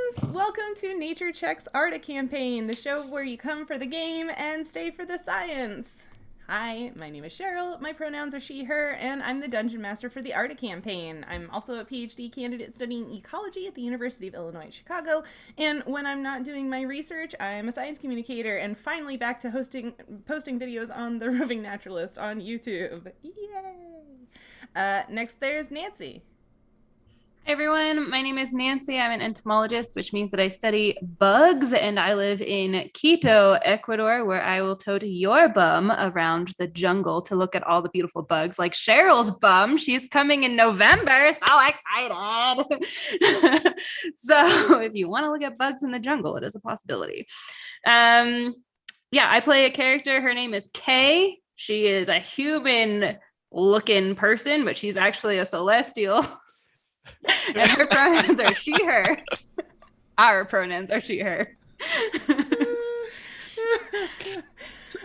friends! Welcome to Nature Check's Arda Campaign, the show where you come for the game and stay for the science. Hi, my name is Sheryl, my pronouns are she, her, and I'm the Dungeon Master for the Arda Campaign. I'm also a PhD candidate studying ecology at the University of Illinois at Chicago, and when I'm not doing my research, I'm a science communicator, and finally back to posting videos on the Roving Naturalist on YouTube. Yay! Next there's Nancy. Hi everyone, my name is Nancy. I'm an entomologist, which means that I study bugs, and I live in Quito, Ecuador, where I will tote your bum around the jungle to look at all the beautiful bugs, like Sheryl's bum. She's coming in November, so excited. So if you want to look at bugs in the jungle, it is a possibility. I play a character. Her name is Kay. She is a human-looking person, but she's actually a celestial. And her pronouns are she, her. Our pronouns are she, her.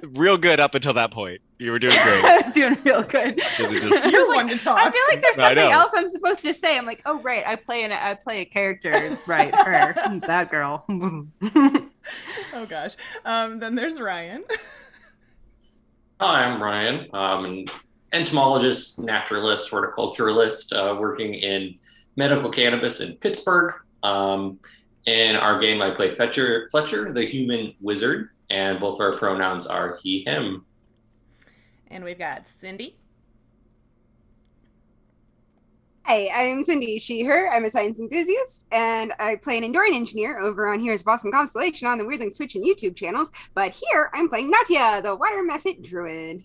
Real good up until that point. You were doing great. I was doing real good. You're one to talk. I feel like there's something else I'm supposed to say. I'm like, oh right, I play a character, right? Her, that girl. Oh gosh. Then there's Ryan. Hi, I'm Ryan. I'm an entomologist, naturalist, horticulturalist, working in medical cannabis in Pittsburgh. In our game, I play Fletcher, the human wizard, and both of our pronouns are he, him. And we've got Cindy. Hi, I'm Cindy, she, her. I'm a science enthusiast, and I play an Endorian engineer over on Here's Boston Constellation on the Weirdlings Twitch and YouTube channels. But here, I'm playing Nautia, the water method druid.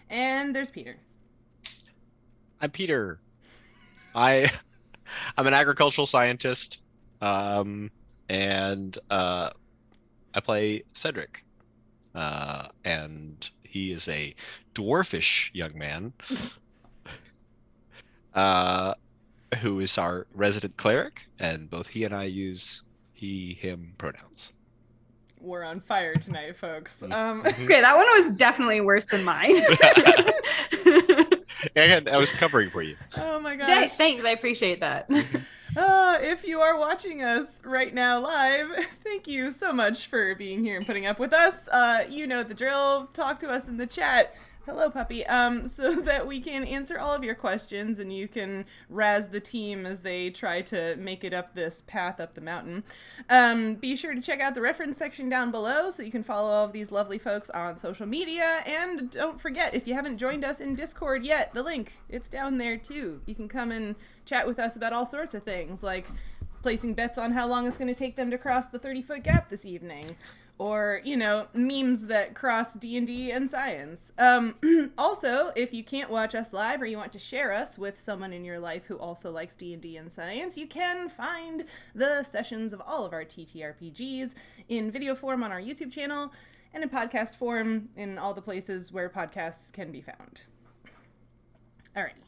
And there's Peter. I'm Peter. I'm an agricultural scientist, and I play Cedric, and he is a dwarfish young man who is our resident cleric, and both he and I use he, him pronouns. We're on fire tonight, folks. Okay, that one was definitely worse than mine. And I was covering for you. Oh my gosh. Yeah, thanks, I appreciate that. If you are watching us right now live, thank you so much for being here and putting up with us. You know the drill. Talk to us in the chat. Hello, puppy. So that we can answer all of your questions and you can razz the team as they try to make it up this path up the mountain. Be sure to check out the reference section down below so you can follow all of these lovely folks on social media. And don't forget, if you haven't joined us in Discord yet, the link, it's down there too. You can come and chat with us about all sorts of things, like placing bets on how long it's going to take them to cross the 30-foot gap this evening. Or, you know, memes that cross D&D and science. Also, if you can't watch us live or you want to share us with someone in your life who also likes D&D and science, you can find the sessions of all of our TTRPGs in video form on our YouTube channel and in podcast form in all the places where podcasts can be found. Alrighty.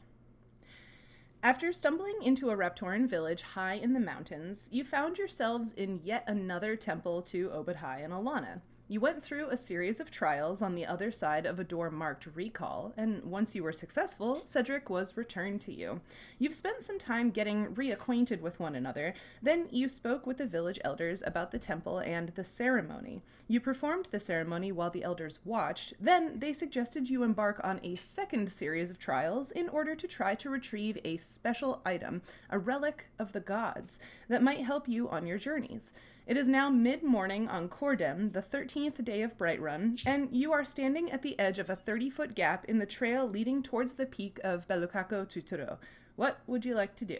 After stumbling into a Raptoran village high in the mountains, you found yourselves in yet another temple to Obadhai and Ehlonna. You went through a series of trials on the other side of a door marked Recall, and once you were successful, Cedric was returned to you. You've spent some time getting reacquainted with one another, then you spoke with the village elders about the temple and the ceremony. You performed the ceremony while the elders watched, then they suggested you embark on a second series of trials in order to try to retrieve a special item, a relic of the gods, that might help you on your journeys. It is now mid-morning on Cordem, the 13th day of Brightrun, and you are standing at the edge of a 30-foot gap in the trail leading towards the peak of Belukako Chuchuro. What would you like to do?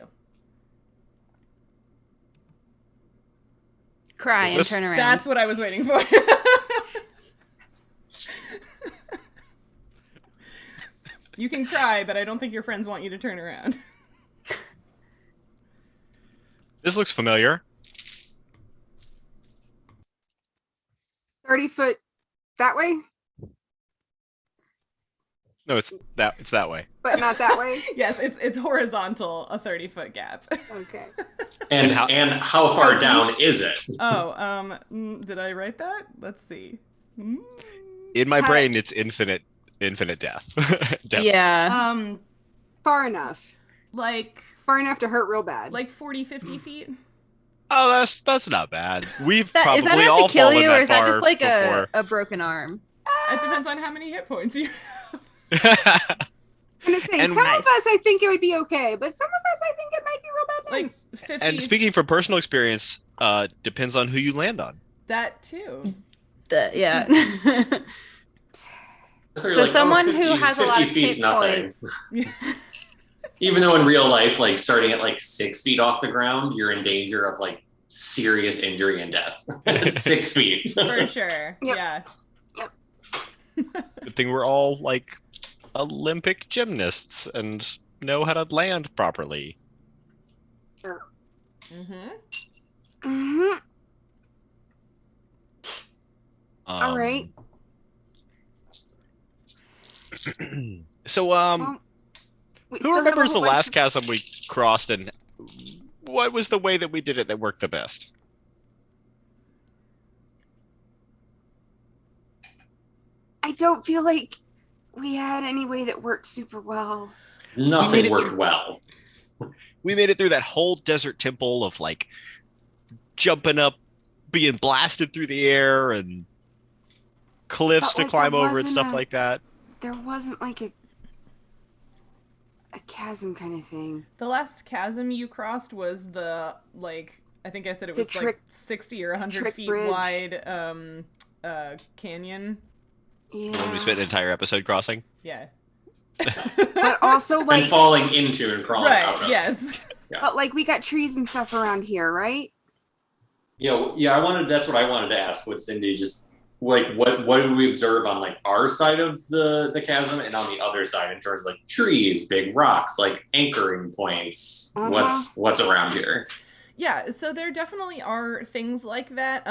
Cry and turn around. That's what I was waiting for. You can cry, but I don't think your friends want you to turn around. This looks familiar. 30 foot that way, No, it's that way. but not that way. Yes, it's horizontal, a 30-foot gap. Okay. And how far down is it? Oh, did I write that? Let's see. In my brain, it's infinite death. Death. Yeah. Far enough. Like Far enough to hurt real bad. like 40, 50 feet? Oh, that's not bad. We've Is probably that enough all to kill fallen you, or that is that far just like before. a broken arm? It depends on how many hit points you have. I'm gonna say And some nice. of us I think it would be okay, but some of us I think it might be real bad Like things. 50. And speaking from personal experience, depends on who you land on. That too. Yeah. You're So like, someone 50 who has a lot of 50 feet's hit nothing. Even though in real life, like starting at like 6 feet off the ground, you're in danger of like serious injury and death. At 6 feet. For sure. Yep. Yeah. Good thing we're all like Olympic gymnasts and know how to land properly. Mm-hmm. Mm-hmm. All right. So, Well, we who still have a remembers the whole bunch last of- chasm we crossed, and what was the way that we did it that worked the best? I don't feel like we had any way that worked super well. We made Nothing it worked through- well. We made it through that whole desert temple of like jumping up, being blasted through the air, and cliffs But, to like, climb there over and wasn't stuff a- like that. There wasn't like a chasm kind of thing. The last chasm you crossed was the, like, I think I said it The was trick- like 60 or 100 trick feet bridge. wide canyon. Yeah. When we spent an entire episode crossing. Yeah. But also And like falling into and crawling out Right, of. yes. but like we got trees and stuff around here, right? Yeah, that's what I wanted to ask with Cindy, just like what did we observe on like our side of the chasm and on the other side in terms of like trees, big rocks, like anchoring points. What's around here? Yeah, so there definitely are things like that.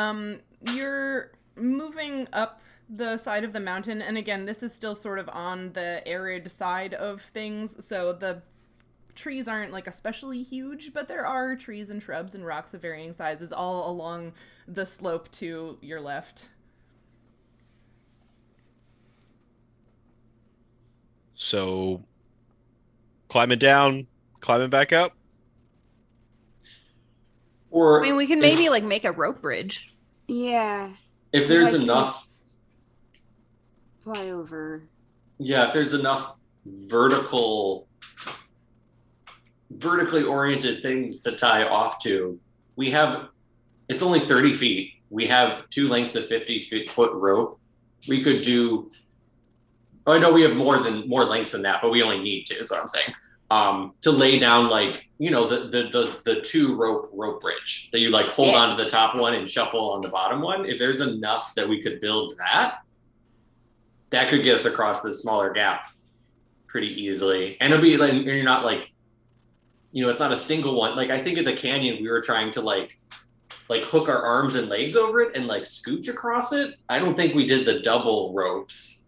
You're moving up the side of the mountain, and again, this is still sort of on the arid side of things, so the trees aren't like especially huge, but there are trees and shrubs and rocks of varying sizes all along the slope to your left. So, climbing down, climbing back up. Or I mean, we can maybe like make a rope bridge. Yeah. if there's I can enough fly over. Yeah, if there's enough vertically oriented things to tie off to, it's only 30 feet. We have 2 lengths of 50-foot rope. We could do, oh, I know we have more lengths than that, but we only need 2, is what I'm saying. To lay down like, the 2 rope bridge that you like hold onto the top one and shuffle on the bottom one. If there's enough that we could build that could get us across this smaller gap pretty easily. And it'll be like, you're not like, it's not a single one. Like I think in the canyon, we were trying to like hook our arms and legs over it and like scooch across it. I don't think we did the double ropes.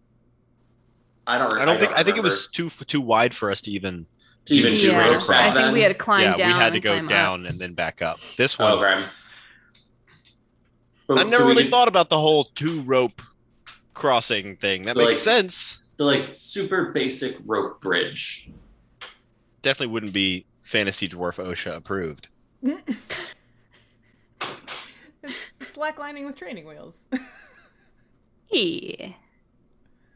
I think it was too wide for us to even to even do Yeah. ropes I back I think then. we had to climb yeah, down. we had to and go climb down up. and then back up. This one, Okay. I never really thought about the whole 2 rope crossing thing. That makes sense. The like super basic rope bridge. Definitely wouldn't be Fantasy Dwarf OSHA approved. It's slacklining with training wheels. Yeah.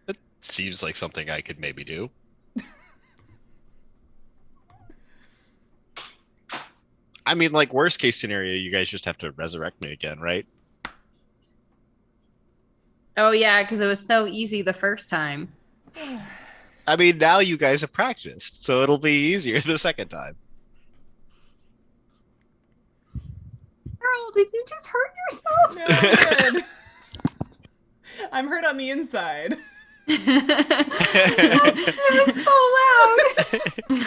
That seems like something I could maybe do. I mean, like, worst case scenario, you guys just have to resurrect me again, right? Oh yeah, because it was so easy the first time. I mean, now you guys have practiced, so it'll be easier the second time. Sheryl, did you just hurt yourself? No, I'm good. I'm hurt on the inside. It was so loud.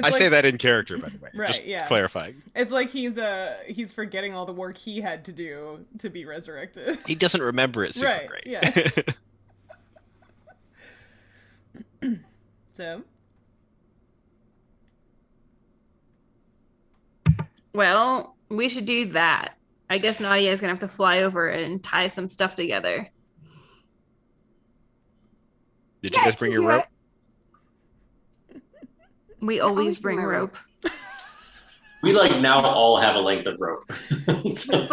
I say that in character, by the way. Right, Just yeah. clarifying. It's like he's forgetting all the work he had to do to be resurrected. He doesn't remember it super Right, great. yeah. So, Well, we should do that. I guess Nautia is gonna have to fly over and tie some stuff together. Did you guys bring your rope? We always bring rope. We like now all have a length of rope. So-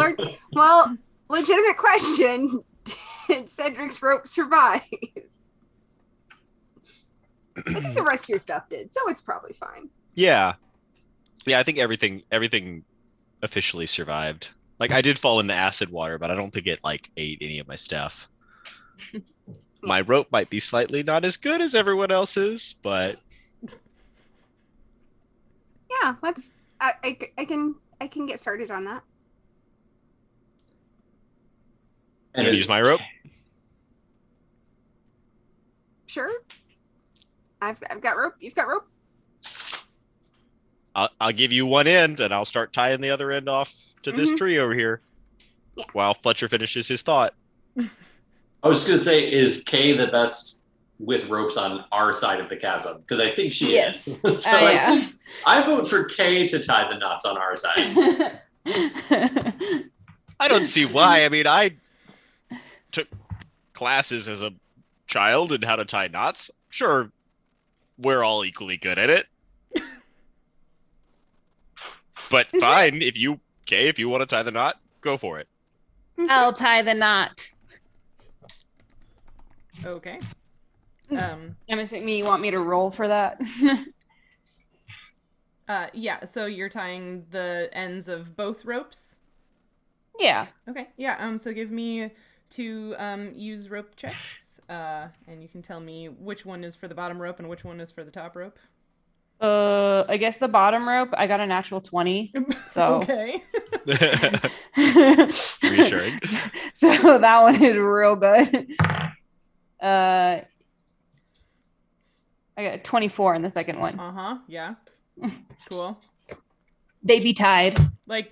Well, legitimate question. Did Cedric's rope survive? I think the rest of your stuff did, so it's probably fine. Yeah. Yeah, I think everything officially survived. Like, I did fall into acid water, but I don't think it, like, ate any of my stuff. My rope might be slightly not as good as everyone else's, but... Yeah, I can get started on that. You wanna use my rope? Sure. I've got rope. You've got rope. I'll give you one end, and I'll start tying the other end off to this tree over here. Yeah. While Fletcher finishes his thought. I was just gonna say, is Kay the best with ropes on our side of the chasm? Because I think she Yes. is. So Yeah. I vote for Kay to tie the knots on our side. I don't see why. I mean, I took classes as a child in how to tie knots. Sure, we're all equally good at it. But fine, if you want to tie the knot, go for it. I'll tie the knot. Okay. I'm assuming you want me to roll for that. Yeah, so you're tying the ends of both ropes? Yeah. Okay, yeah, so give me 2 use rope checks, and you can tell me which one is for the bottom rope and which one is for the top rope. I guess the bottom rope, I got a natural 20. So Okay. Reassuring. So that one is real good. I got 24 in the second one. Uh-huh, yeah. Cool. They be tied. Like,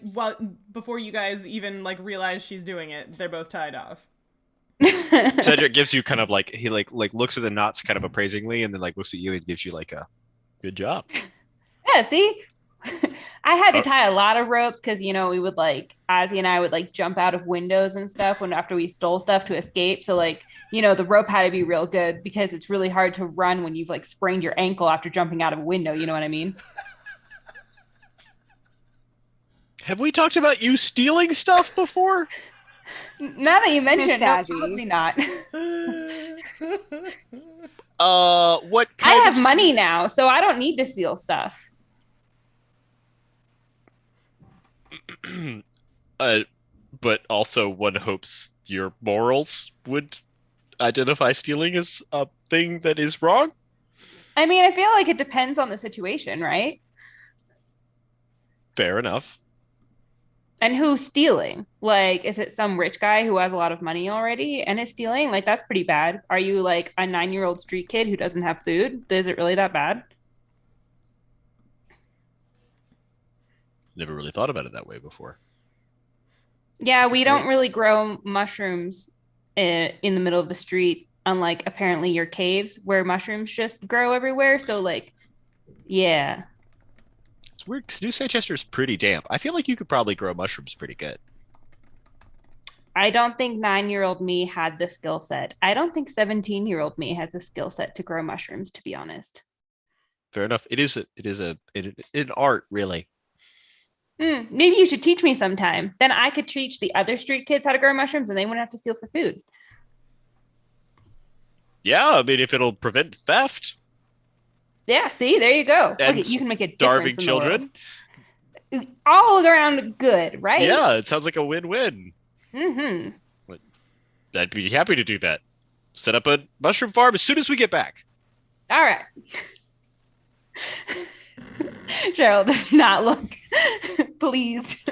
before you guys even, like, realize she's doing it, they're both tied off. Cedric gives you kind of like, he like looks at the knots kind of appraisingly, and then like looks at you and gives you like a good job. Yeah, see? I had to tie a lot of ropes because, we would like, Ozzy and I would like jump out of windows and stuff after we stole stuff to escape. So like, the rope had to be real good because it's really hard to run when you've like sprained your ankle after jumping out of a window. You know what I mean? Have we talked about you stealing stuff before? Now that you mention it, no, Stazzy. probably not. What I kind have of... money now, so I don't need to steal stuff. But also one hopes your morals would identify stealing as a thing that is wrong. I mean, I feel like it depends on the situation, right? Fair enough. And who's stealing? Like, is it some rich guy who has a lot of money already and is stealing? Like, that's pretty bad. Are you like a 9-year-old street kid who doesn't have food? Is it really that bad? Never really thought about it that way before. Yeah, we don't really grow mushrooms in the middle of the street, unlike apparently your caves where mushrooms just grow everywhere. So, like, yeah. It's weird because New Sanchester's pretty damp. I feel like you could probably grow mushrooms pretty good. I don't think 9-year-old me had the skill set. I don't think 17-year-old me has the skill set to grow mushrooms, to be honest. Fair enough. It is an art, really. Maybe you should teach me sometime. Then I could teach the other street kids how to grow mushrooms and they wouldn't have to steal for food. Yeah, I mean, if it'll prevent theft. Yeah, see, there you go. And Look, you can make a Starving difference in children. the world. All around good, right? Yeah, it sounds like a win-win. Mm-hmm. I'd be happy to do that. Set up a mushroom farm as soon as we get back. All right. Sheryl does not look pleased.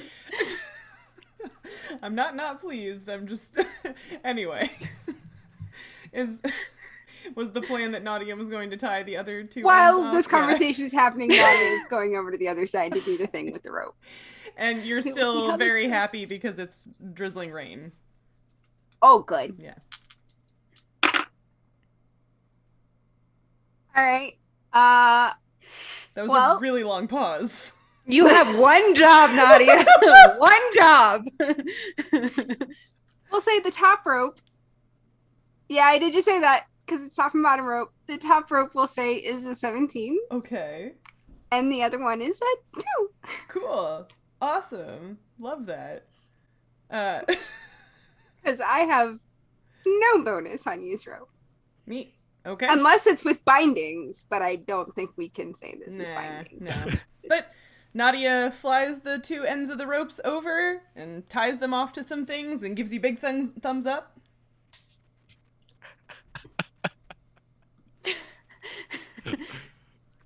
I'm not pleased. I'm just... Anyway. Was the plan that Nautia was going to tie the other 2 ends While off? this conversation is happening, Nadia is going over to the other side to do the thing with the rope. And you're We'll see still how this very goes. happy because it's drizzling rain. Oh, good. Yeah. All right. That was Well- a really long pause. You have one job, Nadia. One job. We'll say the top rope. Yeah, I did just say that because it's top and bottom rope. The top rope we'll say is a 17. Okay. And the other one is a 2. Cool. Awesome. Love that. Because I have no bonus on use rope. Neat. Okay. Unless it's with bindings, but I don't think we can say this is bindings. No. But Nautia flies the 2 ends of the ropes over and ties them off to some things and gives you big thumbs up.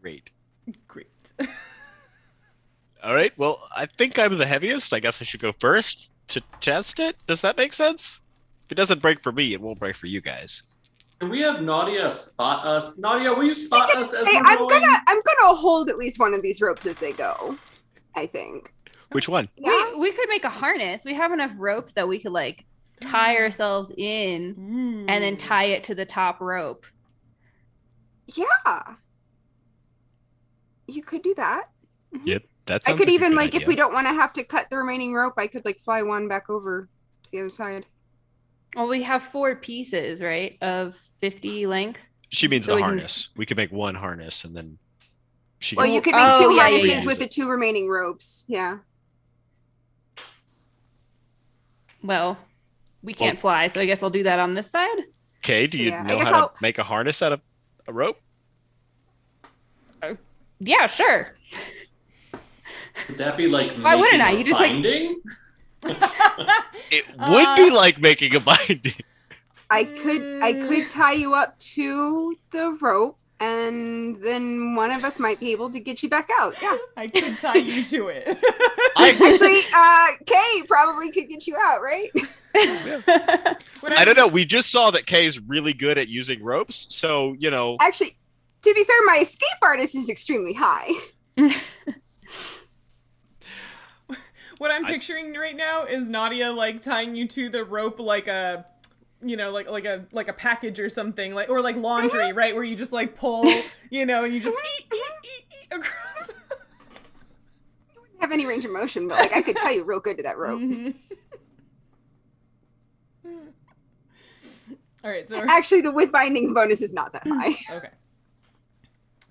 Great. All right. Well, I think I'm the heaviest. I guess I should go first to test it. Does that make sense? If it doesn't break for me, it won't break for you guys. Can we have Nautia spot us? Nautia, will you spot us as Hey, we're I'm going? gonna hold at least one of these ropes as they go. I think. Which one? Yeah. We could make a harness. We have enough ropes that we could like tie ourselves in and then tie it to the top rope. Yeah. You could do that. Yep. That I sounds could like a even good like idea. if we don't want to have to cut the remaining rope, I could like fly one back over to the other side. Well, we have 4 pieces, right, of 50 length. She means So the we can- harness. We could make one harness and then she Well, can... you could make Oh, 2 yeah, yeah, harnesses yeah. with the 2 remaining ropes. Yeah. Well, we can't fly, so I guess I'll do that on this side. Okay, do you Yeah, I know guess how I'll- to make a harness out of a rope? Yeah, sure. Would that be like Why wouldn't making I? a You just, like- binding? It would be like making a binding. I could tie you up to the rope and then one of us might be able to get you back out. Yeah. I could tie you to it. Actually, Kay probably could get you out, right? I don't know. We just saw that Kay's really good at using ropes, so, you know... Actually, to be fair, my escape artist is extremely high. What I'm picturing right now is Nautia like tying you to the rope like a, you know, like a package or something, like, or like laundry, right? Where you just like pull, you know, and you just eat across. I wouldn't have any range of motion, but like I could tie you real good to that rope. Mhm. All right, so Actually, the with bindings bonus is not that high. okay.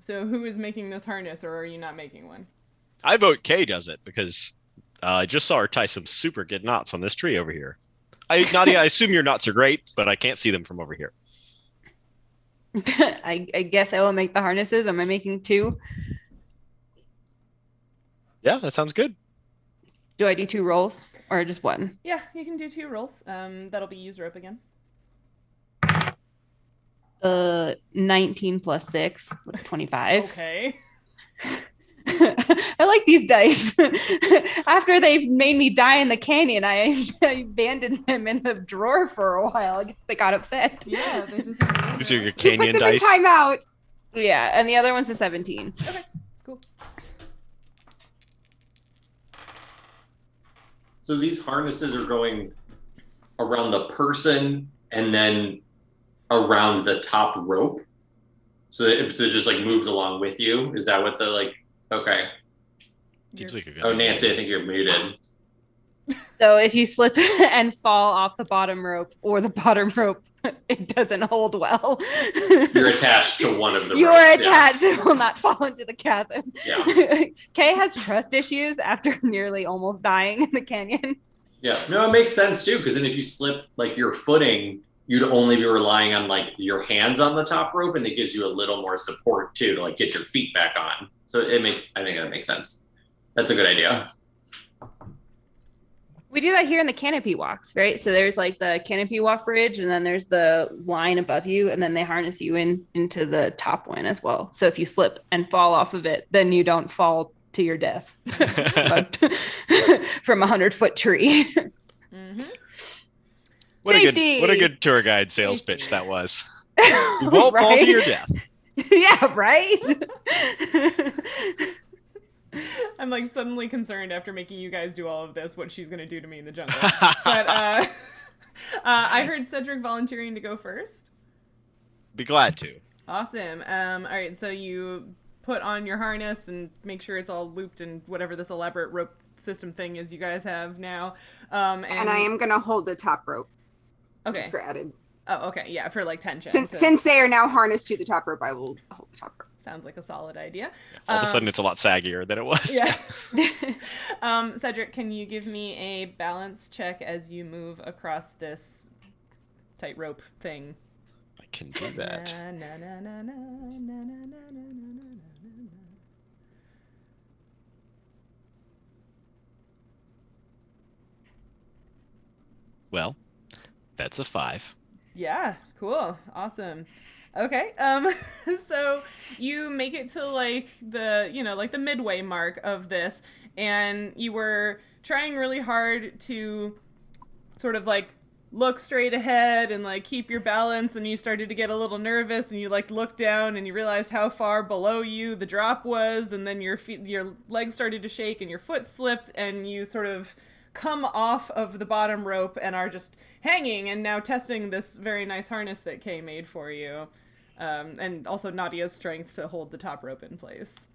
So who is making this harness, or are you not making one? I vote Kay does it, because I just saw her tie some super good knots on this tree over here. Nadia, I assume your knots are great, but I can't see them from over here. I guess I will make the harnesses. Am I making 2? Yeah, that sounds good. Do I do 2 rolls or just 1? Yeah, you can do 2 rolls. That'll be use rope again. 19 plus 6, 25. Okay. I like these dice. After they've made me die in the canyon, I abandoned them in the drawer for a while. I guess they got upset. Yeah, they just. These are your You canyon put them dice. in timeout. Yeah, and the other one's a 17. Okay, cool. So these harnesses are going around the person and then around the top rope. So it just like moves along with you. Is that what the like? Okay. Seems like a good Oh, idea. Nancy, I think you're muted. So if you slip and fall off the bottom rope or the bottom rope, it doesn't hold well. You're attached to one of the You ropes. are yeah. attached and will not fall into the chasm. Yeah. Kay has trust issues after nearly almost dying in the canyon. Yeah. No, it makes sense too, because then if you slip like your footing, you'd only be relying on like your hands on the top rope, and it gives you a little more support too to like get your feet back on. So I think that makes sense. That's a good idea. We do that here in the canopy walks, right? So there's like the canopy walk bridge, and then there's the line above you, and then they harness you into the top one as well. So if you slip and fall off of it, then you don't fall to your death from a 100-foot tree. Mm-hmm. What Safety! a good tour guide sales Safety. pitch that was. You won't fall to your death. Yeah, right? I'm like suddenly concerned after making you guys do all of this what she's gonna do to me in the jungle. But I heard Cedric volunteering to go first. Be glad to. Awesome. All right, so you put on your harness and make sure it's all looped and whatever this elaborate rope system thing is you guys have now. And I am gonna hold the top rope. okay. Just for added. Oh, okay. Yeah, for like tension. Since they are now harnessed to the top rope, I will hold the top rope. Sounds like a solid idea. All of a sudden, it's a lot saggier than it was. Yeah. Cedric, can you give me a balance check as you move across this tightrope thing? I can do that. Well, that's a 5. Yeah, cool. Awesome. Okay. So you make it to like the midway mark of this, and you were trying really hard to sort of like look straight ahead and like keep your balance, and you started to get a little nervous, and you like looked down and you realized how far below you the drop was, and then your legs started to shake and your foot slipped, and you sort of come off of the bottom rope and are just hanging and now testing this very nice harness that Kay made for you. And also Nadia's strength to hold the top rope in place.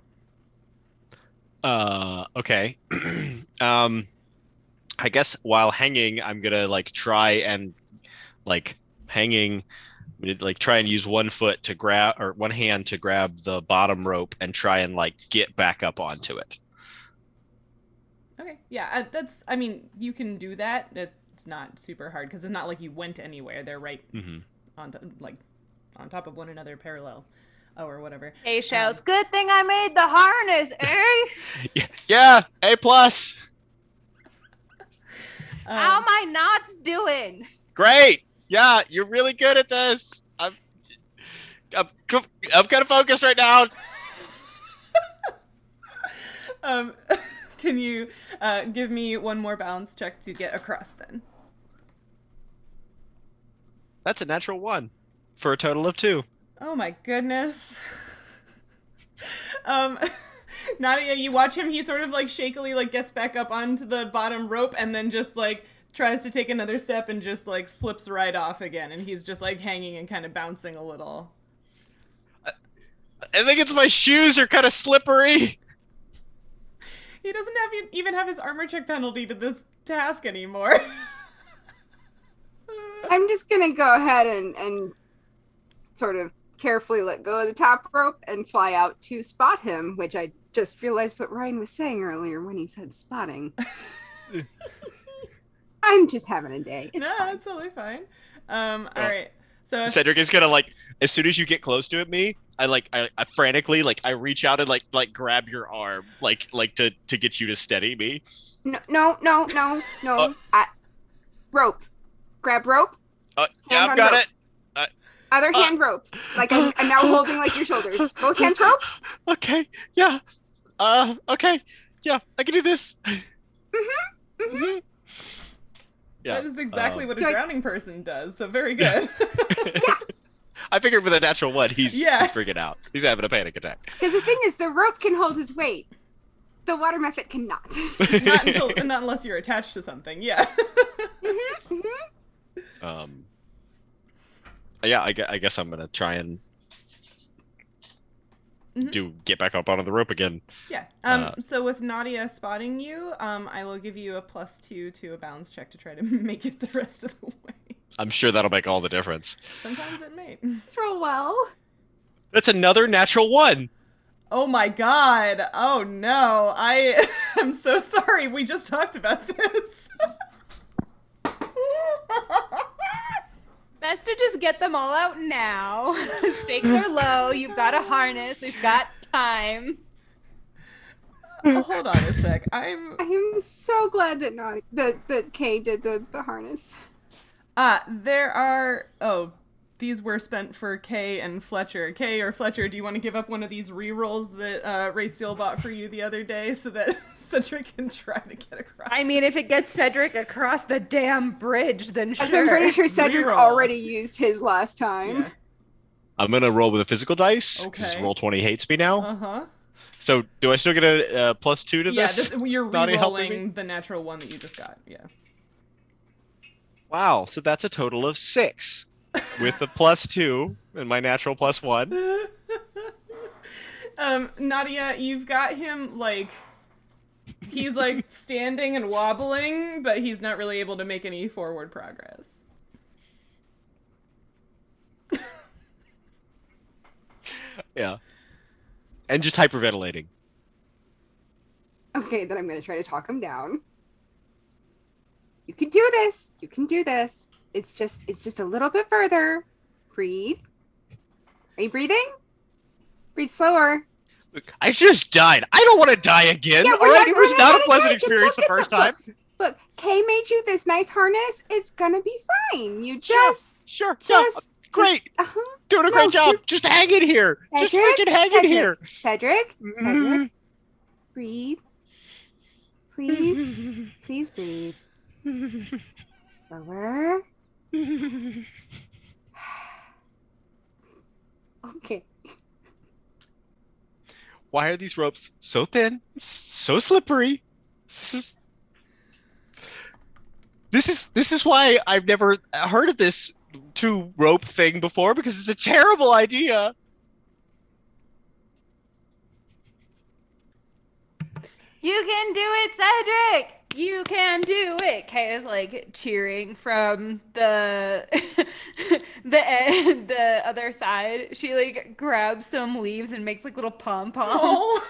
Okay. I guess while hanging, I'm gonna like try and like hanging, like try and use one foot to grab, or one hand to grab the bottom rope and try and like get back up onto it. Okay, yeah, I mean, you can do that. It's not super hard because it's not like you went anywhere. They're right on top of one another, parallel, or whatever. Hey, shouts, good thing I made the harness, eh? Yeah, A+. How am I not doing? Great. Yeah, you're really good at this. I'm kind of focused right now. Can you give me one more balance check to get across then? That's a natural 1 for a total of 2. Oh my goodness. Nadia, you watch him, he sort of like shakily like gets back up onto the bottom rope and then just like tries to take another step and just like slips right off again, and he's just like hanging and kind of bouncing a little. I think it's my shoes are kind of slippery. He doesn't even have his armor check penalty to this task anymore. I'm just gonna go ahead and sort of carefully let go of the top rope and fly out to spot him, which I just realized what Ryan was saying earlier when he said spotting. I'm just having a day. It's fine. It's totally fine. All right. So Cedric is gonna like, as soon as you get close to me, I frantically like I reach out and like grab your arm like to get you to steady me. No. Rope. Grab rope. Yeah, I've got rope. it. Other hand rope. Like I'm now holding like your shoulders. Both hands rope. Okay. Yeah. Okay. Yeah, I can do this. Mm-hmm. Yeah. That is exactly what a drowning person does, so very good. Yeah. I figured with a natural 1, he's freaking out. He's having a panic attack. Because the thing is, the rope can hold his weight. The water method cannot. Not unless you're attached to something, yeah. Yeah, I guess I'm gonna try and get back up onto the rope again. Yeah. So with Nadia spotting you, I will give you a +2 to a balance check to try to make it the rest of the way. I'm sure that'll make all the difference. Sometimes it may. Let's roll well. That's another natural 1. Oh my god. Oh no. I am so sorry. We just talked about this. Best to just get them all out now. Stakes are low. You've got a harness. We've got time. Oh, hold on a sec. I'm so glad that Kay did the harness. There are... Oh, these were spent for Kay and Fletcher. Kay or Fletcher, do you want to give up one of these re-rolls that Rachel bought for you the other day so that Cedric can try to get across? I mean, if it gets Cedric across the damn bridge, then sure. I'm pretty sure Cedric Re-roll. already used his last time. Yeah. I'm gonna roll with a physical dice, because Okay. roll 20 hates me now. Uh-huh. So, do I still get a +2 to this? Yeah, you're Nadia helping me? re-rolling the natural 1 that you just got, yeah. Wow, so that's a total of 6. With the +2 and my natural +1. Nadia, you've got him, like, he's, like, standing and wobbling, but he's not really able to make any forward progress. Yeah. And just hyperventilating. Okay, then I'm going to try to talk him down. You can do this. You can do this. It's just a little bit further. Breathe. Are you breathing? Breathe slower. Look, I just died. I don't want to die again. Yeah, All right, it was not a pleasant experience the first time. Look, Kay made you this nice harness. It's gonna be fine. You Sure, just great. Doing a No, great job. Just hang in here. Just freaking hang in here. Cedric, breathe. Please, please breathe. Slower. Okay. Why are these ropes so thin, so slippery? This is why I've never heard of this two rope thing before, because it's a terrible idea. You can do it, Cedric! You can do it! Kay is like cheering from the the other side. She like grabs some leaves and makes like little pom-poms. Oh.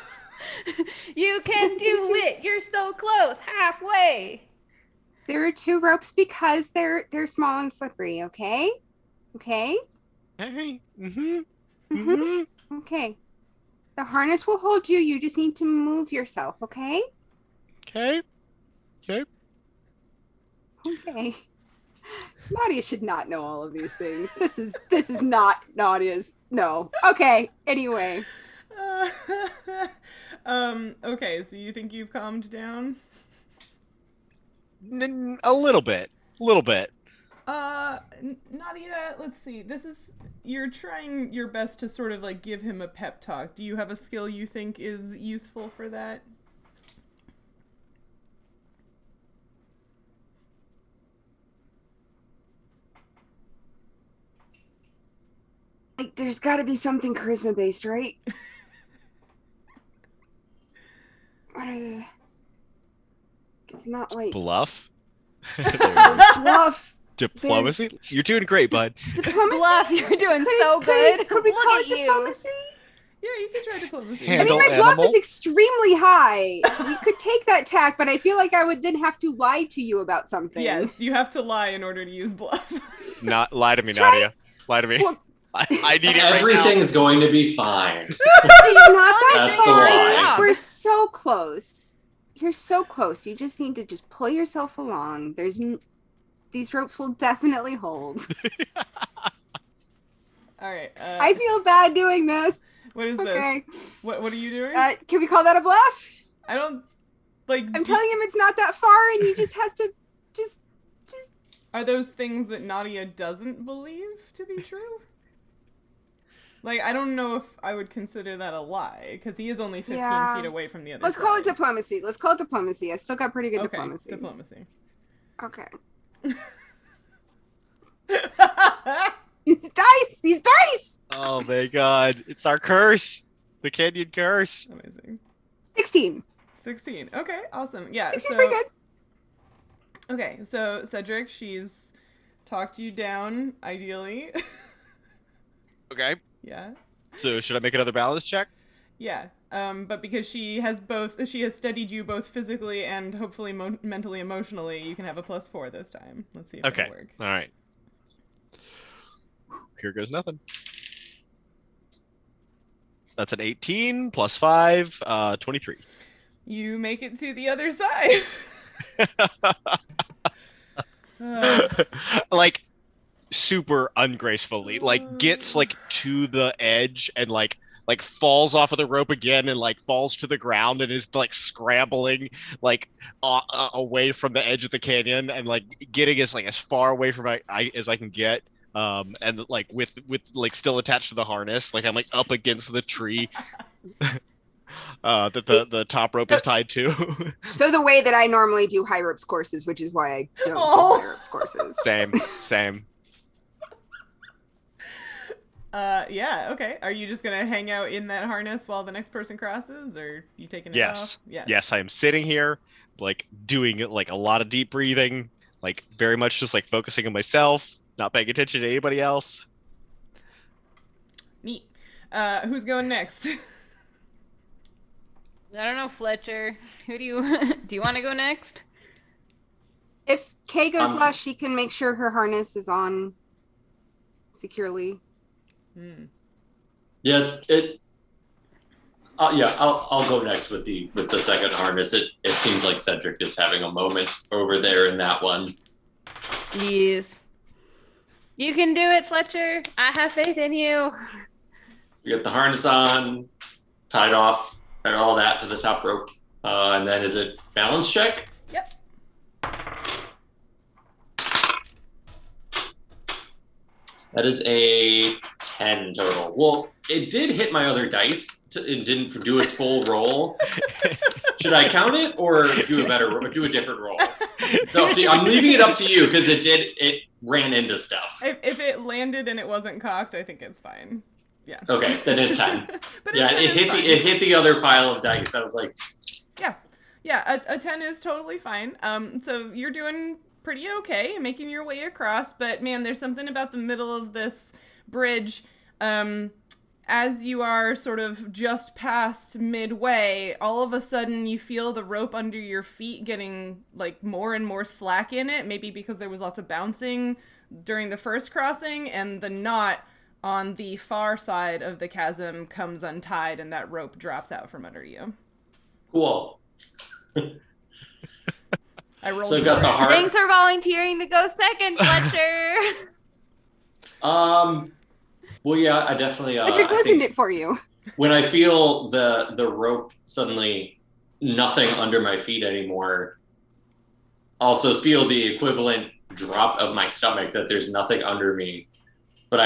You can do it! You're so close! Halfway! There are two ropes because they're small and slippery, okay? Okay? Hey. Okay. The harness will hold you. You just need to move yourself, okay? Okay. Okay. Nautia should not know all of these things. This is not Nautia's. No. Okay. Anyway. Okay, so you think you've calmed down? A little bit. Nautia, let's see. You're trying your best to sort of like give him a pep talk. Do you have a skill you think is useful for that? Like, there's got to be something charisma based, right? What are the? It's not like Bluff. bluff. Diplomacy. You're doing great, bud. Diplomacy. Bluff, you're doing so good. Could we Look call at it you. diplomacy? Yeah, you can try diplomacy. Hey, I mean, Handle my bluff animal? is extremely high. We could take that tack, but I feel like I would then have to lie to you about something. Yes, you have to lie in order to use bluff. Not lie to me, Let's try- Nautia. Lie to me. Well- I need it right now. Everything's going to be fine. It's not that That's the far. lie. We're so close. You're so close. You just need to just pull yourself along. These ropes will definitely hold. All right. I feel bad doing this. What is Okay. this? What are you doing? Can we call that a bluff? I don't like. I'm telling him it's not that far, and he just has to just. Are those things that Nautia doesn't believe to be true? Like, I don't know if I would consider that a lie, because he is only 15 feet away from the other Let's side. call it diplomacy. Let's call it diplomacy. I still got pretty good Okay, diplomacy. diplomacy. Okay. These dice! These dice! Oh my god. It's our curse. The canyon curse. Amazing. 16. 16. Okay, awesome. Yeah, 16's so... pretty good. Okay, so Cedric, she's talked you down, ideally. Okay. Yeah. So should I make another balance check? Yeah. But because she has studied you both physically and hopefully mentally, emotionally, you can have a +4 this time. Let's see if Okay. it'll work. All right. Here goes nothing. That's an 18 plus 5, 23. You make it to the other side. Uh, Like super ungracefully, like gets like to the edge and like falls off of the rope again and like falls to the ground and is like scrambling like away from the edge of the canyon and like getting as far away from as I can get. And like with like still attached to the harness, like I'm like up against the tree that the top rope is tied to. So the way that I normally do high ropes courses, which is why I don't do high ropes courses. Same. Yeah, okay. Are you just gonna hang out in that harness while the next person crosses, or you taking it off? Yes, I am sitting here, like doing like a lot of deep breathing, like very much just like focusing on myself, not paying attention to anybody else. Neat. Who's going next? I don't know, Fletcher. Who do you do you want to go next? If Kay goes last, she can make sure her harness is on securely. Yeah, I'll go next with the second harness. It seems like Cedric is having a moment over there in that one. Yes. You can do it, Fletcher. I have faith in you. You get the harness on, tied off, and all that to the top rope. And then is it balance check? Yep. That is a 10 total. Well, it did hit my other dice. It didn't do its full roll. Should I count it or do a different roll? So I'm leaving it up to you because it ran into stuff. If it landed and it wasn't cocked, I think it's fine. Yeah. Okay, then it's 10. But yeah, it hit the other pile of dice. I was like, yeah, a 10 is totally fine. So you're doing pretty okay, making your way across, but man, there's something about the middle of this bridge. As you are sort of just past midway, all of a sudden you feel the rope under your feet getting like more and more slack in it, maybe because there was lots of bouncing during the first crossing, and the knot on the far side of the chasm comes untied and that rope drops out from under you. cool. I rolled So I've got the heart. Thanks for volunteering to go second, Fletcher. Well, yeah, I definitely. Patrick loosened it for you. When I feel the rope suddenly nothing under my feet anymore, also feel the equivalent drop of my stomach that there's nothing under me, but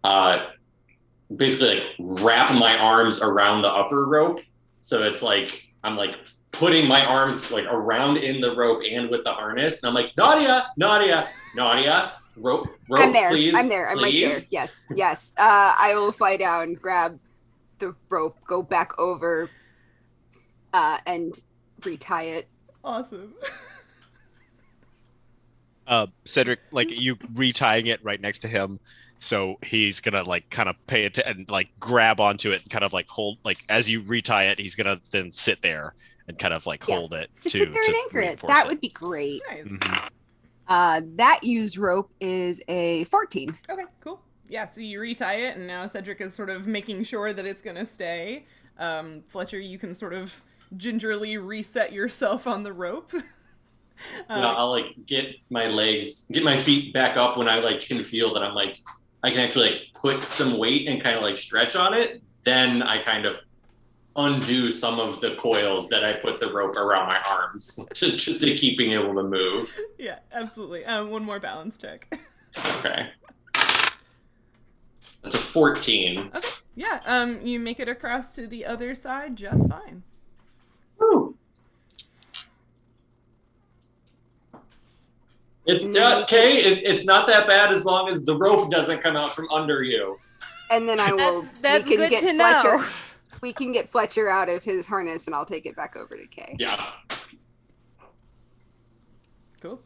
I basically like wrap my arms around the upper rope, so it's like I'm like putting my arms like around in the rope and with the harness, and I'm like, Nautia, rope, I'm there. please. I'm there. I'm right there. Yes. I will fly down, grab the rope, go back over, and retie it. Awesome. Cedric, like you retying it right next to him, so he's gonna like kind of pay it and like grab onto it and kind of like hold, like as you retie it, he's gonna then sit there and kind of like hold it. Just sit there and anchor it. That would be great. Nice. Mm-hmm. That used rope is a 14. Okay, cool. Yeah, so you retie it, and now Cedric is sort of making sure that it's gonna stay. Fletcher, you can sort of gingerly reset yourself on the rope. I'll like get my feet back up when I like can feel that I'm like I can actually like put some weight and kind of like stretch on it. Then I kind of undo some of the coils that I put the rope around my arms to keep being able to move. Yeah, absolutely. One more balance check. Okay. That's a 14. Okay. Yeah. You make it across to the other side just fine. Woo. It's okay. It's not that bad as long as the rope doesn't come out from under you. And then I will. That's good to know. We can get Fletcher out of his harness, and I'll take it back over to Kay. Yeah. Cool.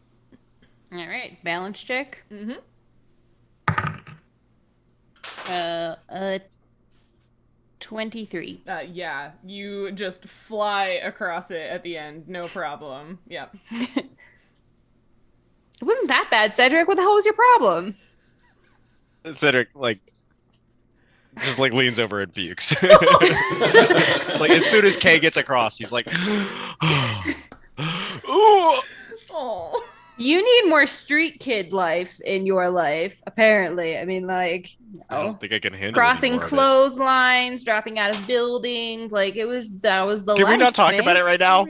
All right, balance check. Mm-hmm. 23. Yeah, you just fly across it at the end, no problem. Yeah. It wasn't that bad, Cedric. What the hell was your problem? Cedric like just like leans over and pukes. It's like as soon as Kay gets across, he's like, Oh. You need more street kid life in your life, apparently. I mean, like, I don't think I can handle crossing any more of it. clotheslines, dropping out of buildings. Like, that was the Can we life, not talk man. about it right now?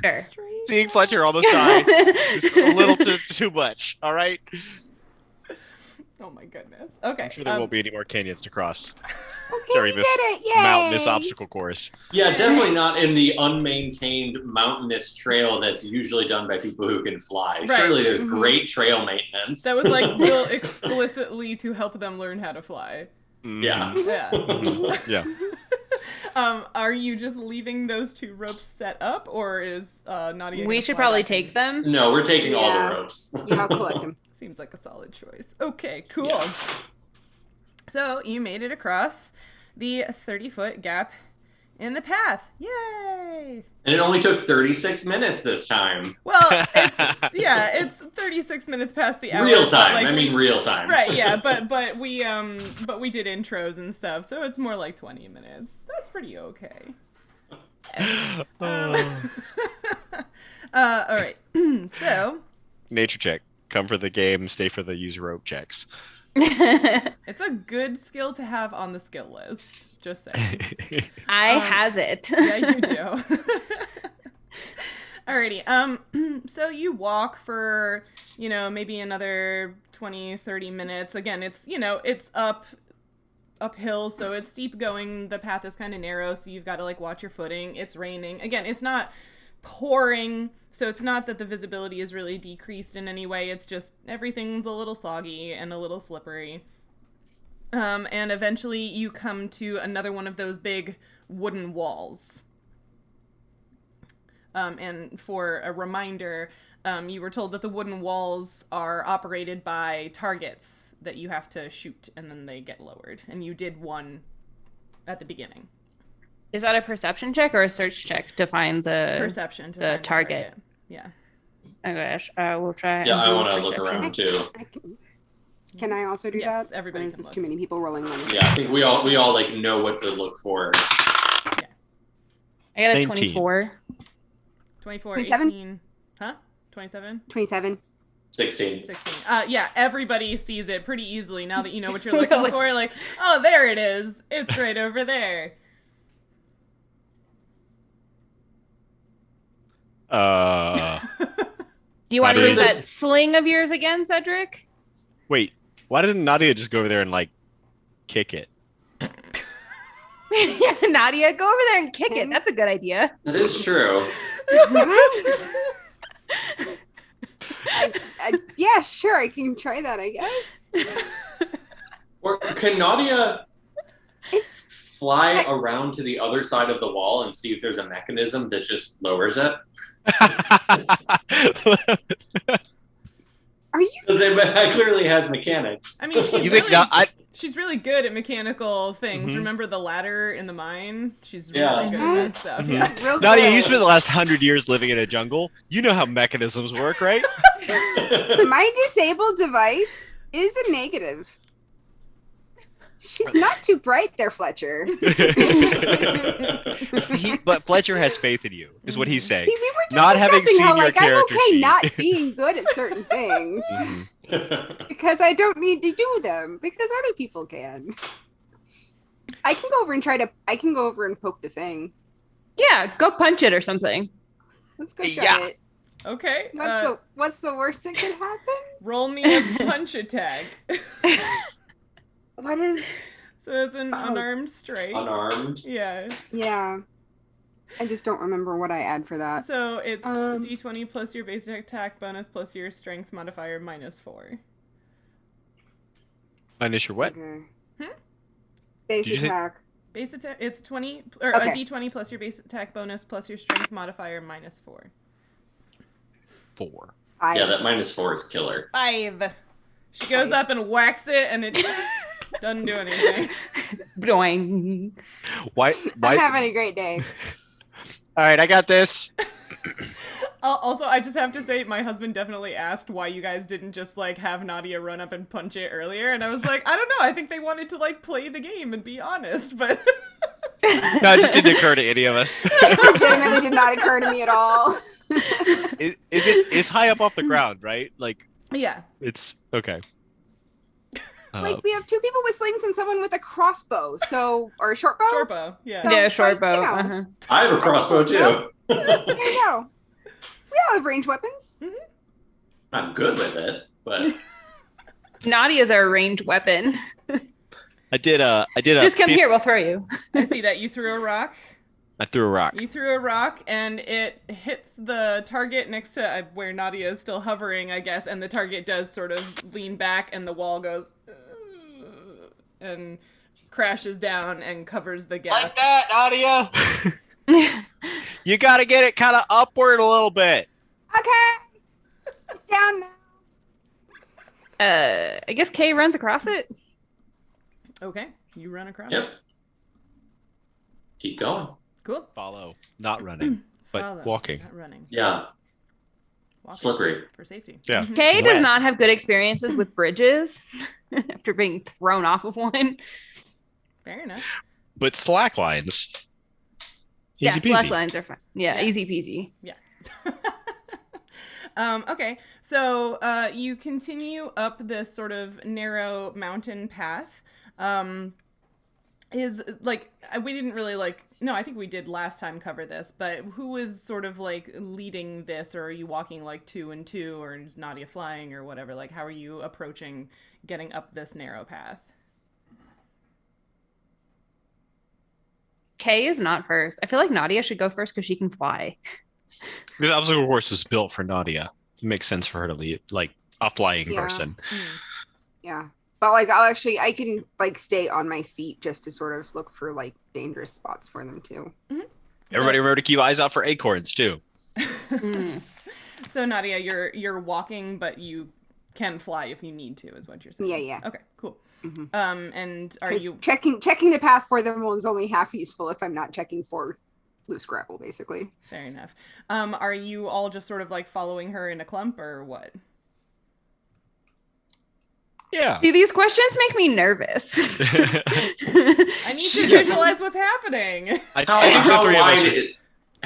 Sure. Seeing Fletcher on the side is a little too much. All right. Oh my goodness. Okay. I'm sure there won't be any more canyons to cross Okay, during we this did it! Yay! mountainous obstacle course. Yeah, definitely not in the unmaintained mountainous trail that's usually done by people who can fly. Right. Surely there's Mhm. great trail maintenance. That was like built explicitly to help them learn how to fly. Yeah. Yeah. Yeah. Are you just leaving those two ropes set up, or is Nautia? We should probably take them. No, we're taking all Yeah. the ropes. Yeah, I'll collect them. Seems like a solid choice. Okay, cool. Yeah. So you made it across the 30-foot gap In the path. Yay! And it only took 36 minutes this time. Well, it's 36 minutes past the hour. Real time. Like, real time. Right, yeah, but we did intros and stuff, so it's more like 20 minutes. That's pretty okay. All right. So, nature check. Come for the game, stay for the use rope checks. it's a good skill to have on the skill list. Just saying. I has it. Yeah, you do. Alrighty. So you walk for, maybe another 20, 30 minutes. Again, it's uphill, so it's steep going. The path is kind of narrow, so you've got to watch your footing. It's raining. Again, it's not pouring, so it's not that the visibility is really decreased in any way. It's just everything's a little soggy and a little slippery. And eventually you come to another one of those big wooden walls. And for a reminder, you were told that the wooden walls are operated by targets that you have to shoot, and then they get lowered. And you did one at the beginning. Is that a perception check or a search check to find the Perception to the find target? Yeah. Oh gosh, we'll try. Yeah, and I do want to look perception. around too. Can I also do Yes, that? everybody Or is can this look. too many people rolling one? Yeah, I think we all know what to look for. I got a 19. 24. 24, 27? 18. Huh? 27? 27. 16. 16. Yeah, everybody sees it pretty easily now that you know what you're looking for. Oh, there it is. It's right over there. Do you want to Nadia- use that sling of yours again, Cedric? Wait, why didn't Nautia just go over there and kick it? Nautia, go over there and kick it. That's a good idea. That is true. Yeah, sure, I can try that, I guess. Or can Nautia fly around to the other side of the wall and see if there's a mechanism that just lowers it? Are you? Because it clearly has mechanics. I mean, You think she's really good at mechanical things. Mhm. Remember the ladder in the mine? She's Yeah. really good at that stuff. Mhm. Yeah. Real Nadia, quick. you spent the last 100 years living in a jungle. You know how mechanisms work, right? My disabled device is a negative. She's not too bright there, Fletcher. But Fletcher has faith in you, is what he's saying. See, we were just Not having discussing seen how, your I'm character okay sheet. not being good at certain things Mhm. because I don't need to do them because other people can. I can go over and poke the thing. Yeah, go punch it or something. Let's go try Yeah. it. Okay. What's the worst that could happen? Roll me a punch attack. What is? So it's an unarmed strike. Unarmed. Yeah. Yeah. I just don't remember what I add for that. So it's Um, d20 plus your basic attack bonus plus your strength modifier minus 4. Minus your what? Okay. Did Base you say- attack. Base attack, it's 20, or Okay. a d20 plus your base attack bonus plus your strength modifier minus 4. 4. Yeah, that -4 is killer. 5. She goes up and whacks it, and it doesn't do anything. Boing. Why? I'm having a great day. All right, I got this. Also, I just have to say, my husband definitely asked why you guys didn't just, have Nautia run up and punch it earlier, and I was like, I don't know, I think they wanted to, play the game and be honest, but... No, it just didn't occur to any of us. It legitimately did not occur to me at all. It's high up off the ground, right? Yeah. It's okay. We have two people with slings and someone with a crossbow, or a short bow. Short bow, yeah. So- Yeah, short bow. you know. Uh-huh. I have a crossbow too. There you go. We all have ranged weapons. I'm good with it, but Nadia's our ranged weapon. I did a. Just come here, we'll throw you. I see that you threw a rock. I threw a rock. You threw a rock, and it hits the target next to where Nautia is still hovering, I guess, and the target does sort of lean back, and the wall goes... and crashes down and covers the gap. Like that, Nautia. You got to get it kind of upward a little bit. Okay. It's down now. I guess Kay runs across it. Okay, you run across. yep. Keep going. Cool. Follow, not running, but Follow, walking. not running. Yeah. Walking Slippery. for safety. Yeah. Mhm. Kay does Wet. not have good experiences with bridges after being thrown off of one. Fair enough. But slack lines. Yeah, Easy slack peasy. lines are fine. Yeah, Yes. easy peasy. Yeah. Okay, so you continue up this sort of narrow mountain path. Is like we didn't really no, I think we did last time cover this, but who is sort of like leading this, or are you walking like 2 and 2, or is Nautia flying or whatever? Like, how are you approaching getting up this narrow path? Kay is not first. I feel like Nautia should go first because she can fly. Because obstacle course was built for Nautia. It makes sense for her to lead, like a flying Yeah. person. Yeah. But like I can like stay on my feet just to sort of look for like dangerous spots for them too. Everybody remember to keep eyes out for acorns too. Mm. So Nautia, you're walking, but you can fly if you need to, is what you're saying. Yeah. Okay, cool. Mhm. And are 'Cause you checking the path for them is only half useful if I'm not checking for loose gravel, basically. fair enough? Are you all just sort of like following her in a clump or what? Yeah. See, these questions make me nervous. I need to visualize what's happening. I think the three of us are,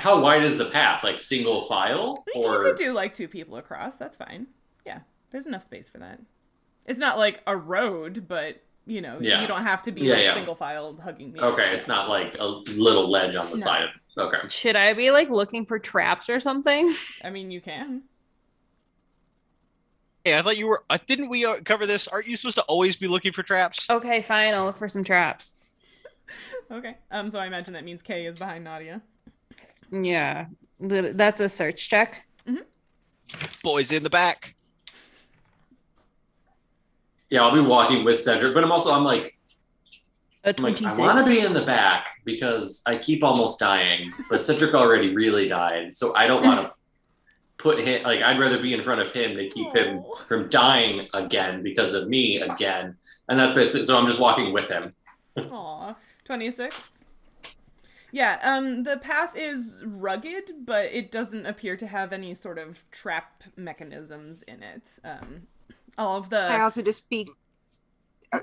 How wide is the path? Like single file, You or could do like 2 people across. That's fine. Yeah, there's enough space for that. It's not like a road, but you know, Yeah. you don't have to be Yeah, like yeah. single file hugging me. okay, it's not like a little ledge on the No. side of okay. Should I be like looking for traps or something? I mean, you can. Hey, I thought you were. Didn't we cover this? Aren't you supposed to always be looking for traps? Okay, fine. I'll look for some traps. Okay. So I imagine that means Kay is behind Nautia. Yeah, that's a search check. Boys in the back. Yeah, I'll be walking with Cedric, but I'm like A I 26. want to be in the back because I keep almost dying, but Cedric already really died, so I don't want to put him, like, I'd rather be in front of him to keep him Aw. from dying again because of me again. And that's basically, so I'm just walking with him. Aw, 26. Yeah, the path is rugged, but it doesn't appear to have any sort of trap mechanisms in it. All of the... Can I also just be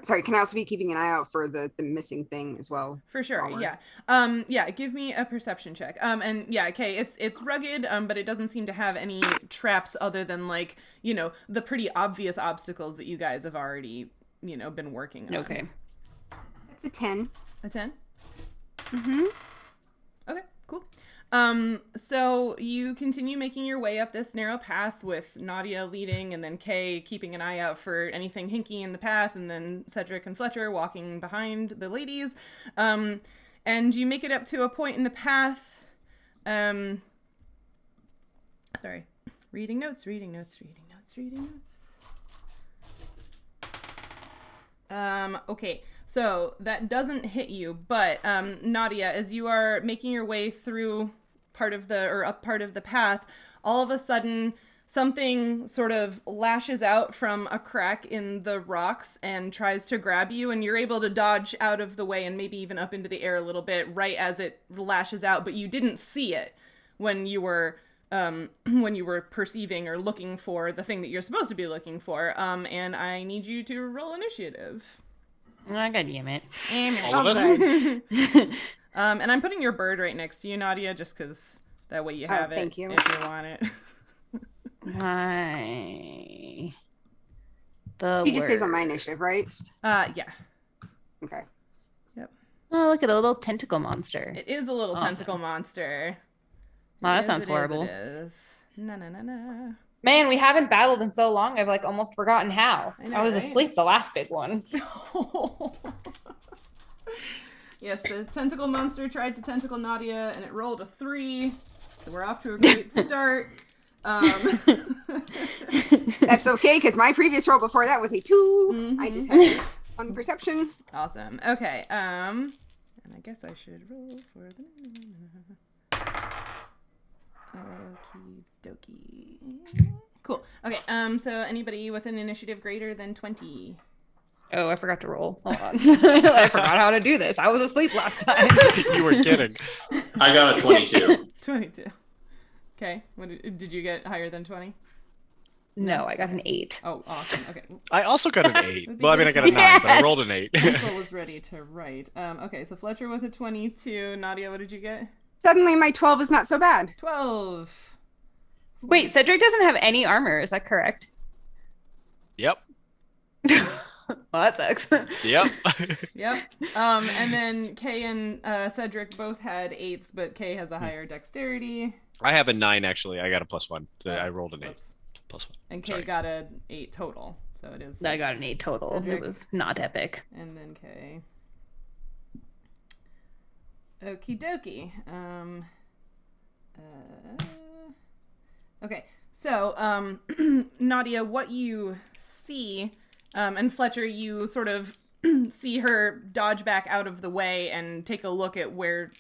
can I also be keeping an eye out for the missing thing as well? For sure, Forward. yeah. Yeah, give me a perception check. And yeah, okay, it's rugged, but it doesn't seem to have any traps other than, like, you know, the pretty obvious obstacles that you guys have already, you know, been working on. Okay. It's a 10. A 10? Mm-hmm. Okay, cool. So you continue making your way up this narrow path with Nautia leading and then Kay keeping an eye out for anything hinky in the path, and then Cedric and Fletcher walking behind the ladies. And you make it up to a point in the path. Sorry. Reading notes. Okay. So that doesn't hit you, but Nautia, as you are making your way through up part of the path, all of a sudden something sort of lashes out from a crack in the rocks and tries to grab you, and you're able to dodge out of the way and maybe even up into the air a little bit right as it lashes out, but you didn't see it when you were perceiving or looking for the thing that you're supposed to be looking for. And I need you to roll initiative. Oh, God damn it. All of us? And I'm putting your bird right next to you, Nautia, just because that way you have it. Thank you. If you want it. Hi. He just stays on my initiative, right? Yeah. Okay. Oh, look at a little tentacle monster. It is a little Awesome. tentacle monster. Wow, that It sounds is, horrible. It is. Na. Man, we haven't battled in so long, I've like almost forgotten how. I know, I was right? asleep the last big one. Yes, the tentacle monster tried to tentacle Nautia, and it rolled a 3. So we're off to a great start. That's okay, because my previous roll before that was a 2. I just had it on perception. Awesome. Okay. And I guess I should roll for the. Okie dokie. Cool. Okay. So anybody with an initiative greater than 20? Oh, I forgot to roll. Hold on. I forgot how to do this. I was asleep last time. You were kidding. I got a 22. 22. Okay. Did you get higher than 20? No, I got an 8. Oh, awesome. Okay. I also got an 8. Would be Well, I mean, I good got a if 9, but I rolled an 8. Pencil was ready to write. Okay, so Fletcher with a 22. Nautia, what did you get? Suddenly my 12 is not so bad. 12. Wait, Cedric doesn't have any armor. Is that correct? Yep. Well, that sucks. Yep. Yep. And then Kay and Cedric both had 8s, but Kay has a higher dexterity. I have a 9, actually. I got a +1. I rolled an 8. Whoops. +1. And Kay Sorry. got an 8 total. So it is. I got an 8 total. Cedric. It was not epic. And then Kay. Okie dokie. Okay, so Nautia, what you see, and Fletcher, you sort of see her dodge back out of the way and take a look at where,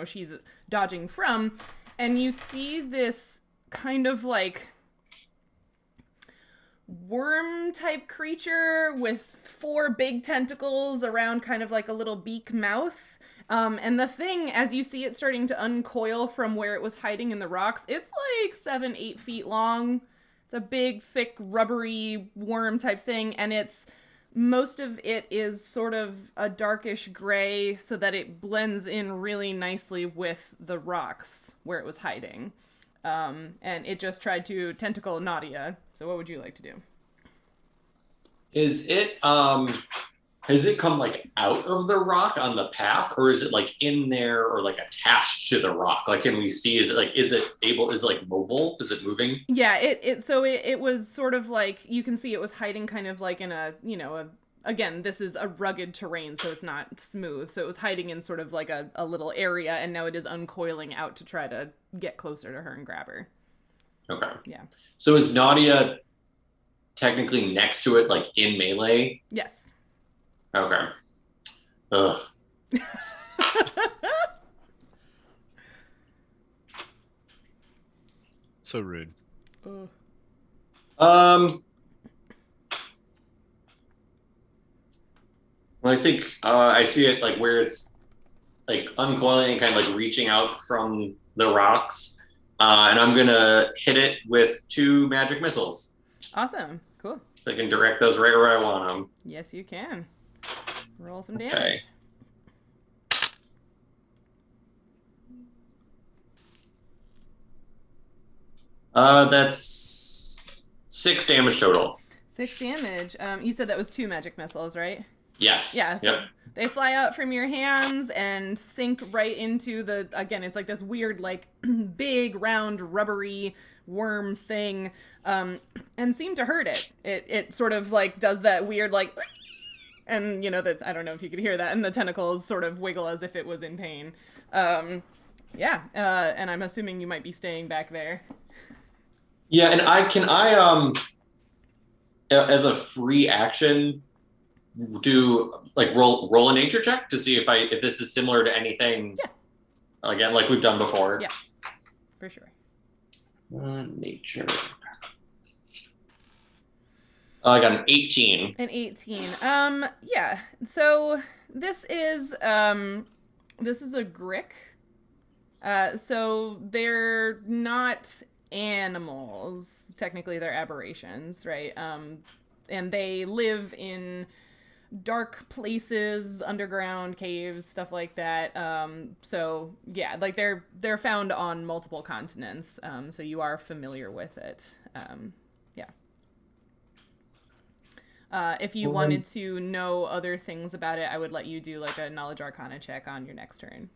she's dodging from, and you see this kind of like worm type creature with 4 big tentacles around kind of like a little beak mouth. And the thing, as you see it starting to uncoil from where it was hiding in the rocks, it's like 7-8 feet long. It's a big, thick, rubbery worm type thing, and most of it is sort of a darkish gray so that it blends in really nicely with the rocks where it was hiding. And it just tried to tentacle Nautia. So what would you like to do? Is it has it come like out of the rock on the path, or is it like in there or like attached to the rock? Like, can we see, is it like mobile? Is it moving? Yeah, it was sort of like, you can see it was hiding kind of like in again, this is a rugged terrain, so it's not smooth. So it was hiding in sort of like a little area, and now it is uncoiling out to try to get closer to her and grab her. Okay. Yeah. So is Nautia technically next to it, like in melee? Yes. Okay. Ugh. So rude. Well, I think I see it like where it's like uncoiling and kind of like reaching out from the rocks, and I'm gonna hit it with 2 magic missiles. Awesome. Cool. So I can direct those right where I want them. Yes, you can. Roll some damage. Okay. That's 6 damage total. 6 damage. You said that was 2 magic missiles, right? Yes. Yeah. So Yep. they fly out from your hands and sink right into again, it's like this weird, like, big, round, rubbery worm thing, and seem to hurt it. It sort of, like, does that weird, like, and, I don't know if you could hear that, and the tentacles sort of wiggle as if it was in pain. And I'm assuming you might be staying back there. Yeah, and I as a free action do like roll a nature check to see if this is similar to anything. Yeah. Again, like we've done before. Yeah. For sure. Nature. I got an 18. An 18. Yeah. So this is a Grick. So they're not animals. Technically, they're aberrations, right? And they live in dark places, underground caves, stuff like that. So yeah, like they're found on multiple continents. So you are familiar with it. Yeah. If you wanted to know other things about it, I would let you do like a knowledge arcana check on your next turn.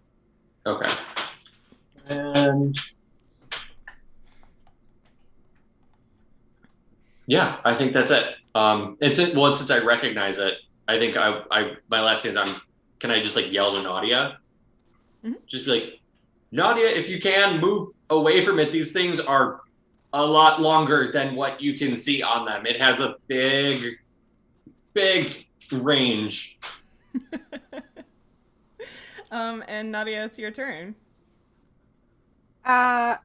Okay. And yeah, I think that's it. And since I recognize it, I think my last thing is can I just like yell to Nautia? Mm-hmm. Just be like, Nautia, if you can, move away from it. These things are a lot longer than what you can see on them. It has a big range. And Nautia, it's your turn. I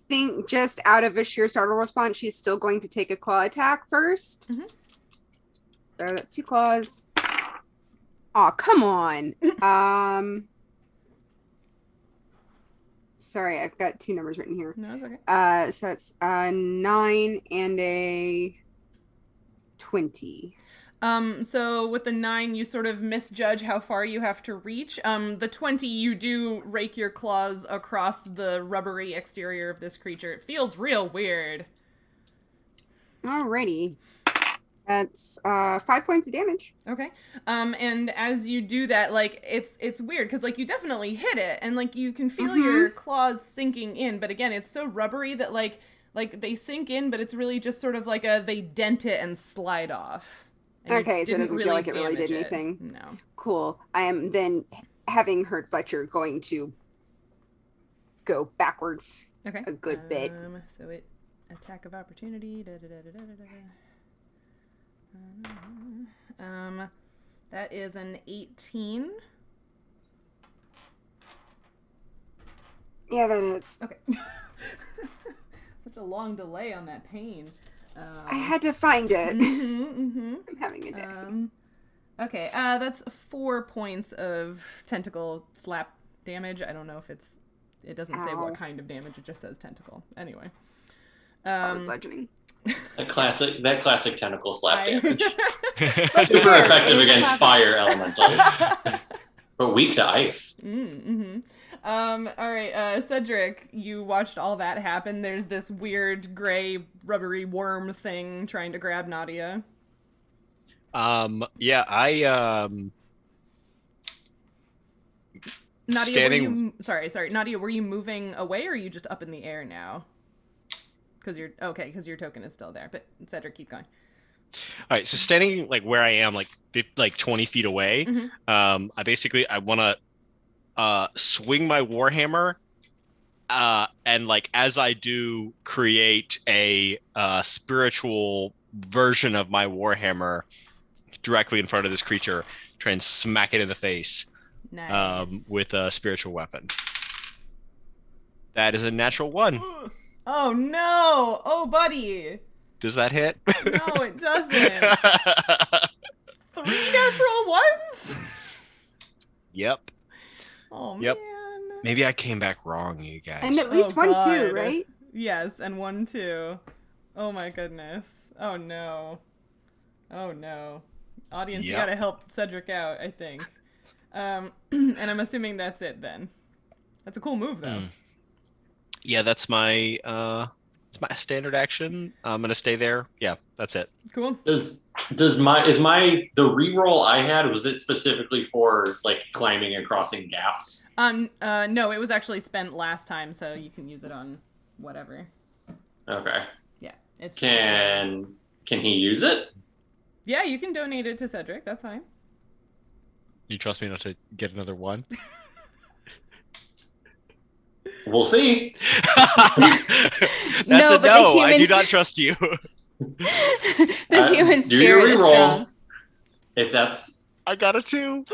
think just out of a sheer startle response, she's still going to take a claw attack first. Mm-hmm. So that's 2 claws. Aw, come on. Sorry, I've got 2 numbers written here. No, it's okay. So it's a 9 and a 20. So with the 9, you sort of misjudge how far you have to reach. The 20, you do rake your claws across the rubbery exterior of this creature. It feels real weird. Alrighty. That's 5 points of damage. Okay. And as you do that, like, it's weird, because, like, you definitely hit it, and, like, you can feel your claws sinking in, but again, it's so rubbery that, like, they sink in, but it's really just sort of like they dent it and slide off. And Okay, so it doesn't feel like it really did damage anything. No. Cool. I am then, having heard Fletcher, going to go backwards Okay. a good bit. So it attack of opportunity. That is an 18. Yeah, that is. Okay. Such a long delay on that pain. I had to find it. I'm having a day. Okay, that's 4 points of tentacle slap damage. I don't know if it doesn't say what kind of damage, it just says tentacle. Anyway. Bludgeoning. That classic tentacle slap damage. Super Super effective It's against fire elemental, but weak to ice. All right, Cedric, you watched all that happen. There's this weird gray rubbery worm thing trying to grab Nautia. Yeah, I Nautia, standing... sorry, Nautia, were you moving away, or are you just up in the air now? Because your token is still there. But Cedric, keep going. All right, so standing like where I am, like 20 feet away, I want to swing my warhammer, and like as I do, create a spiritual version of my warhammer directly in front of this creature, try and smack it in the face. Nice. With a spiritual weapon. That is a natural 1. Oh no! Oh, buddy! Does that hit? No, it doesn't. 3 natural ones? Yep. Oh, Yep. man. Maybe I came back wrong, you guys. And at least 1 too, right? Yes, and 1 too. Oh my goodness. Oh no. Oh no. Audience, you gotta help Cedric out, I think. And I'm assuming that's it then. That's a cool move, though. Yeah, that's my standard action. I'm gonna stay there. Yeah, that's it. Cool. Is the reroll I had, was it specifically for like climbing and crossing gaps? No, it was actually spent last time, so you can use it on whatever. Okay. Yeah, it's can he use it? Yeah, you can donate it to Cedric. That's fine. You trust me not to get another 1? We'll see. That's No, a but no. the I do humans- not trust you. The human do your spirit is reroll. strong. If that's I got a 2.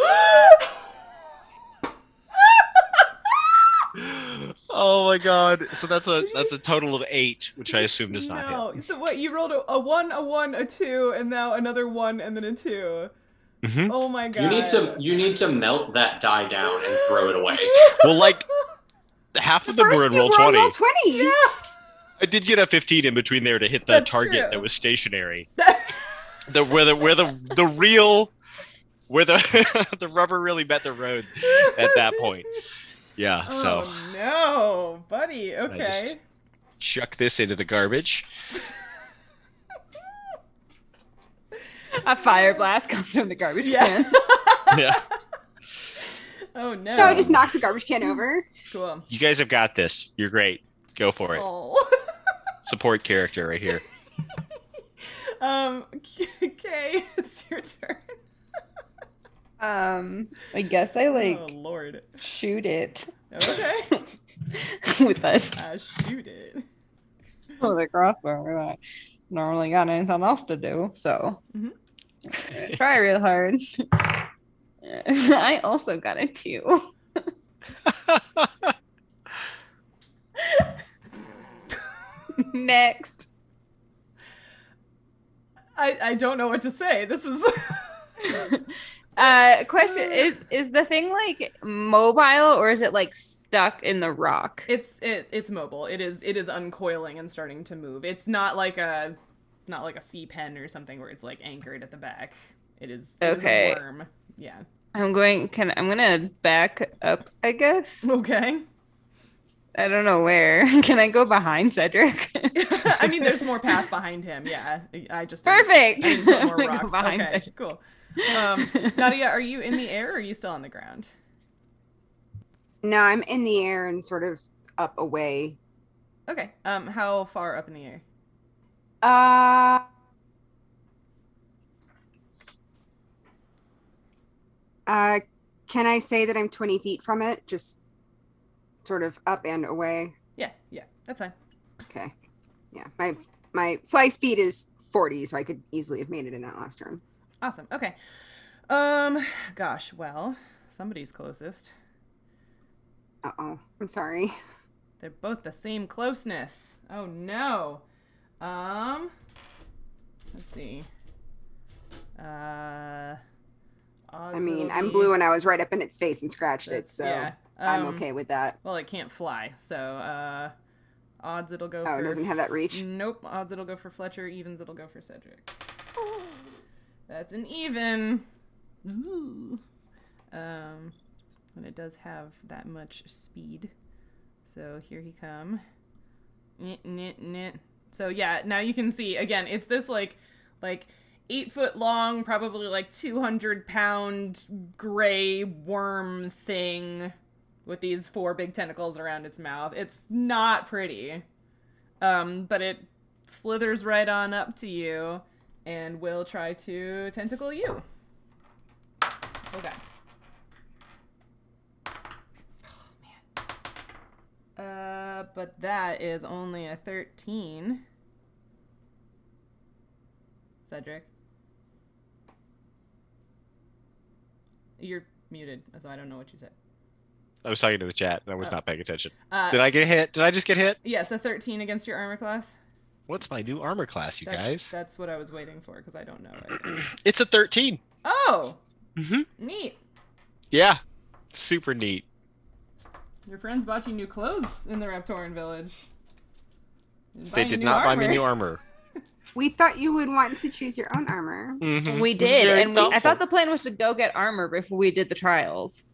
Oh my god. So that's a total of 8, which I assume does not hit. No. So what? You rolled a 1, a 1, a 2, and now another 1, and then a 2. Mm-hmm. Oh my god. you need to melt that die down and throw it away. Well, like half of them were in roll 20. Roll 20. Yeah. I did get a 15 in between there to hit the That's target true. that was stationary. Where the rubber really met the road at that point. Yeah, so Oh no, buddy. Okay. just chuck this into the garbage. A fire blast comes from the garbage Yeah. can. Yeah. Oh no. No, it just knocks the garbage can over. Cool. You guys have got this. You're great. Go for it. Oh. Support character right here. Okay, it's your turn. I guess I Oh lord. shoot it Okay. with that I shoot it. with a crossbow. I normally got anything else to do, so try real hard. I also got a 2. Next. I don't know what to say. This is Question is the thing like mobile or is it like stuck in the rock? it's mobile. It is uncoiling and starting to move. It's not like a sea pen or something where it's like anchored at the back. It is Okay. a worm. Yeah. I'm gonna back up, I guess. Okay. I don't know where. Can I go behind Cedric? I mean, there's more path behind him. Yeah. I just Perfect. I didn't put I'm more gonna go rocks. behind Okay. Cedric. Cool. Nautia, are you in the air or are you still on the ground? No, I'm in the air and sort of up away. Okay. How far up in the air? Can I say that I'm 20 feet from it? Just sort of up and away. Yeah. That's fine. Okay. Yeah. My fly speed is 40, so I could easily have made it in that last turn. Awesome. Okay. Gosh. Well, somebody's closest. Uh-oh. I'm sorry. They're both the same closeness. Oh no. Let's see. I mean, I'm blue and I was right up in its face and scratched it, so yeah. I'm okay with that. Well, it can't fly, so odds it'll go for... Oh, it doesn't have that reach? Nope. Odds it'll go for Fletcher, evens it'll go for Cedric. That's an even. Ooh. And it does have that much speed. So here he come. So yeah, now you can see, again, it's this like 8-foot long, probably like 200-pound gray worm thing with these 4 big tentacles around its mouth. It's not pretty. But it slithers right on up to you and will try to tentacle you. Okay. Oh, man. But that is only a 13. Cedric. You're muted, so I don't know what you said. I was talking to the chat and I was not paying attention. Uh, Did I get hit? Did I just get hit? Yes, a 13 against your armor class. What's my new armor class, you guys? That's what I was waiting for, because I don't know right. It's a 13. Oh! Mm-hmm. Neat. Yeah. Super neat. Your friends bought you new clothes in the Raptoran village. They did not buy me new armor. We thought you would want to choose your own armor. Mm-hmm. We did, and I thought the plan was to go get armor before we did the trials.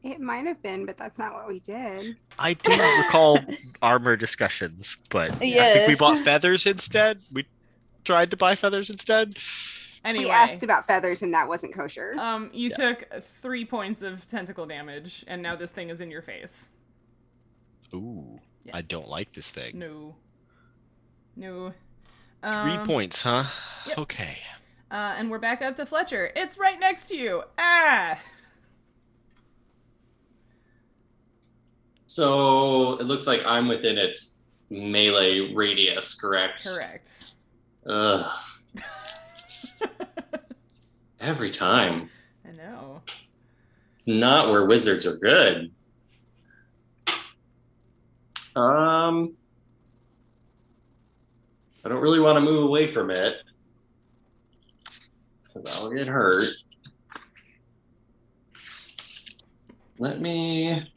It might have been, but that's not what we did. I do recall armor discussions, but I think we bought feathers instead. We tried to buy feathers instead. Anyway. We asked about feathers, and that wasn't kosher. You took 3 points of tentacle damage, and now this thing is in your face. Ooh, Yeah. I don't like this thing. No. 3 points, huh? Yep. Okay. And we're back up to Fletcher. It's right next to you. Ah! So it looks like I'm within its melee radius, correct? Correct. Ugh. Every time. I know. It's not where wizards are good. I don't really want to move away from it, because I'll get hurt. Let me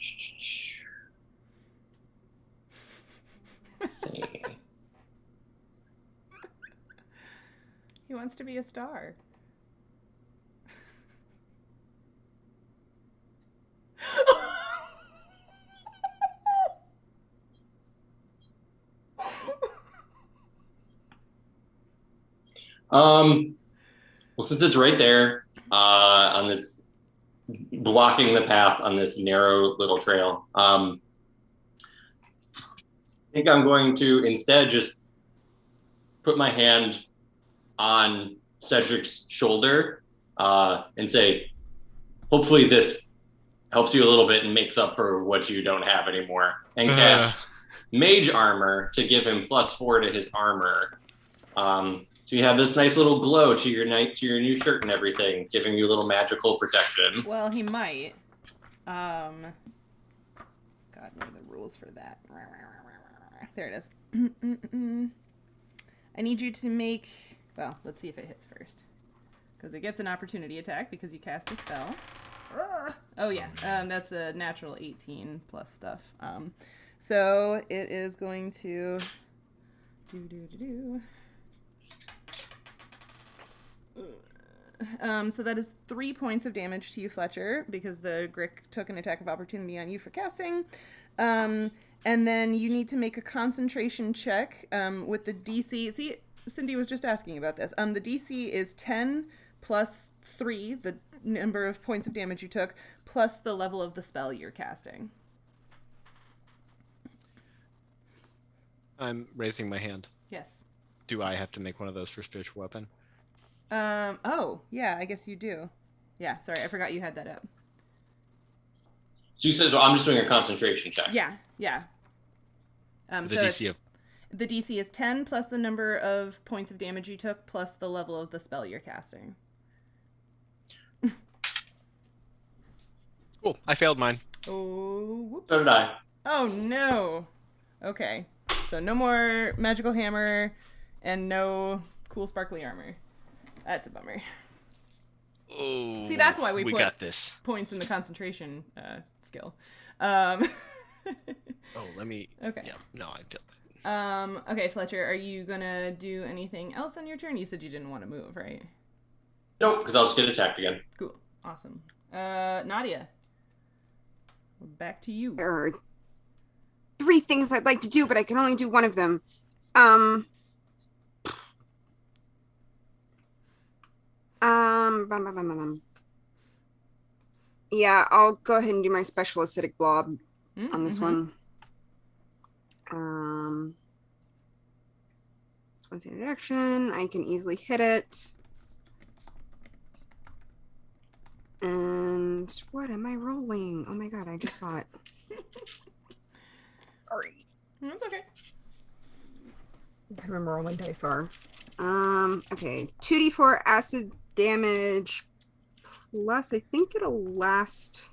see. He wants to be a star. Well, since it's right there, on this, blocking the path on this narrow little trail, I think I'm going to instead just put my hand on Cedric's shoulder, and say, hopefully this helps you a little bit and makes up for what you don't have anymore, and cast Mage Armor to give him +4 to his armor. So you have this nice little glow to your new shirt and everything, giving you a little magical protection. Well, he might. God, what are the rules for that? There it is. I need you to make... Well, let's see if it hits first. Because it gets an opportunity attack because you cast a spell. Oh, yeah. That's a natural 18 plus stuff. So it is going to... So that is 3 points of damage to you, Fletcher, because the Grick took an attack of opportunity on you for casting. And then you need to make a concentration check with the DC. See, Cindy was just asking about this. The DC is 10 plus 3, the number of points of damage you took, plus the level of the spell you're casting. I'm raising my hand. Yes. Do I have to make one of those for spiritual weapon? Oh, yeah, I guess you do. Yeah, sorry, I forgot you had that up. So you said, well, I'm just doing a concentration check. Yeah. The DC is 10 plus the number of points of damage you took plus the level of the spell you're casting. Cool. I failed mine. Oh, whoops. So did I. Oh, no. Okay. So no more magical hammer and no cool sparkly armor. That's a bummer. Oh. See, that's why we put got this. Points in the concentration skill. Oh, let me... Okay. Yeah, no, I failed. Okay, Fletcher, are you gonna do anything else on your turn? You said you didn't want to move, right? Nope, because I'll just get attacked again. Cool. Awesome. Nautia. Back to you. There are 3 things I'd like to do, but I can only do one of them. Yeah, I'll go ahead and do my special acidic blob on this one. It's one standard action. I can easily hit it. And what am I rolling? Oh my god, I just saw it. Sorry. That's okay. I can't remember what dice are. Okay. 2d4 acid damage plus I think it'll last.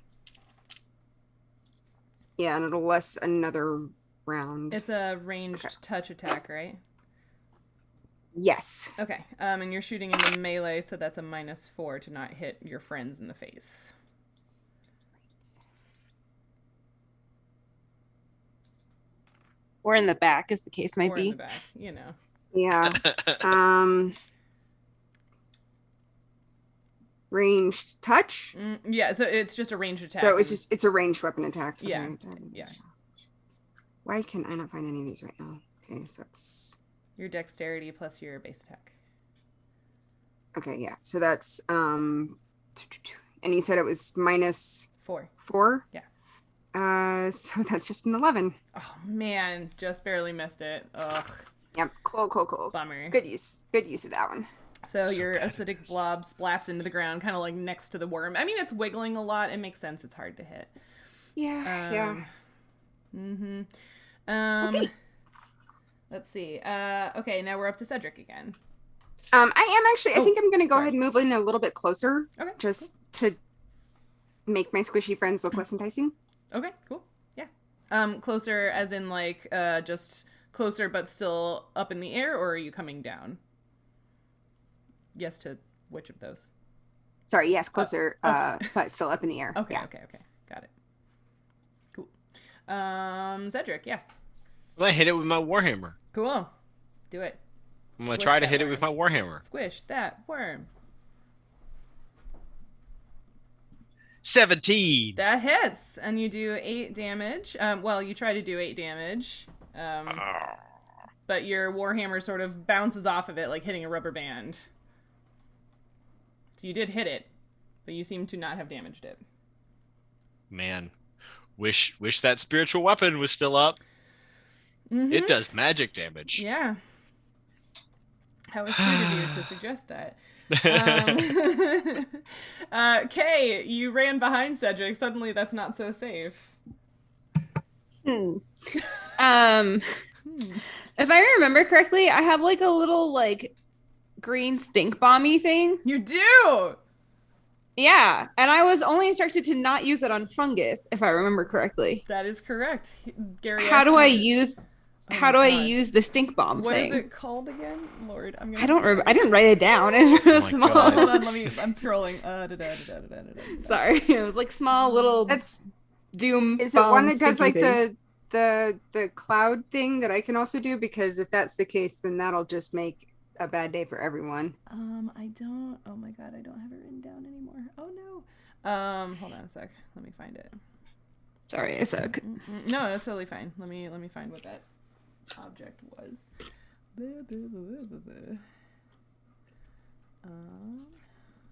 Yeah, and it'll last another round. It's a ranged touch attack, right? Yes. Okay. And you're shooting into melee, so that's a -4 to not hit your friends in the face. Or in the back, as the case might Or be. in the back, you know. Yeah. Ranged touch. Yeah, so it's just a ranged attack. So it's a ranged weapon attack. Okay. Yeah. Yeah. Why can I not find any of these right now? Okay, so it's Your dexterity plus your base attack. okay. Yeah. So that's and you said it was -4. 4. Yeah. So that's just an 11. Oh man, just barely missed it. Ugh. Yep. Cool. Bummer. Good use of that one. So your acidic blob splats into the ground, kind of like next to the worm. I mean, it's wiggling a lot. It makes sense. It's hard to hit. Yeah. Okay. Let's see. Okay, now we're up to Cedric again. I am actually. I think I'm gonna go sorry. ahead and move in a little bit closer. Okay. Just to make my squishy friends look less enticing. Okay, cool. Yeah. Closer as in like just closer but still up in the air, or are you coming down? Yes to which of those? Sorry, yes, closer, okay. but still up in the air. Okay, Yeah. okay. Got it. Cool. Cedric, yeah. I'm gonna hit it with my warhammer. Cool. Do it. I'm gonna Squish try to that hit it worm. with my warhammer. Squish that worm. 17. That hits, and you do 8 damage. Well, you try to do 8 damage. But your warhammer sort of bounces off of it like hitting a rubber band. So you did hit it, but you seem to not have damaged it. Man, wish that spiritual weapon was still up. Mm-hmm. It does magic damage. Yeah. How astute of you to suggest that. Kay, you ran behind Cedric. Suddenly that's not so safe. If I remember correctly, I have like a little like green stink bomby thing. You do! Yeah, and I was only instructed to not use it on fungus, if I remember correctly. That is correct. Gary, How do I use How do I use the stink bomb What thing? is it called again? Lord, I'm gonna. I don't remember. I didn't write it down. It's real my small. God. Hold on, I'm scrolling. Sorry, it was like small little That's doom. is it one that does stinky like thing. the cloud thing that I can also do? Because if that's the case, then that'll just make a bad day for everyone. I don't. Oh my god, I don't have it written down anymore. Oh no. Hold on a sec. Let me find it. Sorry, I suck. No, that's totally fine. Let me find what that object was.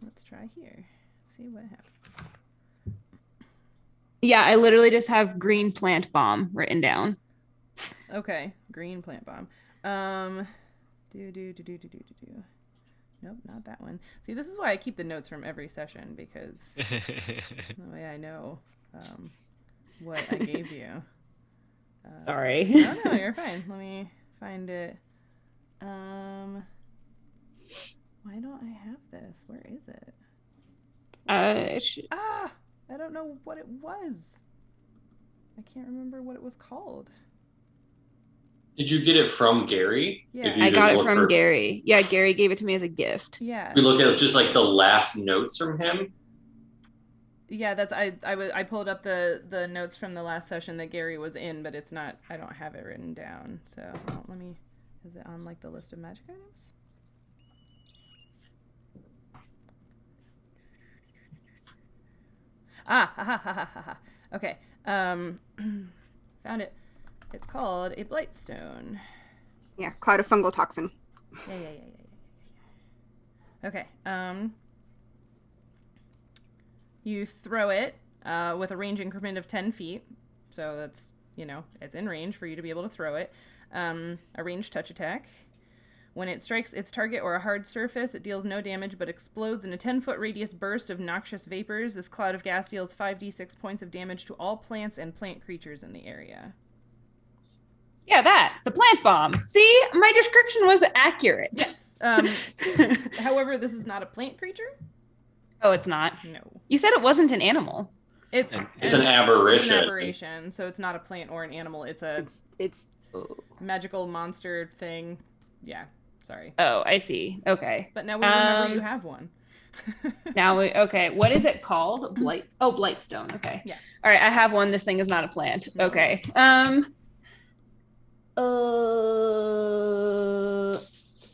Let's try here. See what happens. Yeah, I literally just have green plant bomb written down. Okay, green plant bomb. Do. Nope, not that one. See, this is why I keep the notes from every session, because that way I know what I gave you. Sorry. No, you're fine. Let me find it. Why don't I have this? Where is it? I don't know what it was. I can't remember what it was called. Did you get it from Gary? Yeah. If you I just got it look from for- Gary. Yeah, Gary gave it to me as a gift. Yeah. We look at just like the last notes from him. Yeah, that's I pulled up the notes from the last session that Gary was in, but it's not. I don't have it written down. So let me. Is it on like the list of magic items? Okay. Found it. It's called a Blightstone. Yeah, cloud of fungal toxin. Yeah. Okay. You throw it with a range increment of 10 feet. So that's, it's in range for you to be able to throw it. A ranged touch attack. When it strikes its target or a hard surface, it deals no damage but explodes in a 10-foot radius burst of noxious vapors. This cloud of gas deals 5d6 points of damage to all plants and plant creatures in the area. Yeah, the plant bomb. See, my description was accurate. Yes. However, this is not a plant creature. Oh, it's not? No. You said it wasn't an animal. It's an It's aberration. an aberration, so it's not a plant or an animal. It's a It's magical monster thing. Yeah, sorry. Oh, I see. Okay. But now we remember you have one. Okay. What is it called? Blightstone. Okay. Yeah. All right. I have one. This thing is not a plant. No. Okay.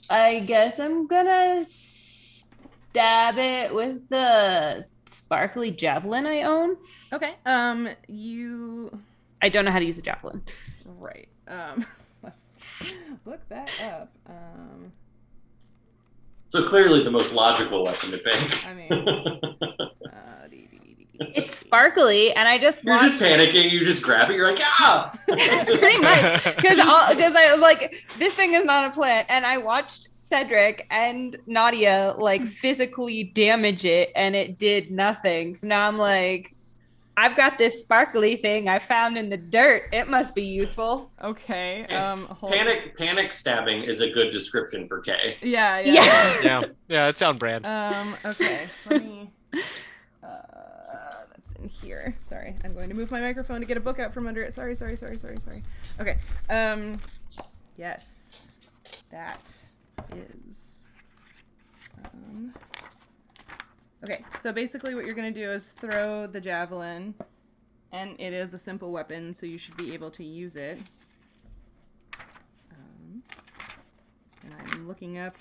I guess I'm gonna stab it with the sparkly javelin I own. Okay. You. I don't know how to use a javelin. Right. Let's look that up. So clearly the most logical weapon to pick. I mean. It's sparkly, and I just You're just panicking. You just grab it. You're like, ah! pretty much because I like this thing is not a plant, and I watched Cedric and Nautia like physically damage it, and it did nothing. So now I'm like, I've got this sparkly thing I found in the dirt. It must be useful. Okay. Hold Panic stabbing is a good description for Kay. Yeah. Yeah, it's on brand. Okay. Let me. That's in here. Sorry, I'm going to move my microphone to get a book out from under it. Sorry. Okay. Yes, that is. Okay, so basically what you're going to do is throw the javelin, and it is a simple weapon, so you should be able to use it. And I'm looking up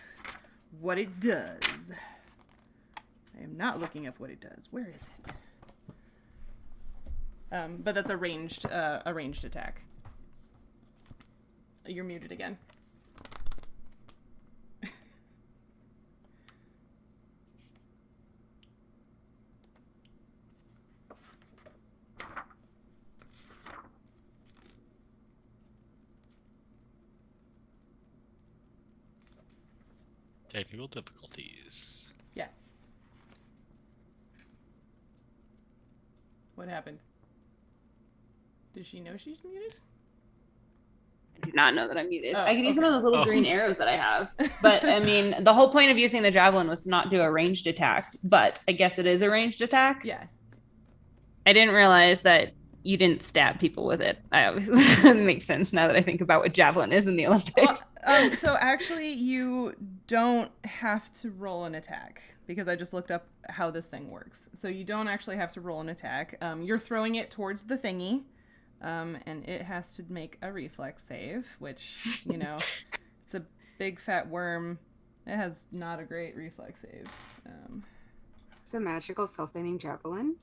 what it does. I am not looking up what it does. Where is it? But that's a ranged attack. You're muted again. Technical difficulties. Yeah. What happened? Does she know she's muted? I do not know that I'm muted. Oh, I can use one okay. of those little green arrows that I have. But I mean, the whole point of using the javelin was to not do a ranged attack. But I guess it is a ranged attack. Yeah. I didn't realize that you didn't stab people with it. I obviously it makes sense now that I think about what javelin is in the Olympics. So actually, you don't have to roll an attack because I just looked up how this thing works. So you don't actually have to roll an attack. You're throwing it towards the thingy, and it has to make a reflex save, which, you know, it's a big fat worm. It has not a great reflex save. It's a magical self-aiming javelin.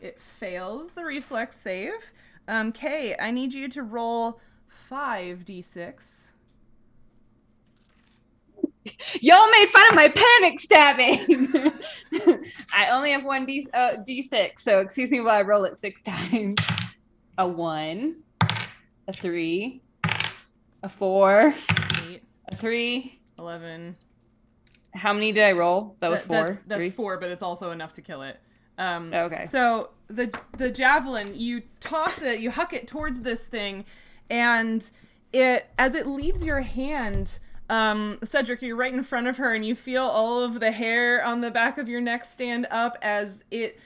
It fails the reflex save. Kay, I need you to roll 5d6. Y'all made fun of my panic stabbing. I only have one d6, so excuse me while I roll it 6 times. A 1, a 3, a 4, 8, a 3, 11. How many did I roll? That was 4. That's 4, but it's also enough to kill it. Okay. So the javelin, you toss it, you huck it towards this thing, and as it leaves your hand, Cedric, you're right in front of her, and you feel all of the hair on the back of your neck stand up as it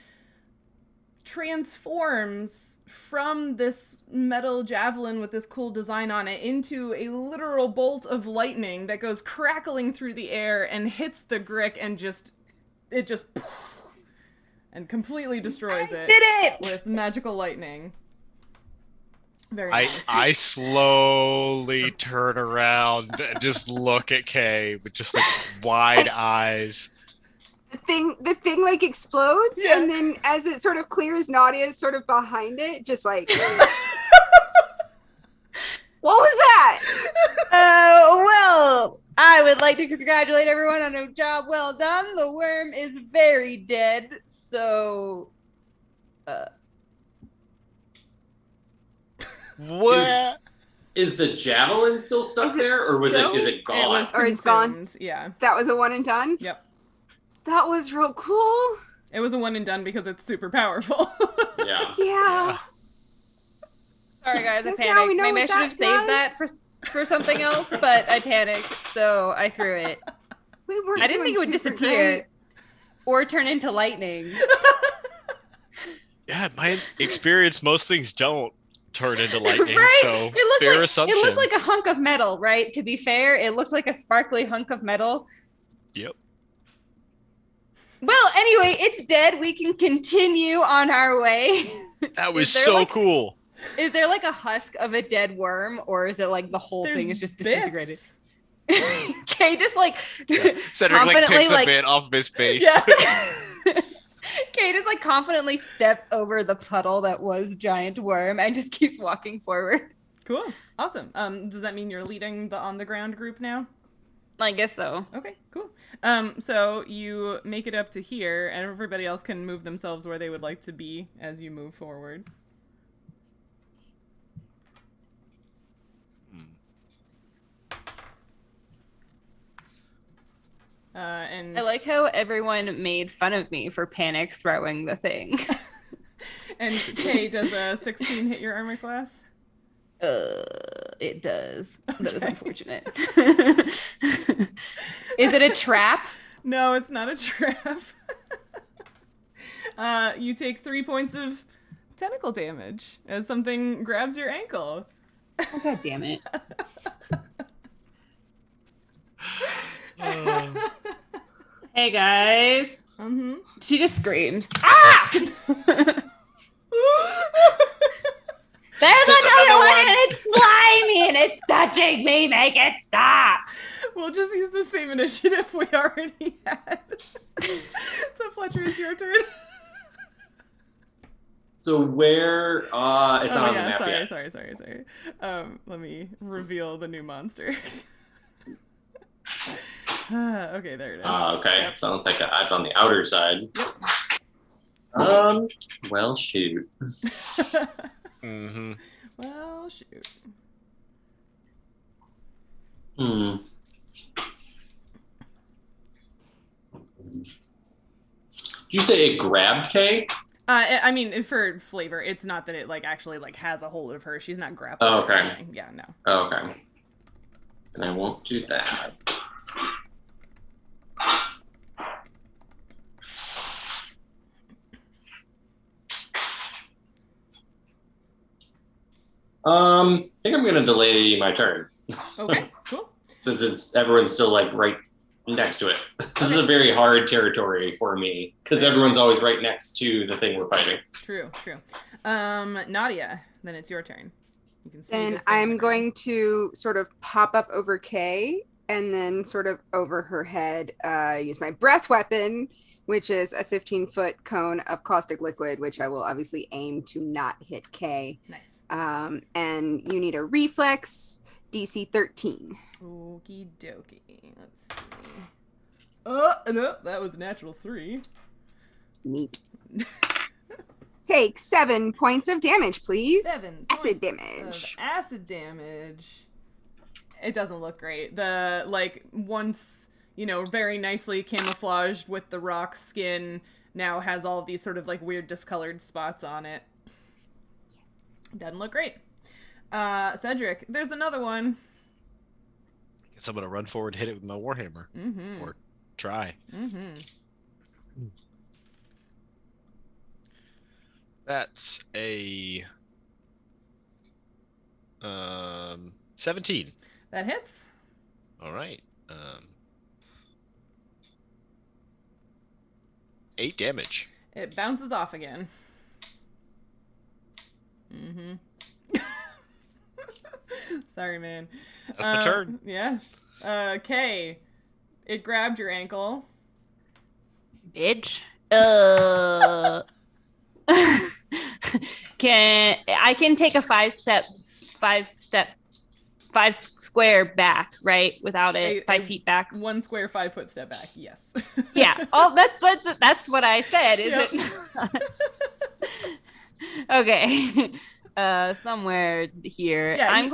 transforms from this metal javelin with this cool design on it into a literal bolt of lightning that goes crackling through the air and hits the Grick and and completely destroys it. Did it! With magical lightning. Very nice. I slowly turn around and just look at Kay with just like wide eyes. The thing like explodes, Yeah. and then as it sort of clears, Nautia is sort of behind it, just like. What was that? Well, I would like to congratulate everyone on a job well done. The worm is very dead, so... What? Is the javelin still stuck Is it there, or is still? it gone? It was Or it's gone. consumed, yeah. That was a one and done? Yep. That was real cool. It was a one and done because it's super powerful. Yeah. Yeah. Sorry, guys, I Guess now we panicked. know Maybe I what should have that saved does. that for something else, but I panicked, so I threw it. We weren't I didn't think it would doing super disappear great. or turn into lightning. Yeah, my experience, most things don't turn into lightning, Right? so fair assumption. It looked like a hunk of metal, right? To be fair, it looked like a sparkly hunk of metal. Yep. Well, anyway, it's dead. We can continue on our way. That was Is there, so like- cool. Is there like a husk of a dead worm, or is it like the whole thing is just disintegrated? bits. Kay just like Cedric like confidently, picks like- a bit off of his face. Yeah. Kay just like confidently steps over the puddle that was giant worm and just keeps walking forward. Cool. Awesome. Does that mean you're leading the on the ground group now? I guess so. Okay, cool. So you make it up to here, and everybody else can move themselves where they would like to be as you move forward. And I like how everyone made fun of me for panic throwing the thing. and Kay, does a 16 hit your armor class? It does. That is Okay. unfortunate. Is it a trap? No, it's not a trap. You take 3 points of tentacle damage as something grabs your ankle. Oh, God damn it. Hey guys. Mm-hmm. She just screams. Ah! There's another one and it's slimy and it's touching me. Make it stop. We'll just use the same initiative we already had. So Fletcher, it's your turn. So where? It's not on the map yet. Sorry. Let me reveal the new monster. Okay, there it is. Okay. Yep. So I don't think it's on the outer side. Well, shoot. Mm-hmm. Well, shoot. You say it grabbed Kay? I mean, for flavor, it's not that it like actually like has a hold of her. She's not grappling. Oh, or okay. anything. Yeah, no. Okay. And I won't do that. I think I'm gonna delay my turn Okay, cool. since everyone's still like right next to it. This is a very hard territory for me because everyone's always right next to the thing we're fighting. True. Nautia, then it's your turn. You can see Then this thing on I'm the ground. going to sort of pop up over Kay and then sort of over her head, use my breath weapon, which is a 15-foot cone of caustic liquid, which I will obviously aim to not hit Kay. Nice. And you need a reflex, DC 13. Okie dokie. Let's see. Oh, no, that was a natural 3. Neat. Take 7 points of damage, please. 7 acid points damage. of acid damage. It doesn't look great. The, like, once, very nicely camouflaged with the rock skin now has all of these sort of, like, weird discolored spots on it. Doesn't look great. Cedric, there's another one. Guess I'm gonna run forward, hit it with my warhammer, or try. That's a 17. That hits. All right. 8 damage. It bounces off again. Sorry, man. That's my turn. Yeah. Kay, it grabbed your ankle. Bitch. I can take a 5 square back, right? Without it, 5 feet back. 1 square 5 foot step back. Yes. Yeah. Oh, that's what I said. Is Yep. it? Okay. Somewhere here. Yeah, I'm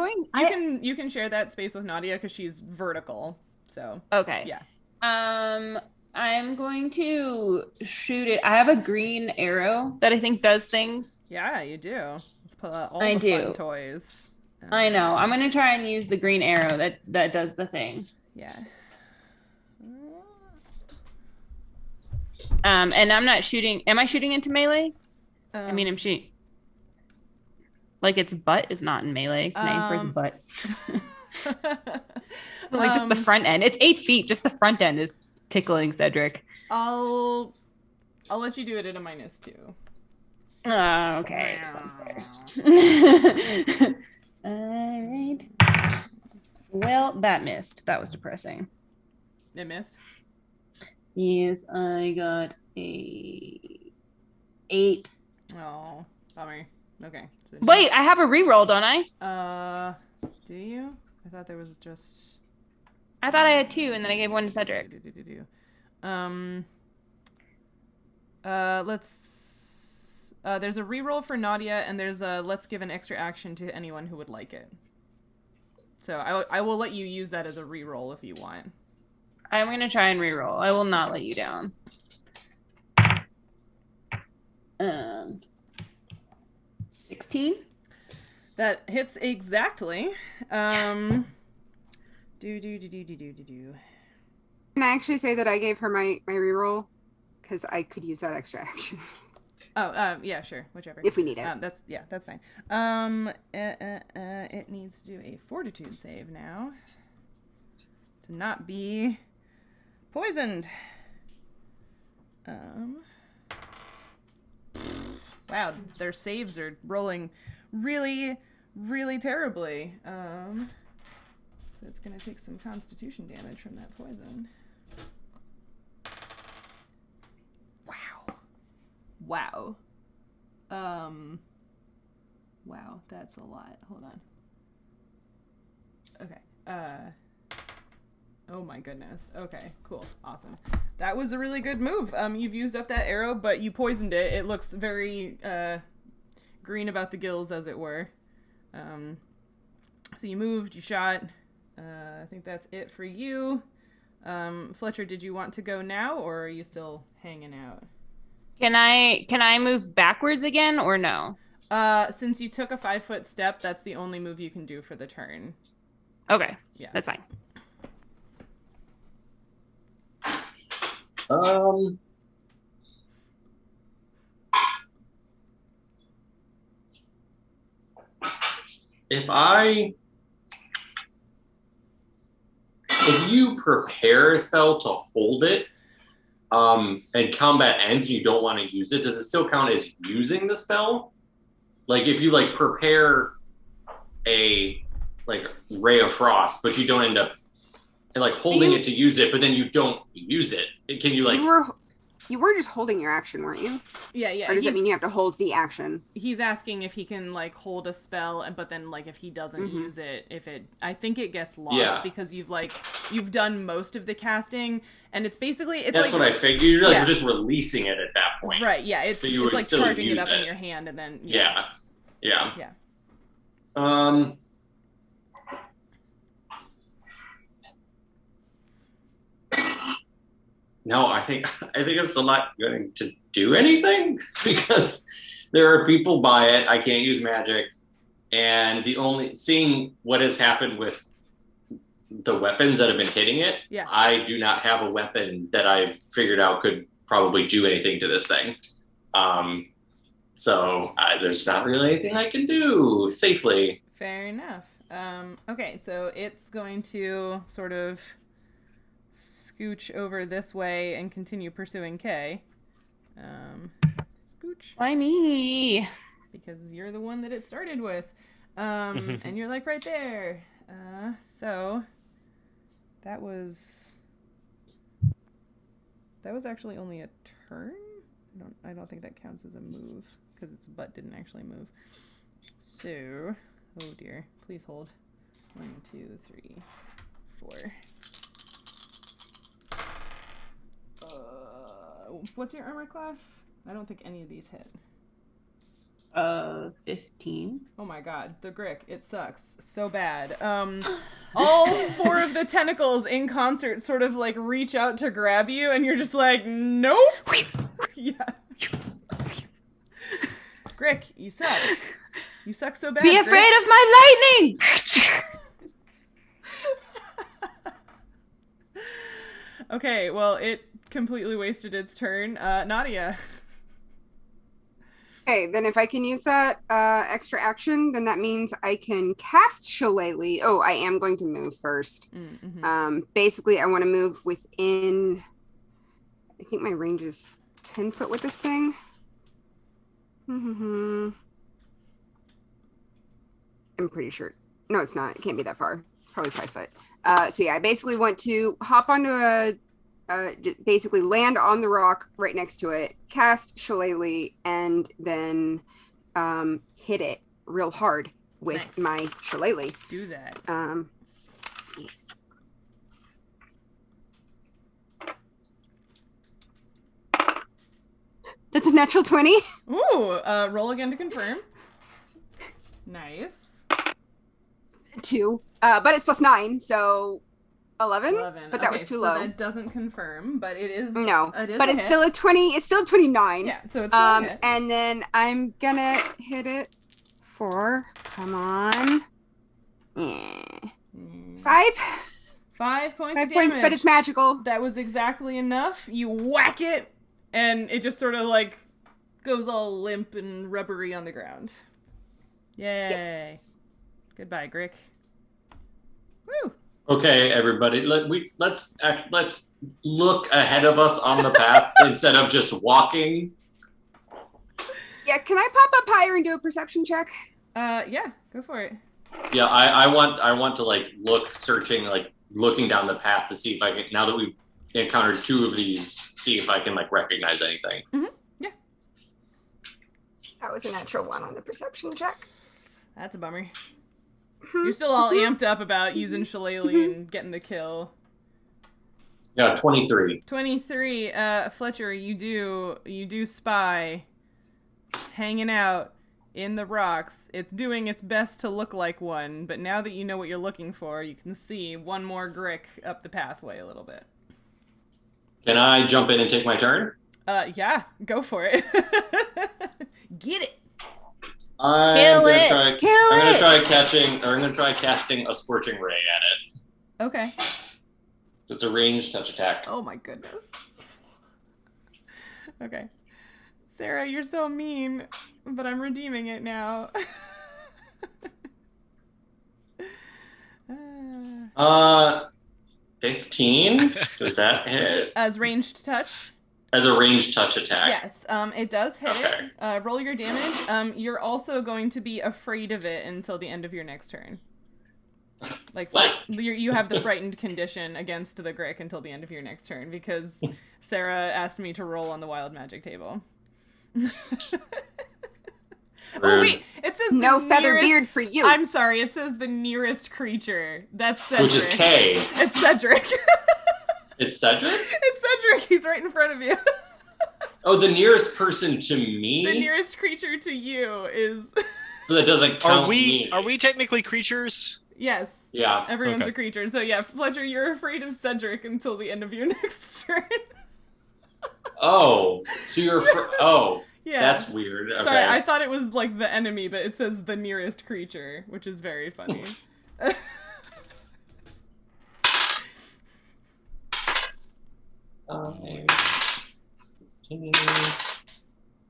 you can share that space with Nautia because she's vertical. So Okay. yeah. I'm going to shoot it. I have a green arrow that I think does things. Yeah, you do. Let's pull out all I the do. fun toys. I know. I'm going to try and use the green arrow that does the thing. Yeah. And I'm not shooting. Am I shooting into melee? I mean, I'm shooting. Like its butt is not in melee. Name for its butt. Like just the front end. It's 8 feet. Just the front end is tickling Cedric. I'll let you do it at a -2. Okay. Sounds fair. All right. Well, that missed. That was depressing. It missed. Yes, I got a 8. Oh, bummer. Okay. So Wait, I have a reroll, don't I? Do you? I thought there was just. I thought I had 2, and then I gave 1 to Cedric. Let's. There's a reroll for Nautia, and there's a let's give an extra action to anyone who would like it. So I will let you use that as a reroll if you want. I'm gonna try and reroll. I will not let you down. 16. That hits exactly. Yes. Do. Can I actually say that I gave her my reroll? Because I could use that extra action Oh, yeah, sure, whichever. if we need it. That's fine. It needs to do a fortitude save now to not be poisoned. Wow, their saves are rolling really, really terribly. So it's gonna take some constitution damage from that poison. Wow. Wow, that's a lot. Hold on. Okay. Oh my goodness. Okay, cool. Awesome. That was a really good move. You've used up that arrow, but you poisoned it. It looks very green about the gills, as it were. So you moved, you shot. I think that's it for you. Fletcher, did you want to go now, or are you still hanging out? Can I move backwards again or no? Since you took a 5-foot step, that's the only move you can do for the turn. Okay. Yeah. That's fine. if you prepare a spell to hold it, and combat ends, you don't want to use it, does it still count as using the spell? Like if you like prepare a like ray of frost, but you don't end up like holding it to use it, but then you don't use it. Can you like? You were just holding your action, weren't you? Yeah. Or does that mean you have to hold the action? He's asking if he can like hold a spell, but then like if he doesn't use it, I think it gets lost because you've done most of the casting, and it's basically that's like, what I figured. You're just releasing it at that point, right? Yeah, it's like charging it up in your hand, and then yeah. No, I think I'm still not going to do anything because there are people by it. I can't use magic, and seeing what has happened with the weapons that have been hitting it, I do not have a weapon that I've figured out could probably do anything to this thing. So there's not really anything I can do safely. Fair enough. Okay, so it's going to sort of scooch over this way and continue pursuing Kay. Scooch. Why me? Because you're the one that it started with. And you're like right there. So that was actually only a turn? I don't think that counts as a move because its butt didn't actually move. So, oh dear. Please hold. 1, 2, 3, 4. What's your armor class? I don't think any of these hit. 15. Oh my god, the Grick, it sucks so bad. All 4 of the tentacles in concert sort of like reach out to grab you, and you're just like, nope. Yeah. Grick, you suck. You suck so bad. Be afraid of my lightning. Okay, well, it completely wasted its turn. Nautia. Okay, then if I can use that extra action, then that means I can cast Shillelagh. Oh, I am going to move first. Basically, I want to move within, I think my range is 10 foot with this thing. I'm pretty sure. No, it's not. It can't be that far. It's probably 5 foot. So yeah, I basically want to hop onto basically land on the rock right next to it, cast Shillelagh, and then hit it real hard with my Shillelagh. Do that. That's a natural 20. Ooh, roll again to confirm. Nice. 2. But it's +9, so 11. But that was too low. That doesn't confirm, but it is. No, it is but it's still a 20. It's still 29. Yeah, so it's still a hit. And then I'm gonna hit it for. Come on. 5. 5 points. 5 points, but it's magical. That was exactly enough. You whack it, and it just sort of like goes all limp and rubbery on the ground. Yay! Yes. Goodbye, Grick. Woo! Okay, everybody, let's look ahead of us on the path instead of just walking. Yeah, can I pop up higher and do a perception check? Yeah, go for it. Yeah, I want to like look, searching, like looking down the path to see if I can. Now that we've encountered 2 of these, see if I can like recognize anything. Yeah. That was a natural 1 on the perception check. That's a bummer. You're still all amped up about using Shillelagh and getting the kill. Yeah, 23. 23. Fletcher, you do spy hanging out in the rocks. It's doing its best to look like one, but now that you know what you're looking for, you can see one more Grick up the pathway a little bit. Can I jump in and take my turn? Yeah, go for it. Get it. I'm gonna try casting a scorching ray at it. Okay. It's a ranged touch attack. Oh my goodness. Okay. Sarah, you're so mean, but I'm redeeming it now. 15. Does that hit? As ranged touch? As a ranged touch attack. Yes, it does hit Okay. it. Roll your damage. You're also going to be afraid of it until the end of your next turn. Like, What? you have the frightened condition against the Grick until the end of your next turn because Sarah asked me to roll on the wild magic table. Oh wait, it says No the feather nearest... beard for you. I'm sorry, it says the nearest creature. That's Cedric. Which is K. It's Cedric. It's Cedric? It's Cedric. He's right in front of you. Oh, the nearest person to me? The nearest creature to you is... So that doesn't count Are we technically creatures? Yes. Yeah. Everyone's Okay. a creature. So yeah, Fletcher, you're afraid of Cedric until the end of your next turn. Oh, so you're... Oh, Yeah. that's weird. Okay. Sorry, I thought it was like the enemy, but it says the nearest creature, which is very funny.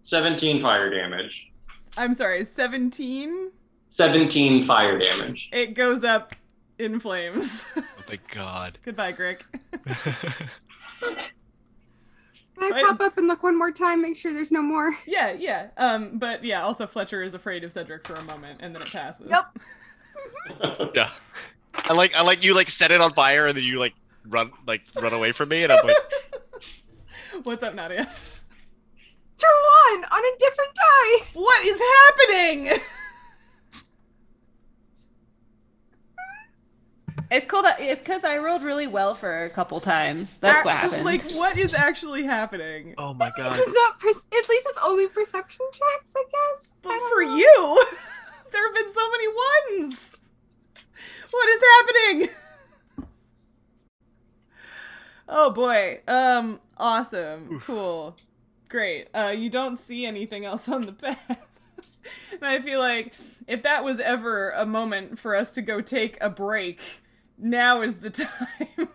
17 fire damage. I'm sorry, 17? 17 fire damage. It goes up in flames. Oh my god. Goodbye, Grick. Can I pop up and look one more time, make sure there's no more? Yeah. But yeah, also Fletcher is afraid of Cedric for a moment, and then it passes. Yep. Yeah. I like you like set it on fire and then you run away from me and I'm like What's up, Nautia? You're on a different die. What is happening? It's because I rolled really well for a couple times. That's what happened. Like, what is actually happening? oh my god. This is not. At least it's only perception checks, I guess. But I don't for know. you, there have been so many ones. What is happening? Oh boy. Awesome. Cool. Great. You don't see anything else on the path. And I feel like if that was ever a moment for us to go take a break, now is the time. I'm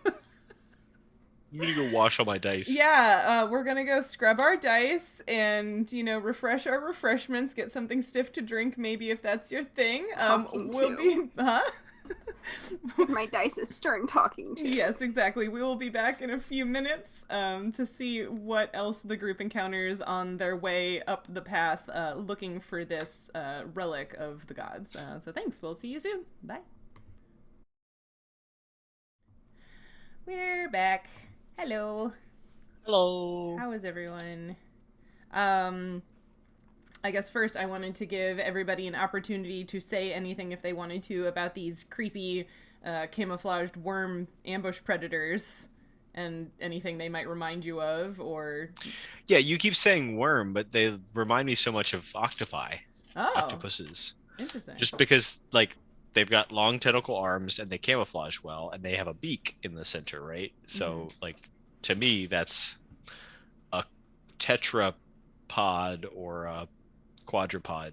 gonna go wash all my dice. Yeah, we're gonna go scrub our dice and, refresh our refreshments, get something stiff to drink, maybe if that's your thing. Talking We'll to. be... Huh? My dice is stern talking to. Yes, exactly. We will be back in a few minutes to see what else the group encounters on their way up the path looking for this relic of the gods. So thanks. We'll see you soon. Bye. We're back. Hello. Hello. How is everyone? I guess first I wanted to give everybody an opportunity to say anything if they wanted to about these creepy camouflaged worm ambush predators and anything they might remind you of, or... Yeah, you keep saying worm, but they remind me so much of octopi. Oh, Octopuses. interesting. Just because, they've got long tentacle arms and they camouflage well, and they have a beak in the center, right? So, to me, that's a tetrapod or a quadrupod,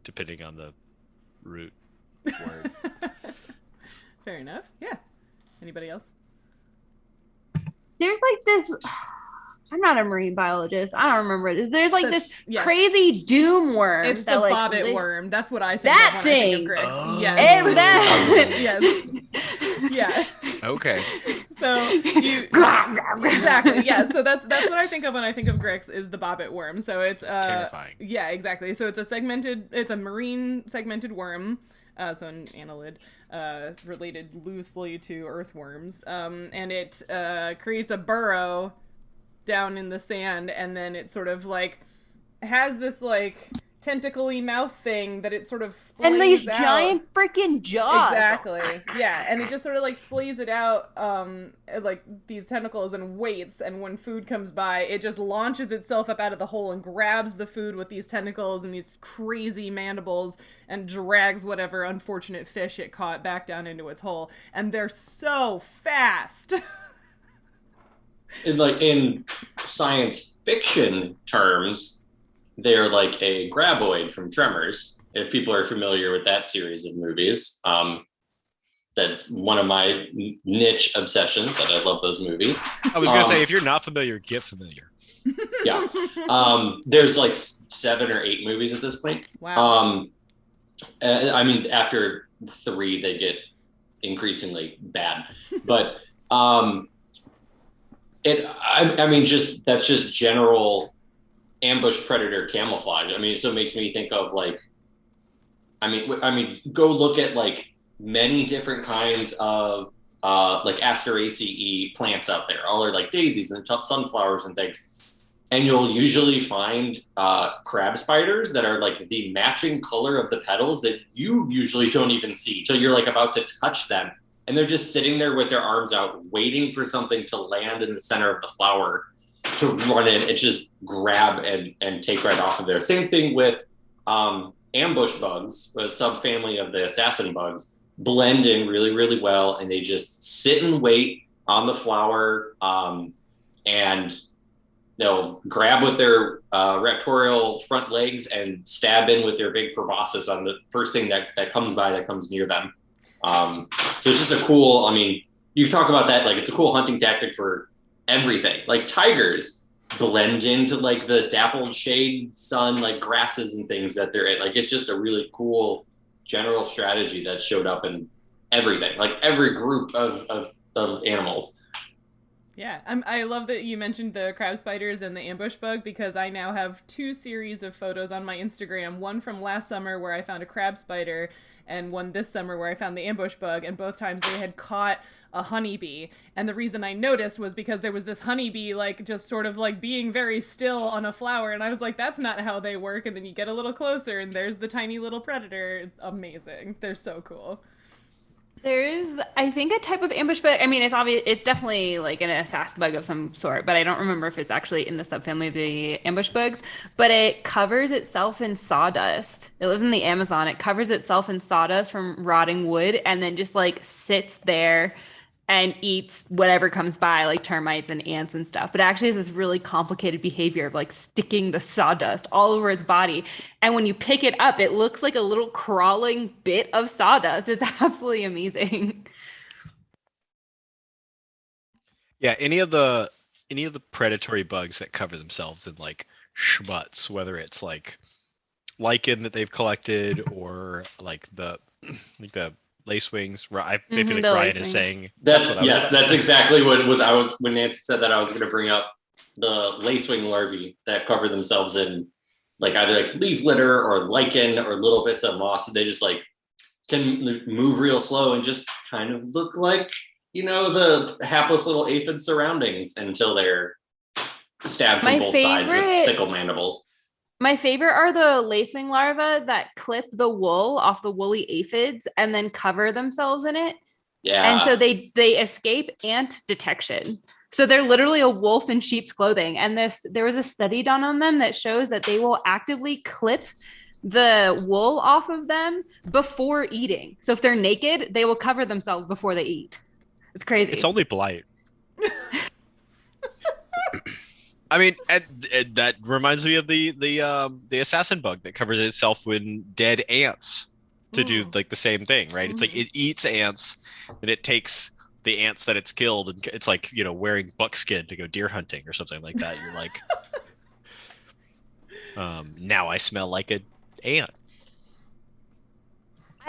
depending on the root word. Fair enough. Yeah. Anybody else? There's this. I'm not a marine biologist. I don't remember it. There's this yes. crazy doom worm. It's the that, bobbit worm. That's what I think That of when I think thing. of Grix. Oh. Yes. And that. Yes. Yeah. Okay. So you exactly, yeah. So that's what I think of when I think of Grix is the bobbit worm. So it's Terrifying. Yeah, exactly. So it's a marine segmented worm. So an annelid, related loosely to earthworms. And it creates a burrow down in the sand, and then it sort of has this tentacle-y mouth thing that it sort of splays And these out. giant freaking jaws. Exactly. Yeah, and it just sort of splays it out, these tentacles and waits, and when food comes by, it just launches itself up out of the hole and grabs the food with these tentacles and these crazy mandibles and drags whatever unfortunate fish it caught back down into its hole. And they're so fast. In science fiction terms, they're like a graboid from Tremors. If people are familiar with that series of movies, that's one of my niche obsessions, and I love those movies. I was going to say, if you're not familiar, get familiar. Yeah. There's 7 or 8 movies at this point. Wow. After 3, they get increasingly bad. But I mean, that's just general ambush predator camouflage. I mean, so it makes me think of like, I mean, go look at like many different kinds of like Asteraceae plants out there. All are like daisies and sunflowers and things. And you'll usually find crab spiders that are like the matching color of the petals that you usually don't even see till you're like about to touch them. And they're just sitting there with their arms out, waiting for something to land in the center of the flower to run in and just grab and take right off of there. Same thing with ambush bugs, a subfamily of the assassin bugs, blend in really, really well. And they just sit and wait on the flower and they'll grab with their raptorial front legs and stab in with their big proboscis on the first thing that comes by that comes near them. So it's just a cool, I mean, you talk about that, like it's a cool hunting tactic for everything. Like tigers blend into like the dappled shade sun, like grasses and things that they're in. Like it's just a really cool general strategy that showed up in everything, like every group of animals. Yeah, I love that you mentioned the crab spiders and the ambush bug because I now have 2 series of photos on my Instagram, one from last summer where I found a crab spider and one this summer where I found the ambush bug, and both times they had caught a honeybee. And the reason I noticed was because there was this honeybee like just sort of like being very still on a flower, and I was like, that's not how they work. And then you get a little closer and there's the tiny little predator. Amazing. They're so cool. There's, I think, a type of ambush bug. I mean, it's obvious, it's definitely like an assassin bug of some sort, but I don't remember if it's actually in the subfamily of the ambush bugs. But it covers itself in sawdust. It lives in the Amazon. It covers itself in sawdust from rotting wood and then just like sits there and eats whatever comes by, like termites and ants and stuff. But it actually has this really complicated behavior of like sticking the sawdust all over its body. And when you pick it up, it looks like a little crawling bit of sawdust. It's absolutely amazing. Yeah, any of the predatory bugs that cover themselves in like schmutz, whether it's like lichen that they've collected or like the lacewings. I feel like Ryan is saying that's exactly what it was. When Nancy said that, I was going to bring up the lacewing larvae that cover themselves in like either like leaf litter or lichen or little bits of moss. They just like can move real slow and just kind of look like, you know, the hapless little aphid surroundings until they're stabbed from both sides with sickle mandibles. My favorite are the lacewing larvae that clip the wool off the woolly aphids and then cover themselves in it. Yeah. And so they escape ant detection. So they're literally a wolf in sheep's clothing. And there was a study done on them that shows that they will actively clip the wool off of them before eating. So if they're naked, they will cover themselves before they eat. It's crazy. It's only blight. I mean, and that reminds me of the assassin bug that covers itself in dead ants to do like the same thing, right? It's like it eats ants and it takes the ants that it's killed and it's like, you know, wearing buckskin to go deer hunting or something like that. You're like, now I smell like an ant.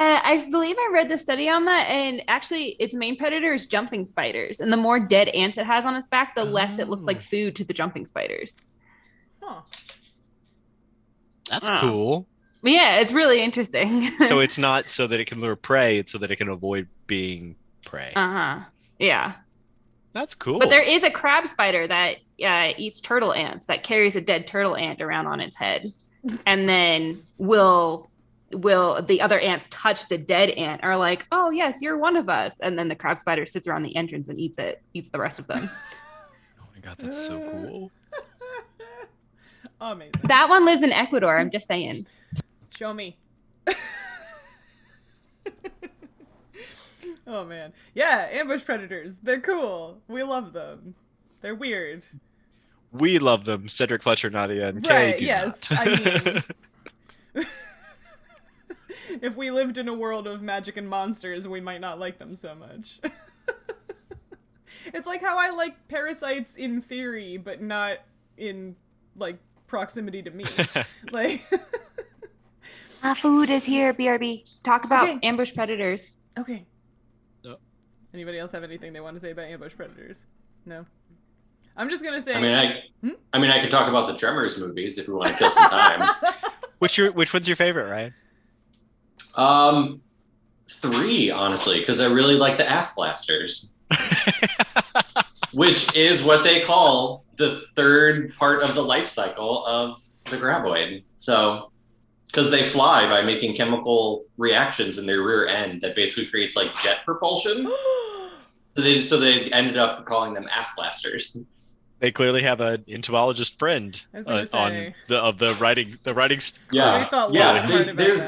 I believe I read the study on that, and actually its main predator is jumping spiders, and the more dead ants it has on its back, the less it looks like food to the jumping spiders. Huh. That's cool. But yeah, it's really interesting. So it's not so that it can lure prey, it's so that it can avoid being prey. Yeah. That's cool. But there is a crab spider that eats turtle ants, that carries a dead turtle ant around on its head, and then will the other ants touch the dead ant, are like, oh yes, you're one of us, and then the crab spider sits around the entrance and eats the rest of them. Oh my god, that's so cool. Amazing. That one lives in Ecuador, I'm just saying. Show me. Oh man. Yeah, ambush predators. They're cool. We love them. They're weird. We love them. Cedric, Fletcher, Nautia, and Right, Kay do yes. not. I mean, if we lived in a world of magic and monsters, we might not like them so much. It's like how I like parasites in theory, but not in, like, proximity to me. Like... Food is here, BRB. Talk about ambush predators. Okay. Anybody else have anything they want to say about ambush predators? No? I'm just gonna say... I mean, I could talk about the Tremors movies if we want to kill some time. Which one's your favorite, Ryan? 3, honestly, because I really like the ass blasters. Which is what they call the third part of the life cycle of the graboid. So, because they fly by making chemical reactions in their rear end that basically creates like jet propulsion. So they ended up calling them ass blasters. They clearly have an entomologist friend on the writing. Yeah.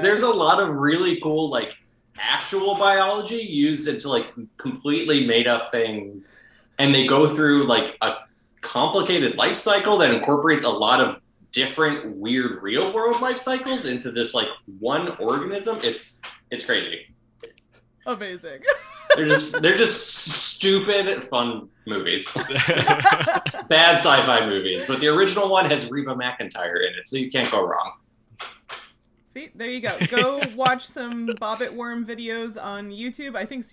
There's a lot of really cool like actual biology used into like completely made up things, and they go through like a complicated life cycle that incorporates a lot of different weird real world life cycles into this like one organism. It's crazy. Amazing. They're just stupid fun movies. Bad sci-fi movies, but the original one has Reba McEntire in it, so you can't go wrong. See, there you go. Go watch some bobbit worm videos on YouTube. I think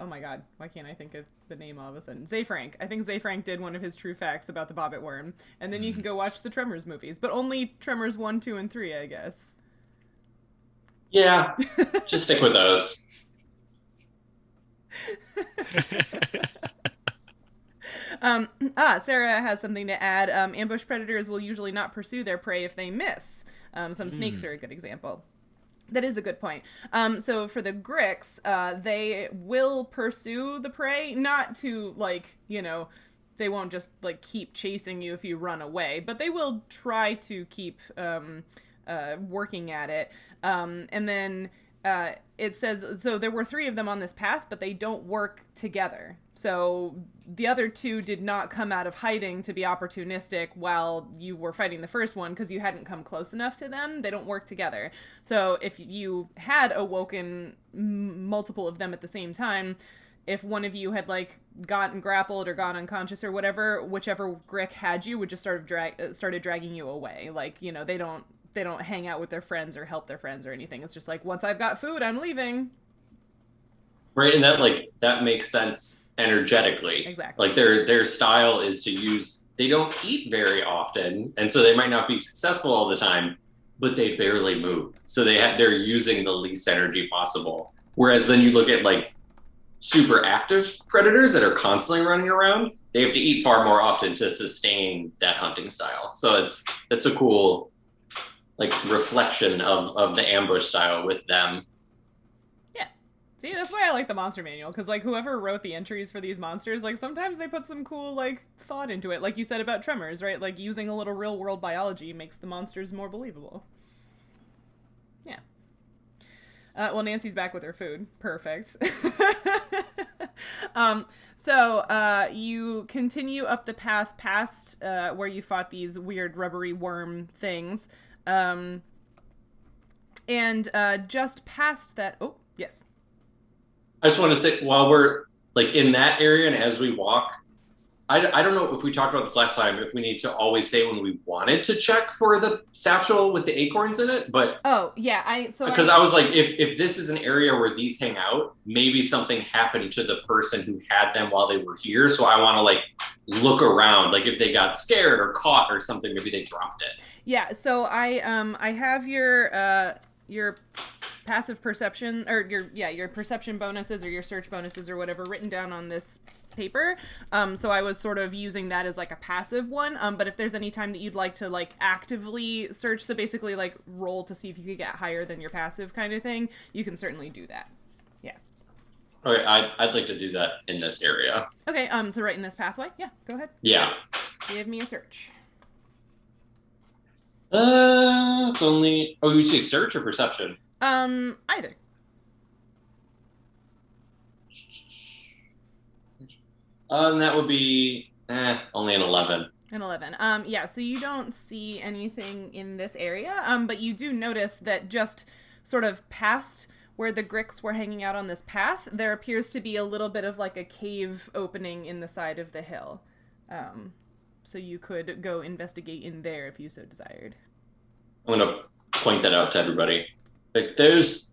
oh my god, why can't I think of the name all of a sudden? Zayfrank. I think Zayfrank did one of his true facts about the bobbit worm, and then you can go watch the Tremors movies, but only Tremors 1, 2, and 3, I guess. Yeah, just stick with those. Sarah has something to add. Ambush predators will usually not pursue their prey if they miss. Some snakes are a good example. That is a good point. So for the Grix, they will pursue the prey, not to, like, you know, they won't just, like, keep chasing you if you run away, but they will try to keep working at it. And then it says, so there were 3 of them on this path, but they don't work together. So the other 2 did not come out of hiding to be opportunistic while you were fighting the first one because you hadn't come close enough to them. They don't work together. So if you had awoken multiple of them at the same time, if one of you had like gotten grappled or gone unconscious or whatever, whichever Grick had you would just started dragging you away. Like, you know, they don't hang out with their friends or help their friends or anything. It's just like, once I've got food, I'm leaving. Right, and that makes sense energetically. Exactly. Like their style is to use, they don't eat very often, and so they might not be successful all the time, but they barely move. So they're using the least energy possible. Whereas then you look at like super active predators that are constantly running around, they have to eat far more often to sustain that hunting style. So that's a cool like reflection of the ambush style with them. Yeah. See, that's why I like the monster manual, because like whoever wrote the entries for these monsters, like sometimes they put some cool like thought into it, like you said about Tremors, right? Like using a little real world biology makes the monsters more believable. Yeah. Well, Nancy's back with her food. Perfect. So you continue up the path past where you fought these weird rubbery worm things. And just past that... Oh, yes. I just want to say, while we're like in that area and as we walk, I don't know if we talked about this last time, if we need to always say when we wanted to check for the satchel with the acorns in it, but... Oh, yeah. I was like, if this is an area where these hang out, maybe something happened to the person who had them while they were here, so I want to like look around, like if they got scared or caught or something, maybe they dropped it. Yeah, so I have your passive perception, or your perception bonuses or your search bonuses or whatever written down on this paper. So I was sort of using that as like a passive one. But if there's any time that you'd like to like actively search, so basically like roll to see if you could get higher than your passive kind of thing, you can certainly do that. Yeah. Okay, I'd like to do that in this area. Okay, so right in this pathway? Yeah, go ahead. Yeah. Give me a search. It's only... Oh, you say search or perception? Either. And that would be only an 11. An 11. Yeah, so you don't see anything in this area, but you do notice that just sort of past where the Grix were hanging out on this path, there appears to be a little bit of like a cave opening in the side of the hill. So you could go investigate in there if you so desired. I'm going to point that out to everybody. Like, there's...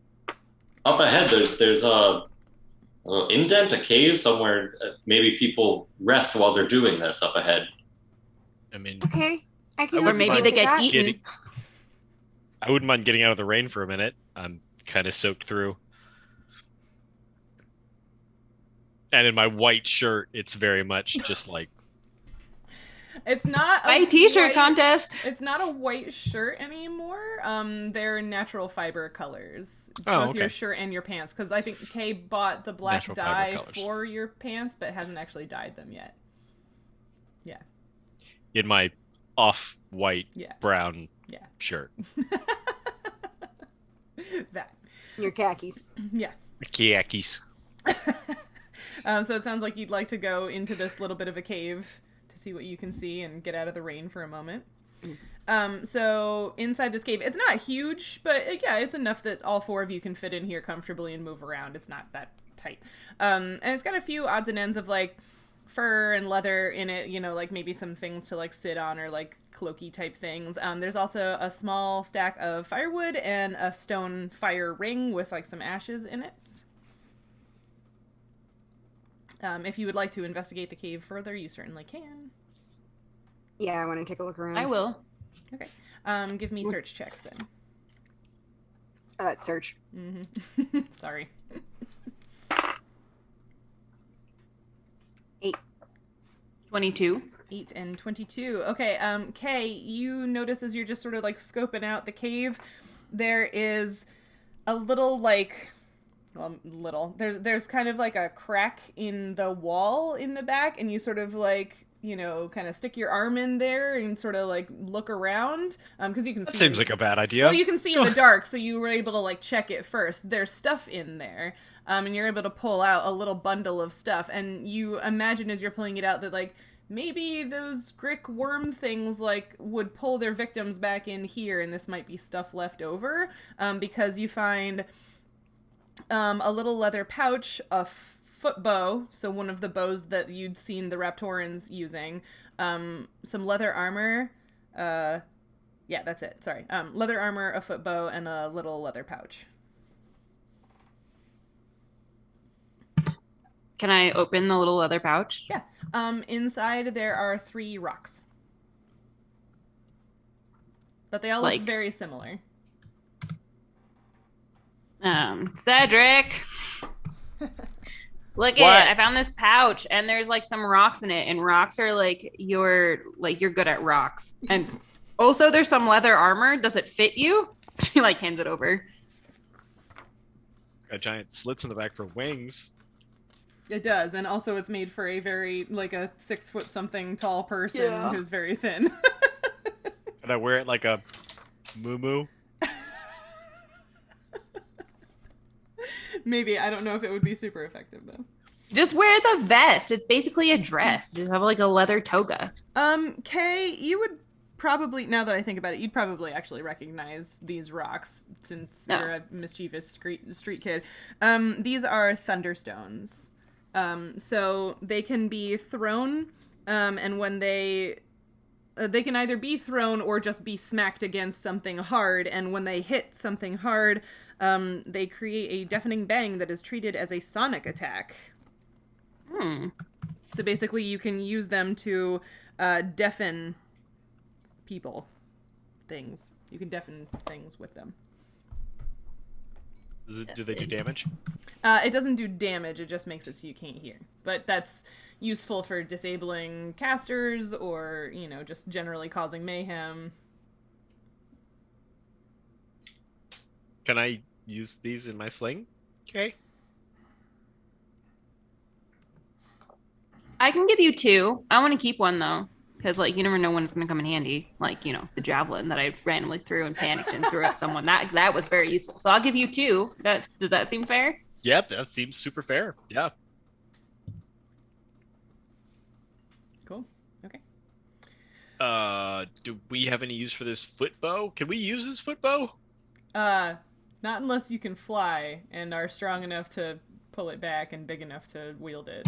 Up ahead, there's a A little indent, a cave somewhere. Maybe people rest while they're doing this up ahead. I mean, Okay. I can I Or wouldn't maybe mind they get that. eaten. I wouldn't mind getting out of the rain for a minute. I'm kind of soaked through. And in my white shirt, it's very much just like... It's not a White t-shirt white- contest. It's not a white shirt anymore. They're natural fiber colors. Oh, Both your okay. shirt and your pants. Because I think Kay bought the black Natural fiber dye colors. for your pants, but hasn't actually dyed them yet. Yeah. in my off-white Yeah. brown Yeah. shirt. That. Your khakis. Yeah. Khakis. So it sounds like you'd like to go into this little bit of a cave to see what you can see and get out of the rain for a moment. So inside this cave, it's not huge, but yeah, it's enough that all four of you can fit in here comfortably and move around. It's not that tight. And it's got a few odds and ends of like fur and leather in it, you know, like maybe some things to like sit on or like cloaky type things. There's also a small stack of firewood and a stone fire ring with like some ashes in it. If you would like to investigate the cave further, you certainly can. Yeah, I want to take a look around. I will. Okay. Give me search checks then. Search. Mm-hmm. Sorry. 8. 22. 8 and 22. Okay, Kay, you notice as you're just sort of like scoping out the cave, there is a little like... Well, little. There's kind of like a crack in the wall in the back, and you sort of like, you know, kind of stick your arm in there and sort of like look around, because you can see. That seems like a bad idea. Well, you can see in the dark, so you were able to like check it first. There's stuff in there, and you're able to pull out a little bundle of stuff, and you imagine as you're pulling it out that like maybe those Grick worm things like would pull their victims back in here, and this might be stuff left over, because you find a little leather pouch, a foot bow, so one of the bows that you'd seen the Raptorans using, some leather armor, yeah, that's it, sorry, leather armor, a foot bow, and a little leather pouch. Can I open the little leather pouch? Yeah. Inside there are 3 rocks. But they all look very similar. Cedric! Look at it. I found this pouch and there's like some rocks in it, and rocks are you're good at rocks. And also there's some leather armor. Does it fit you? She like hands it over. It's got giant slits in the back for wings. It does, and also it's made for a very, like a 6 foot something tall person who's very thin. Can I wear it like a moo-moo? Maybe. I don't know if it would be super effective, though. Just wear the vest. It's basically a dress. Just have like a leather toga. Kay, you would probably, now that I think about it, you'd probably actually recognize these rocks since you're a mischievous street kid. These are Thunderstones. So they can be thrown, and when they can either be thrown or just be smacked against something hard, and when they hit something hard, they create a deafening bang that is treated as a sonic attack. So basically you can use them to deafen people. Things. You can deafen things with them. Do they do damage? It doesn't do damage, it just makes it so you can't hear. But that's useful for disabling casters or, you know, just generally causing mayhem. Can I use these in my sling? Okay. I can give you 2. I want to keep one though, because like you never know when it's going to come in handy. Like, you know, the javelin that I randomly threw and panicked and threw at someone. That was very useful. So I'll give you 2. Does that seem fair? Yep, that seems super fair. Yeah. Cool. Okay. Do we have any use for this foot bow? Can we use this foot bow? Not unless you can fly and are strong enough to pull it back and big enough to wield it.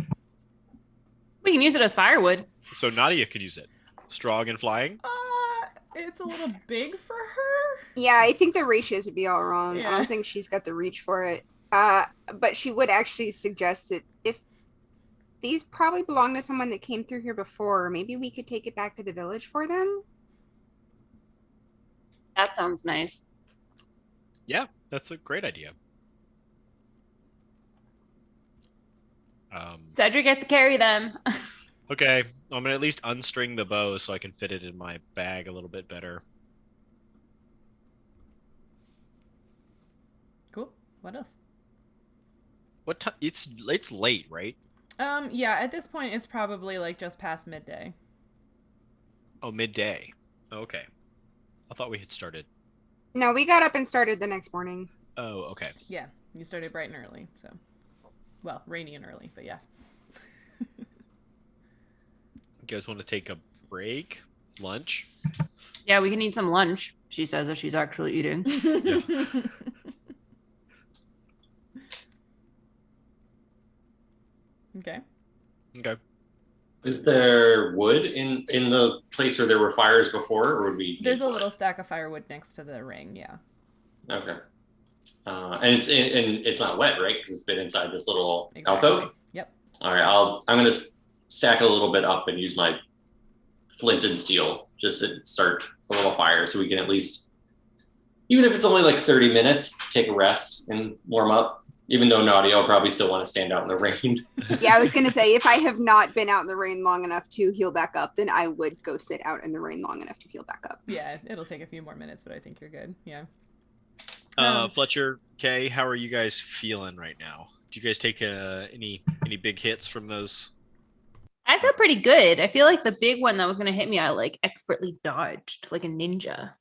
We can use it as firewood. So Nautia could use it. Strong and flying? It's a little big for her. Yeah, I think the ratios would be all wrong. Yeah. I don't think she's got the reach for it. But she would actually suggest that if these probably belong to someone that came through here before, maybe we could take it back to the village for them. That sounds nice. Yeah, that's a great idea. Cedric gets to carry them. Okay, I'm gonna at least unstring the bow so I can fit it in my bag a little bit better. Cool. What else? What time? It's late, right? Yeah, at this point it's probably like just past midday. Oh, midday. Okay. I thought we had started. No, we got up and started the next morning. Oh, okay. Yeah, you started bright and early, so. Well, rainy and early, but yeah. You guys want to take a break? Lunch? Yeah, we can eat some lunch, she says as she's actually eating. Yeah. Okay. Okay. Is there wood in the place where there were fires before, or would we? There's need a wood? little stack of firewood next to the ring, yeah. Okay. And it's not wet, right? Because it's been inside this little Exactly. alcove. Yep. All right, I'm gonna stack a little bit up and use my flint and steel just to start a little fire, so we can at least, even if it's only like 30 minutes, take a rest and warm up. Even though Nautia will probably still want to stand out in the rain. Yeah, I was gonna say if I have not been out in the rain long enough to heal back up, then I would go sit out in the rain long enough to heal back up. Yeah, it'll take a few more minutes, but I think you're good. Yeah. Fletcher, Kay, how are you guys feeling right now? Did you guys take any big hits from those? I feel pretty good. I feel like the big one that was going to hit me, I like expertly dodged like a ninja.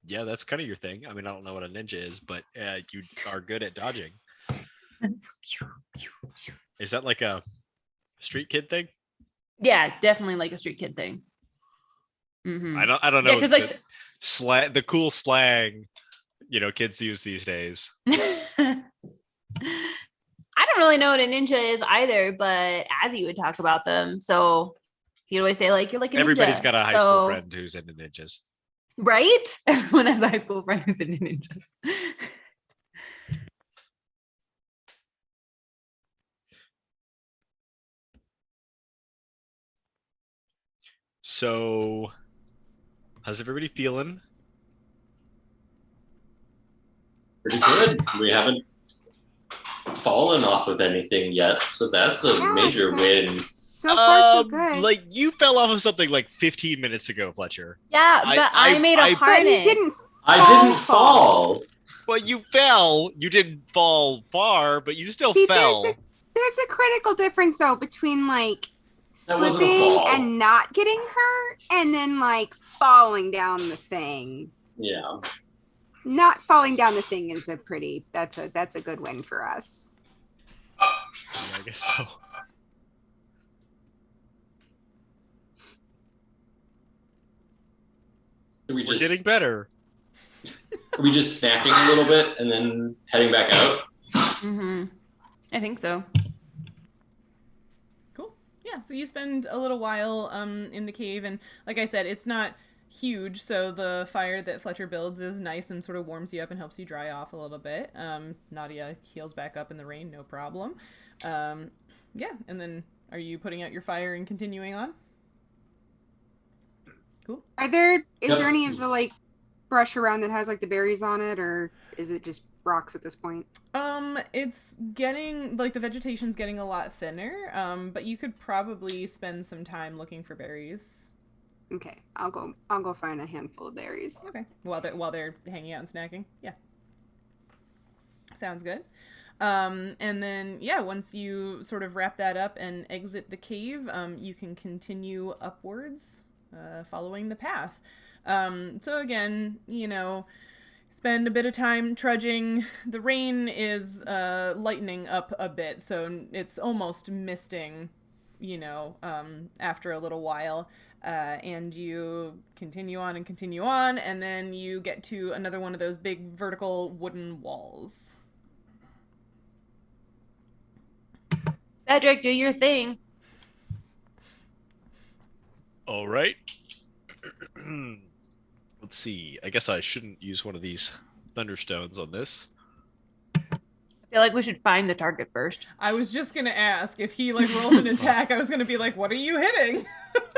Yeah, that's kind of your thing. I mean, I don't know what a ninja is, but you are good at dodging. Is that like a street kid thing? Yeah, definitely like a street kid thing. Mm-hmm. I don't know. Yeah, 'cause, like, the cool slang, kids use these days. I don't really know what a ninja is either, but Azzy would talk about them. So he'd always say, like, you're like a ninja. Everybody's got a high school friend who's into ninjas. Right? Everyone has a high school friend who's into ninjas. So, how's everybody feeling? Pretty good. We haven't fallen off of anything yet, so that's a major win. So far, so good. Like you fell off of something like 15 minutes ago, Fletcher. Yeah, but I made a harness. But he didn't. I didn't fall. Well, you fell. You didn't fall far, but you still See, fell. there's a critical difference though between like That wasn't a slipping fall. and not getting hurt, and then like falling down the thing. Yeah. Not falling down the thing is that's a good win for us. Yeah, I guess so. We're We're getting better. Are we just snacking a little bit and then heading back out? Mm-hmm. I think so. Cool. Yeah, so you spend a little while in the cave, and like I said, it's not huge, so the fire that Fletcher builds is nice and sort of warms you up and helps you dry off a little bit. Nautia heals back up in the rain, no problem. Yeah, and then are you putting out your fire and continuing on? Cool. Is there any of the like brush around that has like the berries on it, or is it just rocks at this point? It's getting like the vegetation's getting a lot thinner, but you could probably spend some time looking for berries. Okay, I'll go find a handful of berries. Okay. While they're hanging out and snacking. Yeah. Sounds good. And then yeah, once you sort of wrap that up and exit the cave, you can continue upwards, following the path. So again, spend a bit of time trudging. The rain is lightening up a bit, so it's almost misting, after a little while. And you continue on, and then you get to another one of those big vertical wooden walls. Cedric, do your thing. All right. Let's see. I guess I shouldn't use one of these Thunderstones on this. I feel like we should find the target first. I was just gonna ask if he like rolled an attack. I was gonna be like, "What are you hitting?"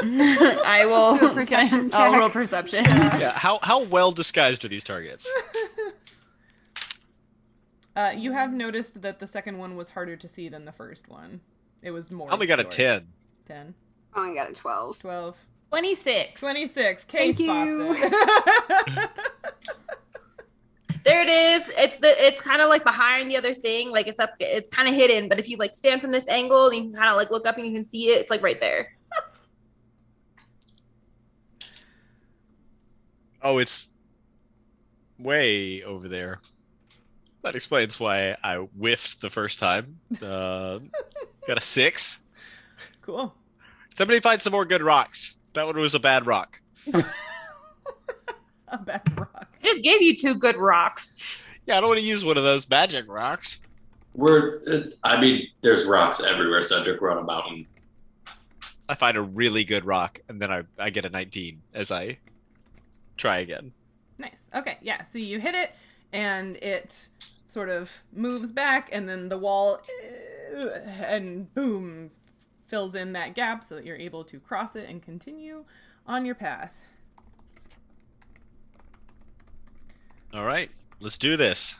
I will Do a perception I'll check. roll perception. Yeah, how well disguised are these targets? You have noticed that the second one was harder to see than the first one. It was more. I only got a obscure. 10. 10, Oh, I got a 12. 12, 26. 26. Kay Thank spots you. it. There it is. It's kind of like behind the other thing. Like it's kind of hidden, but if you like stand from this angle, you can kind of like look up and you can see it. It's like right there. Oh, it's way over there. That explains why I whiffed the first time. Got a 6. Cool. Somebody find some more good rocks. That one was a bad rock. A bad rock. I just gave you 2 good rocks. Yeah, I don't want to use one of those magic rocks. There's rocks everywhere, Cedric. We're on a mountain. I find a really good rock, and then I get a 19 as I try again. Nice. Okay, yeah. So you hit it, and it sort of moves back, and then the wall, and boom, fills in that gap so that you're able to cross it and continue on your path. All right, let's do this.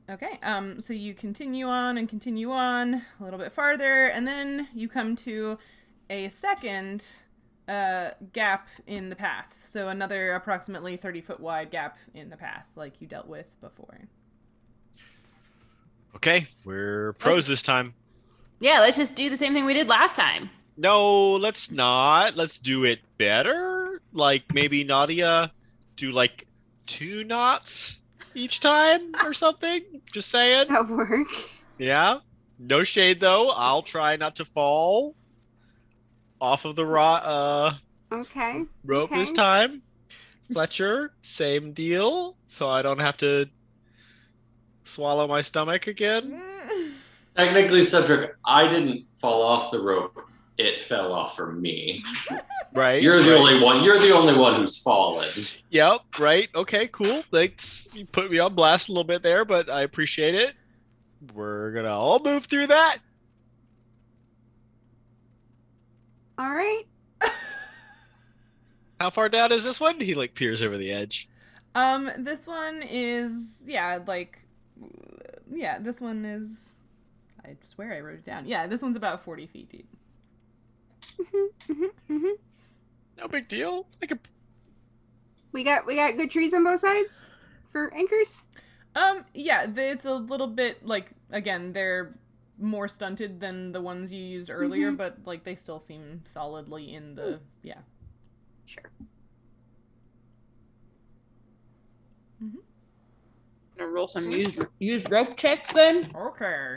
Okay, so you continue on and continue on a little bit farther, and then you come to a second gap in the path. So another approximately 30-foot wide gap in the path, like you dealt with before. Okay, we're pros this time. Yeah, let's just do the same thing we did last time. No, let's not. Let's do it better. Like maybe Nautia do like 2 knots each time or something. Just saying. That work. Yeah. No shade though. I'll try not to fall off of the Okay. rope Okay. this time. Fletcher, same deal. So I don't have to swallow my stomach again. Technically, Cedric, I didn't fall off the rope. It fell off for me. Right. You're the right. only one. You're the only one who's fallen. Yep, right. Okay, cool. Thanks. You put me on blast a little bit there, but I appreciate it. We're gonna all move through that. All right. How far down is this one? He like peers over the edge. This one is, this one is, I swear I wrote it down. Yeah, this one's about 40 feet deep. No big deal. Like a We got good trees on both sides for anchors. It's a little bit, like, again, they're more stunted than the ones you used earlier, but, like, they still seem solidly in the, Sure. Gonna roll some used rope checks then. Okay.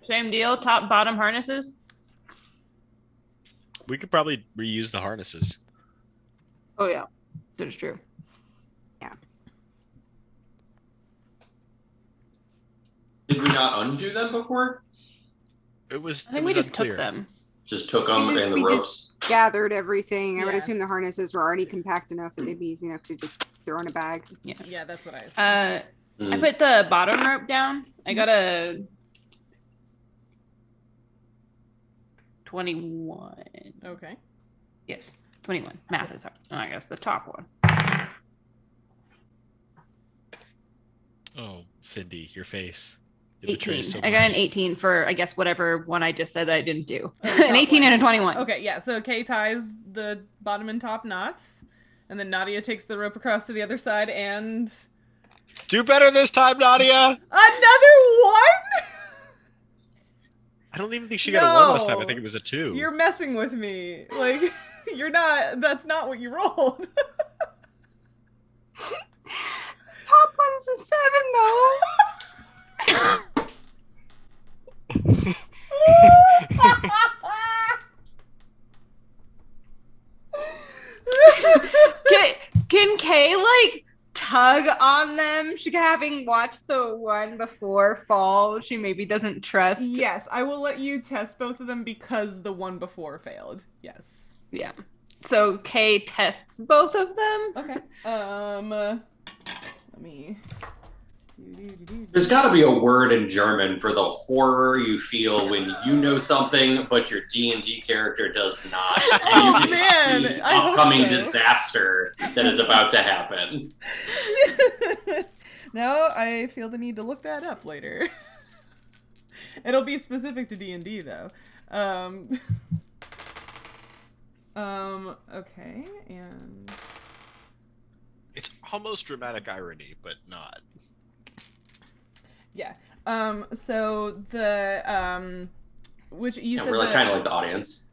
Same deal. Top bottom harnesses. we could probably reuse the harnesses. Oh yeah, that is true. Did we not undo them before? It was I think it we was just unclear. took them. Just took them and the we ropes. just gathered everything. I would Yeah. assume the harnesses were already compact enough that they'd be easy enough to just throw in a bag. Yes. Yeah, that's what I assumed. I put the bottom rope down. I got a 21. Okay. Yes, 21. Math is hard. Oh, I guess the top one. Oh, Cindy, your face. You betray 18. so I got an much. 18 for, I guess, whatever one I just said that I didn't do. Oh, An 18 and a 21. Okay, yeah, so Kay ties the bottom and top knots, and then Nautia takes the rope across to the other side, and... Do better this time, Nautia! Another one?! I don't even think she got a 1 last time. I think it was a 2. You're messing with me. Like, you're not... That's not what you rolled. Top one's a 7 though. Can Kay, like, tug on them? She, having watched the one before fall, she maybe doesn't trust. Yes, I will let you test both of them because the one before failed. Yes. Yeah. So Kay tests both of them. Okay. Let me There's got to be a word in German for the horror you feel when you know something, but your D&D character does not. And you can man, see the I hope upcoming so. disaster that is about to happen. No, I feel the need to look that up later. It'll be specific to D&D though. Okay, and It's almost dramatic irony, but not. yeah. So the which you Yeah, said we're like kind of like the audience.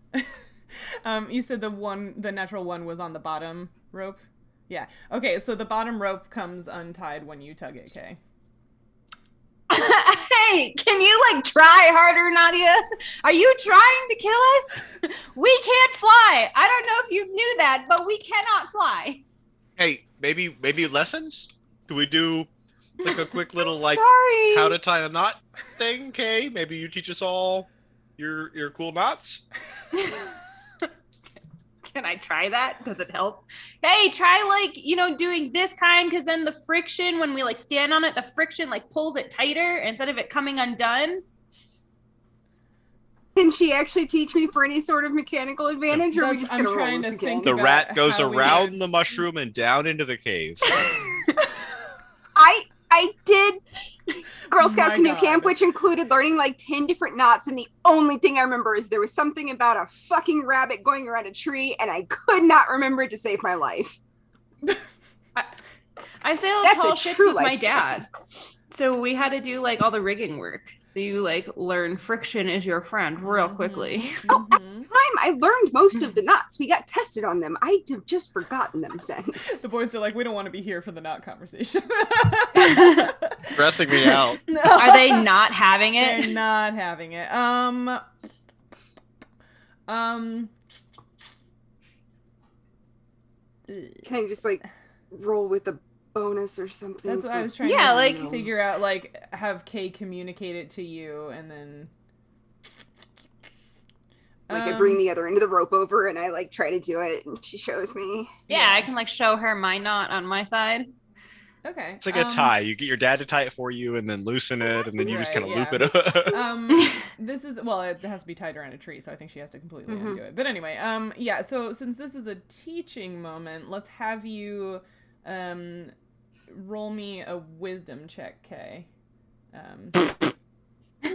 you said the natural one was on the bottom rope. Yeah. Okay, so the bottom rope comes untied when you tug it, Kay. Hey, can you like try harder, Nadia? Are you trying to kill us? We can't fly. I don't know if you knew that, but we cannot fly. Hey, maybe lessons? Could we do like a quick little like Sorry. how to tie a knot thing, Kay? Maybe you teach us all your cool knots? Can I try that? Does it help? Hey, try like, doing this kind, because then the friction, when we like stand on it, the friction like pulls it tighter instead of it coming undone. Can she actually teach me for any sort of mechanical advantage, or are we just I'm gonna roll trying this to again? think. The about rat goes how we around would- the mushroom and down into the cave. I did Girl Scout My canoe God. camp, which included learning like 10 different knots, and the only thing I remember is there was something about a fucking rabbit going around a tree, and I could not remember it to save my life. I sailed That's a tall ships true with my life story. dad. So we had to do like all the rigging work. So you like learn friction is your friend real quickly. Mhm. I learned most of the knots. We got tested on them. I have just forgotten them since. The boys are like, we don't want to be here for the knot conversation. Stressing me out. No. Are they not having They're it? not having it. Can I just like roll with a bonus or something? That's what for- I was trying Yeah, to like- figure out, like, have Kay communicate it to you, and then... Like I bring the other end of the rope over and I like try to do it and she shows me. Yeah, I can like show her my knot on my side. Okay. It's like a tie. You get your dad to tie it for you and then loosen it, and then you just Right, kind of loop it. This is, well, it has to be tied around a tree, so I think she has to completely Mhm. undo it. But anyway, yeah, so since this is a teaching moment, let's have you, roll me a wisdom check, Kay.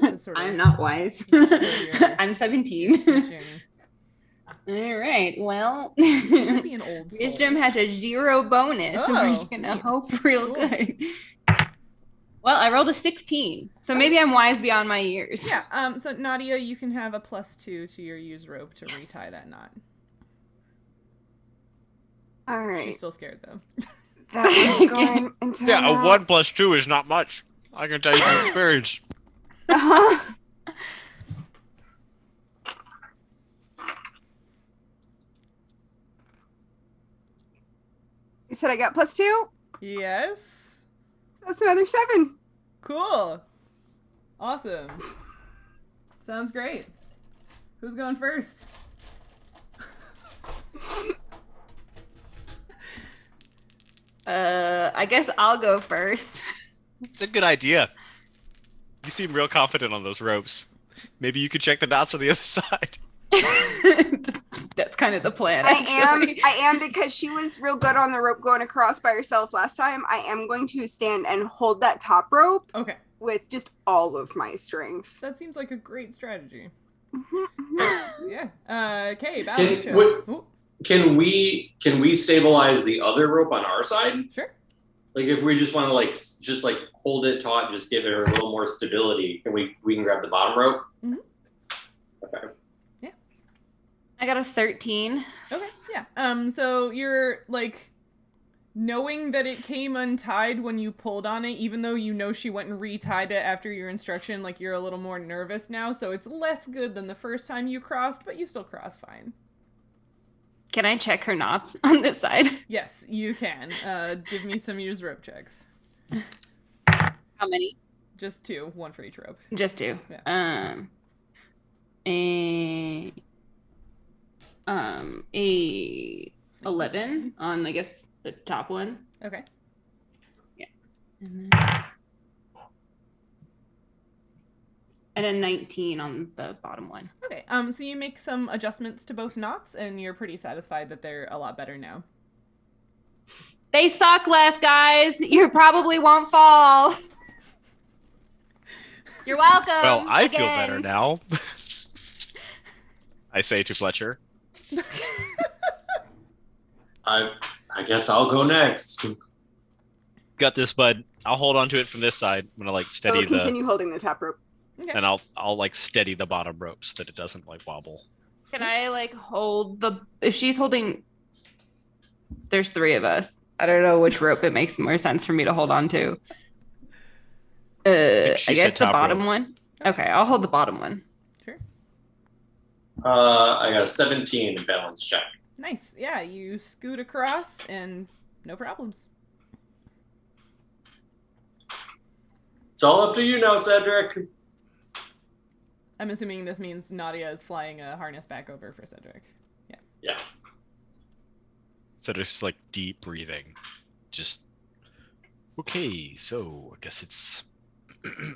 To sort of I'm not wise. show your I'm 17. teaching. All right. Well, You'd be an old soul. wisdom has a 0 bonus. So we're Oh, just gonna neat. hope real Cool. good. Well, I rolled a 16, so maybe I'm wise beyond my years. Yeah, so Nadia, you can have a +2 to your use rope to retie that knot. All right. She's still scared, though. That one's going into Yeah, a now. 1 + 2 is not much. I can tell you from experience. Uh-huh. You said I got +2? Yes. That's another 7. Cool. Awesome. Sounds great. Who's going first? I guess I'll go first. It's a good idea. You seem real confident on those ropes. Maybe you could check the knots on the other side. That's kind of the plan. I actually. am because she was real good on the rope going across by herself last time. I am going to stand and hold that top rope Okay. with just all of my strength. That seems like a great strategy. Mhm. Yeah. Okay, balance check. what- Ooh, Can we stabilize the other rope on our side? sure. Like if we just want to like just like hold it taut and just give it a little more stability, we can grab the bottom rope. Mhm. Okay. I got a 13. Okay, yeah. So you're like knowing that it came untied when you pulled on it, even though you know she went and retied it after your instruction, like you're a little more nervous now, so it's less good than the first time you crossed, but you still cross fine. Can I check her knots on this side? Yes, you can. Give me some use rope checks. How many? Just 2, 1 for each rope. Just 2. Yeah. A 11 on I guess the top one. Okay. And then And a 19 on the bottom one. Okay, so you make some adjustments to both knots, and you're pretty satisfied that they're a lot better now. They suck less, guys. You probably won't fall. You're welcome. Well, I feel better now. I say to Fletcher. I guess I'll go next. Got this, bud. I'll hold on to it from this side. I'm gonna like I steady will continue holding the top rope. Okay. and I'll like steady the bottom rope so that it doesn't like wobble. Can I like hold the, if she's holding, there's 3 of us. I don't know which rope it makes more sense for me to hold on to. I she guess said the top bottom rope. one. Okay, I'll hold the bottom one. Sure. I got a 17 in balance check. Nice. Yeah, you scoot across, and no problems. It's all up to you now, Cedric. I'm assuming this means Nautia is flying a harness back over for Cedric. Yeah. So just like deep breathing. Just okay, so I guess it's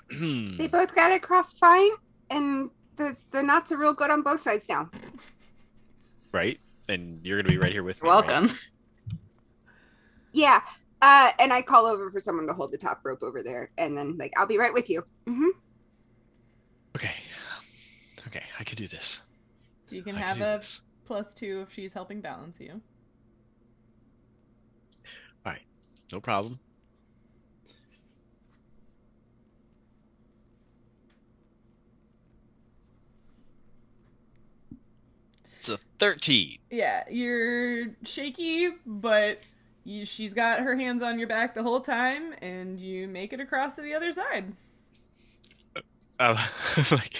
They both got it crossed fine, and the knots are real good on both sides now. right? And you're gonna be right here with me. You're right? welcome. Yeah. And I call over for someone to hold the top rope over there, and then like I'll be right with you. Mm-hmm. Okay. Okay, I can do this. So you can I have do a this. +2 if she's helping balance you. No problem. It's a 13. Yeah, you're shaky, but she's got her hands on your back the whole time, and you make it across to the other side. Like,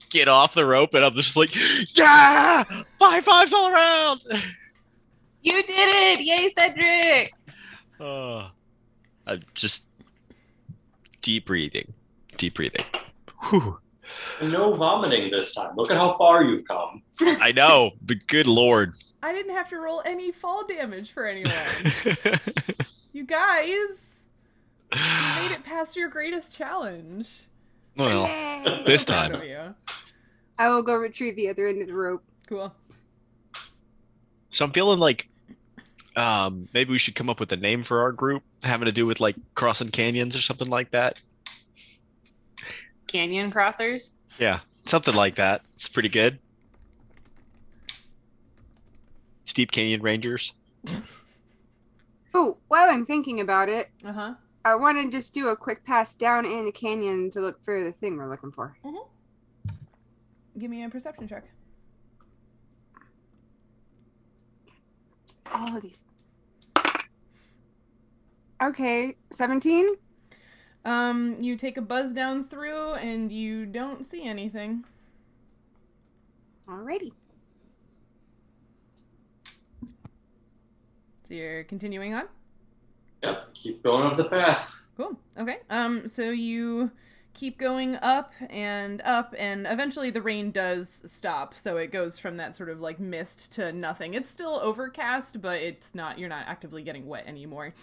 get off the rope, and I'm just like, yeah! High fives all around! You did it! Yay, Cedric! I'm just deep breathing. Deep breathing. Whew. No vomiting this time. Look at how far you've come. I know, but good lord. I didn't have to roll any fall damage for anyone. You guys, you made it past your greatest challenge. Well, Yay. this So proud time. of you. I will go retrieve the other end of the rope. Cool. So I'm feeling like maybe we should come up with a name for our group, having to do with like crossing canyons or something like that. Canyon crossers. Yeah, something like that. It's pretty good. Steep Canyon Rangers. Oh, while I'm thinking about it, Uh-huh. I want to just do a quick pass down in the canyon to look for the thing we're looking for. Give me a perception check. All of these. Okay, 17? You take a buzz down through, and you don't see anything. Alrighty. So you're continuing on? Yep, keep going up the path. Cool. Okay. So you keep going up, and eventually the rain does stop. So it goes from that sort of like mist to nothing. It's still overcast, but it's not, you're not actively getting wet anymore.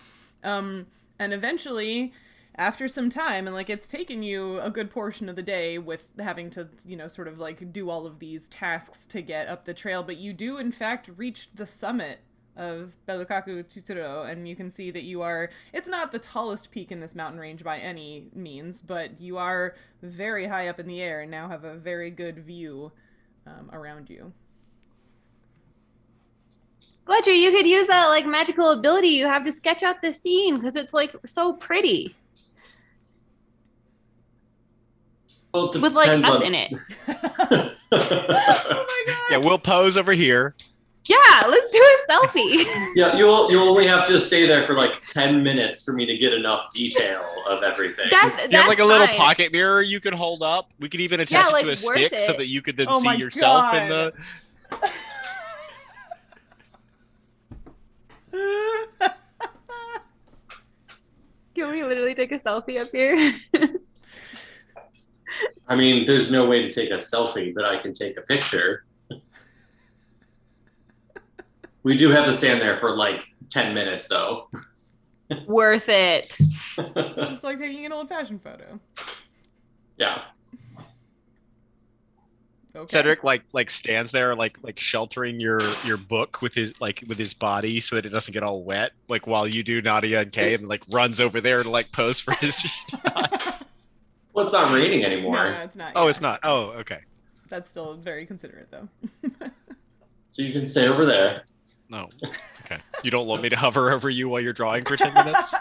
And eventually, after some time, and like it's taken you a good portion of the day with having to, you know, sort of like do all of these tasks to get up the trail, but you do in fact reach the summit of Belukako Chuchuro, and you can see that you are, it's not the tallest peak in this mountain range by any means, but you are very high up in the air and now have a very good view around you. Fletcher, you could use that like magical ability you have to sketch out the scene because it's like so pretty. Well, it With like depends us on- in it. Oh my god! Yeah, we'll pose over here. Yeah, let's do a selfie. Yeah, you'll only have to stay there for like 10 minutes for me to get enough detail of everything. You have like a little fine. pocket mirror you could hold up. We could even attach it like, to a worth stick so it. that you could then Oh my see yourself in God. the. Can we literally take a selfie up here? I mean, there's no way to take a selfie, but I can take a picture. We do have to stand there for like 10 minutes, though. Worth it. Just like taking an old-fashioned photo. Yeah. Okay. Cedric like stands there like sheltering your book with his body so that it doesn't get all wet, like while you do Nautia and Kay, and like runs over there to like pose for his shot. Well, it's not raining anymore. No, it's not. Oh, yeah. it's not. Oh, okay. That's still very considerate, though. So you can stay over there. No. Okay. You don't want me to hover over you while you're drawing for 10 minutes?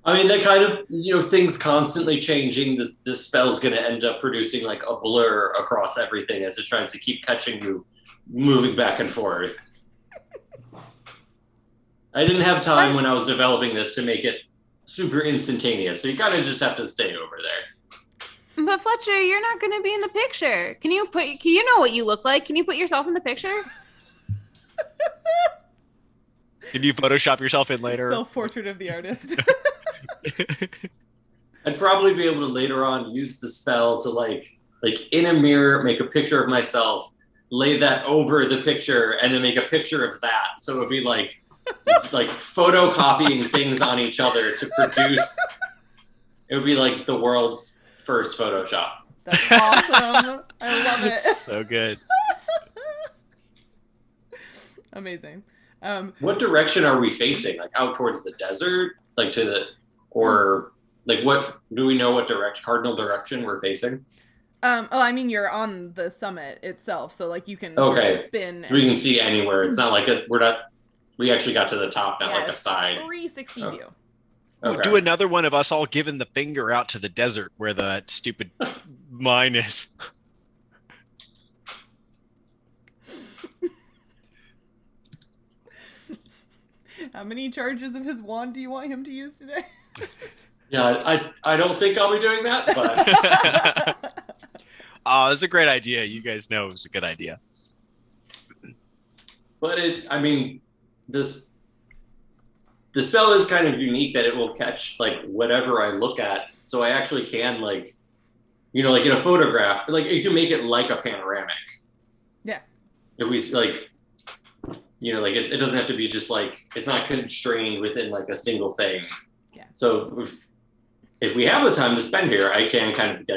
I mean, that kind of, things constantly changing. The spell's going to end up producing like a blur across everything as it tries to keep catching you, moving back and forth. I didn't have time when I was developing this to make it super instantaneous, so you kind of just have to stay over there. But Fletcher, you're not going to be in the picture. Can you know what you look like? Can you put yourself in the picture? Can you Photoshop yourself in later? Self-portrait of the artist. I'd probably be able to later on use the spell to like in a mirror, make a picture of myself, lay that over the picture, and then make a picture of that. So it would be like photocopying things on each other to produce. It would be like the world's first Photoshop. That's awesome. I love it. So good. Amazing. What direction are we facing? Like out towards the desert? Like to the, or like what, do we know what cardinal direction we're facing? I mean, you're on the summit itself, so like you can sort of spin. We can see anywhere. It's not like we actually got to the top, not like a side. 360 view. Okay. Do another one of us all giving the finger out to the desert where the stupid mine is. How many charges of his wand do you want him to use today? Yeah, I don't think I'll be doing that, but... Oh, it's a great idea. You guys know it was a good idea. But the spell is kind of unique that it will catch like whatever I look at. So I actually can like in a photograph, like you can make it like a panoramic. Yeah. If we it doesn't have to be just like, it's not constrained within like a single thing. Yeah. So if we have the time to spend here, I can kind of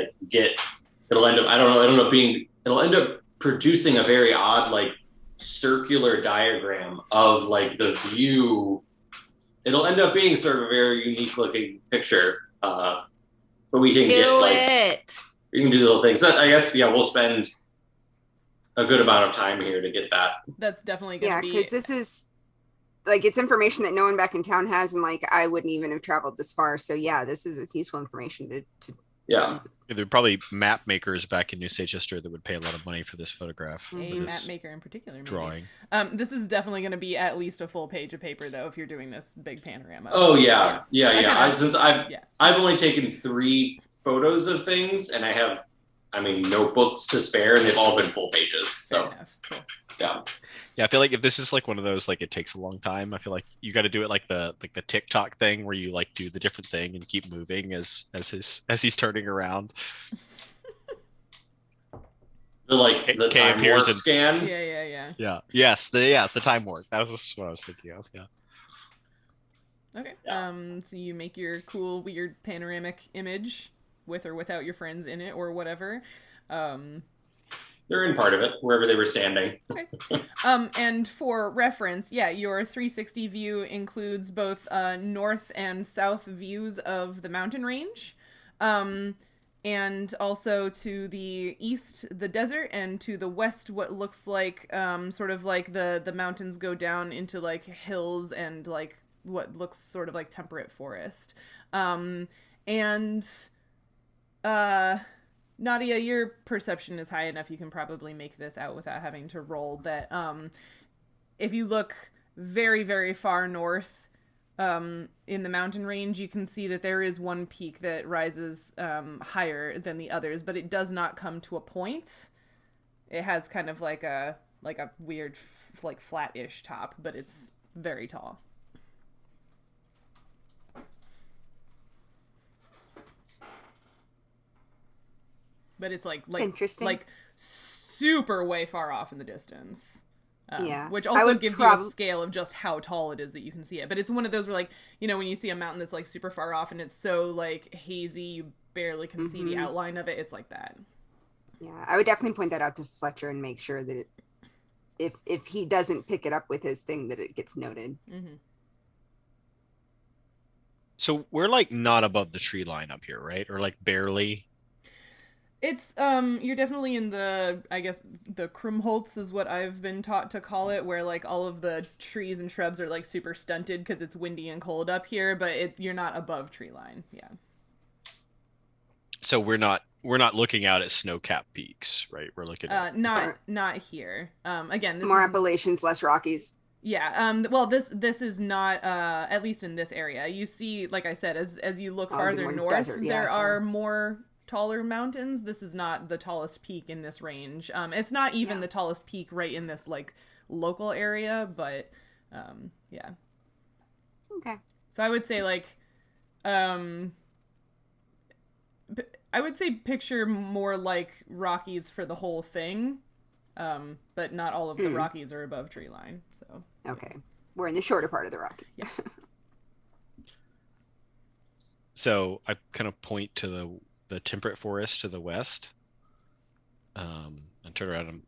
it'll end up producing a very odd like circular diagram of like the view. It'll end up being sort of a very unique looking picture. But we can we can do the little things. So I guess, we'll spend a good amount of time here to get that. That's definitely going to be... Yeah, because this is, like, it's information that no one back in town has, and, like, I wouldn't even have traveled this far. So, yeah, it's useful information to Yeah. There are probably map makers back in New Sagester that would pay a lot of money for this photograph. A map maker in particular. Maybe. Drawing. This is definitely going to be at least a full page of paper, though, if you're doing this big panorama. Oh, yeah. I've only taken 3 photos of things, and I have, notebooks to spare, and they've all been full pages. So, cool. Yeah. Yeah, I feel like if this is like one of those, like it takes a long time, I feel like you got to do it like the TikTok thing where you like do the different thing and keep moving as he's turning around. The time warp scan. Yeah. Yeah. Yes. The time warp. That was what I was thinking of. Yeah. Okay. Yeah. So you make your cool, weird panoramic image with or without your friends in it or whatever. They're in part of it, wherever they were standing. Okay. And for reference, your 360 view includes both north and south views of the mountain range, and also to the east, the desert, and to the west, what looks like sort of like the mountains go down into like hills and like what looks sort of like temperate forest. Nautia, your perception is high enough, you can probably make this out without having to roll, that if you look very, very far north in the mountain range, you can see that there is one peak that rises higher than the others, but it does not come to a point. It has kind of like a weird, like flat-ish top, but it's very tall. But it's like interesting, like super way far off in the distance. Yeah, which also gives you a scale of just how tall it is that you can see it. But it's one of those where, like, when you see a mountain that's like super far off and it's so like hazy you barely can see the outline of it. It's like that. Yeah, I would definitely point that out to Fletcher and make sure that if he doesn't pick it up with his thing, that it gets noted. Mm-hmm. So we're like not above the tree line up here, right? Or like barely. It's you're definitely in the, I guess the Krumholtz is what I've been taught to call it, where like all of the trees and shrubs are like super stunted because it's windy and cold up here, but you're not above tree line. Yeah. So we're not looking out at snow-capped peaks, right? We're looking at not here. Again, this More is, Appalachians, less Rockies. yeah. Well, this is not at least in this area. You see, like I said, as you look farther north, desert, yeah, there so. are more taller mountains. This is not the tallest peak in this range. It's not even the tallest peak right in this like local area, but yeah. Okay. So I would say like I would say picture more like Rockies for the whole thing. But not all of the Rockies are above tree line. So okay. We're in the shorter part of the Rockies. Yeah. So I kind of point to the temperate forest to the west, and turn around. And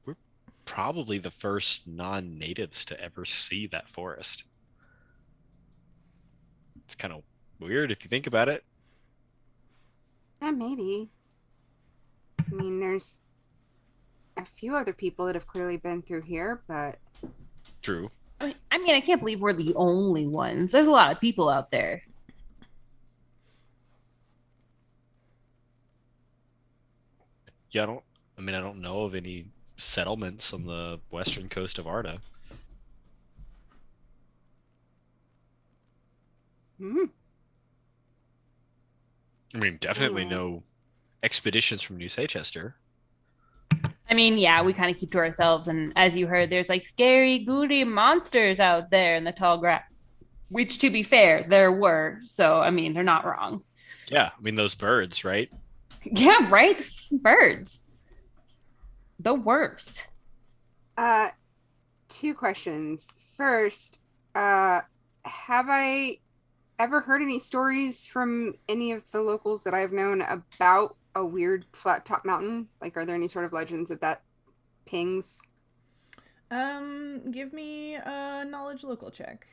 we're probably the first non-natives to ever see that forest. It's kind of weird if you think about it. Maybe. I mean, there's a few other people that have clearly been through here, but True. I mean, I can't believe we're the only ones. There's a lot of people out there. Yeah, I don't know of any settlements on the western coast of Arda. I mean, definitely no expeditions from New Seychester. I mean, yeah, we kind of keep to ourselves. And as you heard, there's like scary, goody monsters out there in the tall grass, which to be fair, there were. So, I mean, they're not wrong. Yeah, I mean, those birds, right? Yeah, right? Birds. The worst. 2 questions. First, have I ever heard any stories from any of the locals that I've known about a weird flat top mountain? Like, are there any sort of legends that pings? Give me a knowledge local check.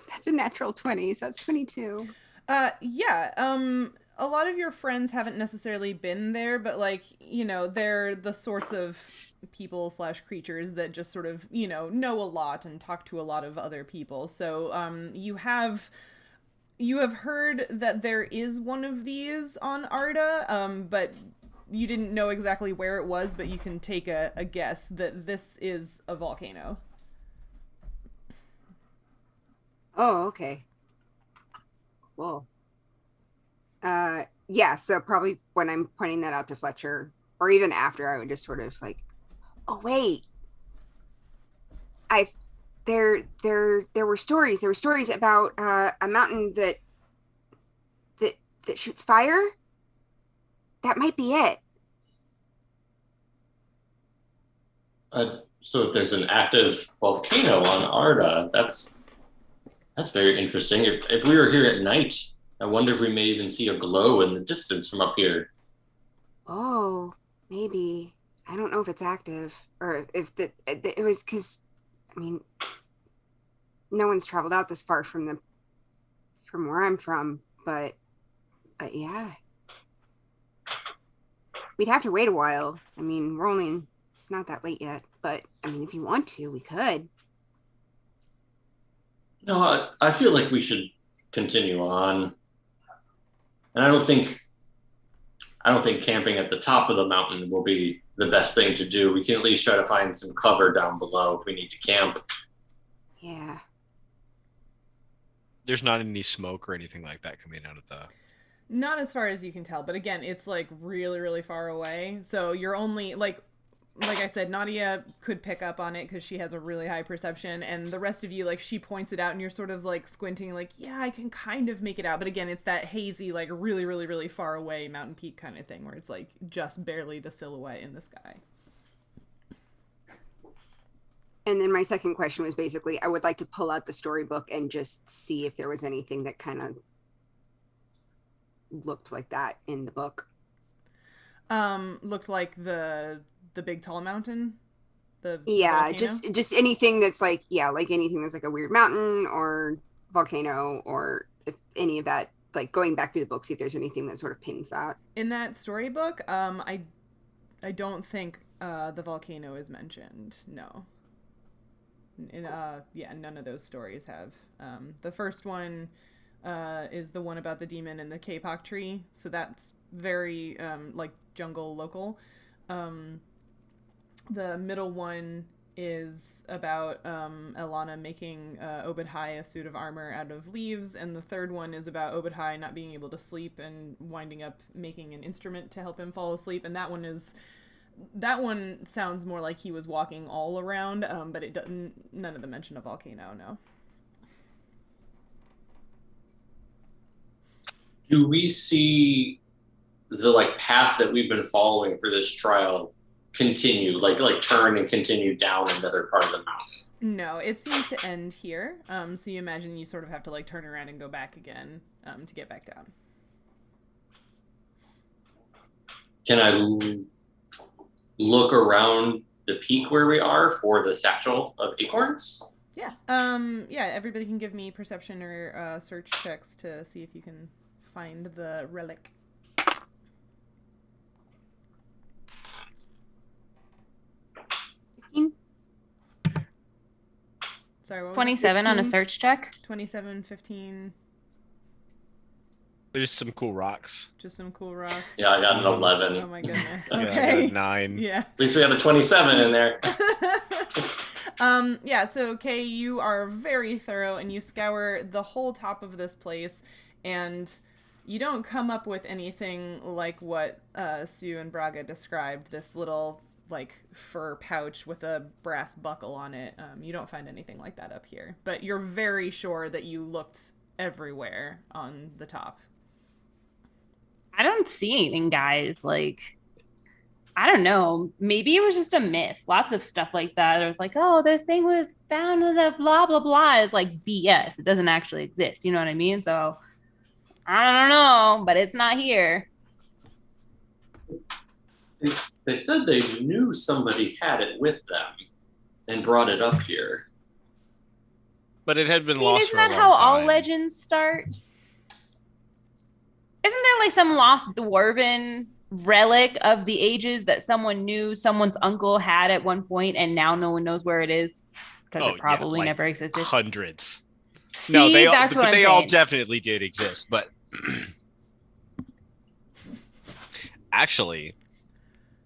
That's a natural 20, so that's 22. Yeah, a lot of your friends haven't necessarily been there, but like, you know, they're the sorts of people / creatures that just sort of, you know a lot and talk to a lot of other people. So, you have heard that there is one of these on Arda, but you didn't know exactly where it was, but you can take a guess that this is a volcano. Oh, okay. Cool. Yeah, so probably when I'm pointing that out to Fletcher, or even after, I would just sort of like, oh wait, there were stories. There were stories about a mountain that shoots fire. That might be it. So if there's an active volcano on Arda, that's very interesting. If we were here at night, I wonder if we may even see a glow in the distance from up here. Oh, maybe. I don't know if it's active or if it was because, I mean, no one's traveled out this far from where I'm from, but yeah, we'd have to wait a while. I mean, it's not that late yet, but I mean, if you want to, we could. No, I feel like we should continue on. And I don't think camping at the top of the mountain will be the best thing to do. We can at least try to find some cover down below if we need to camp. Yeah. There's not any smoke or anything like that coming out of the... Not as far as you can tell, but again, it's like really, really far away. So you're only like I said, Nautia could pick up on it because she has a really high perception, and the rest of you, like, she points it out and you're sort of like squinting like, yeah, I can kind of make it out. But again, it's that hazy, like really, really, really far away mountain peak kind of thing where it's like just barely the silhouette in the sky. And then my second question was basically, I would like to pull out the storybook and just see if there was anything that kind of looked like that in the book. Looked like the big tall mountain. Yeah, volcano? just anything that's like, yeah, like anything that's like a weird mountain or volcano, or if any of that, like going back through the book, see if there's anything that sort of pings that. In that storybook, I don't think the volcano is mentioned. No. Yeah, none of those stories have. The first one is the one about the demon and the K-pop tree, so that's very like jungle local. The middle one is about Ehlonna making Obadhai a suit of armor out of leaves, and the third one is about Obadhai not being able to sleep and winding up making an instrument to help him fall asleep, and that one sounds more like he was walking all around, but it doesn't. None of them mention a volcano. No. Do we see the like path that we've been following for this trial continue, like turn and continue down another part of the mountain? No, it seems to end here. So you imagine you sort of have to like turn around and go back again to get back down. Can I look around the peak where we are for the satchel of acorns? Yeah. Yeah. Everybody can give me perception or search checks to see if you can find the relic. Sorry, what was 27 on a 15. search check. 27, 15, There's some cool rocks. just some cool rocks. Yeah, I got an 11. Oh my goodness. Yeah, I got Okay. a 9. Yeah. At least we have a 27 in there. Yeah, so Kay, you are very thorough and you scour the whole top of this place, and you don't come up with anything like what Sue and Braga described, this little like fur pouch with a brass buckle on it. You don't find anything like that up here, but you're very sure that you looked everywhere on the top. I don't see anything, guys. Like, I don't know. Maybe it was just a myth. Lots of stuff like that. It was like, oh, this thing was found in the blah, blah, blah. It's like BS. It doesn't actually exist. You know what I mean? So, I don't know, but it's not here. They said they knew somebody had it with them and brought it up here. But it had been I mean, lost isn't for that a how long all time. legends start? Isn't there like some lost dwarven relic of the ages that someone knew someone's uncle had at one point and now no one knows where it is? Because Oh, it probably yeah, like never existed. Hundreds. See, No, they all, that's what but I'm they all saying. definitely did exist. But actually,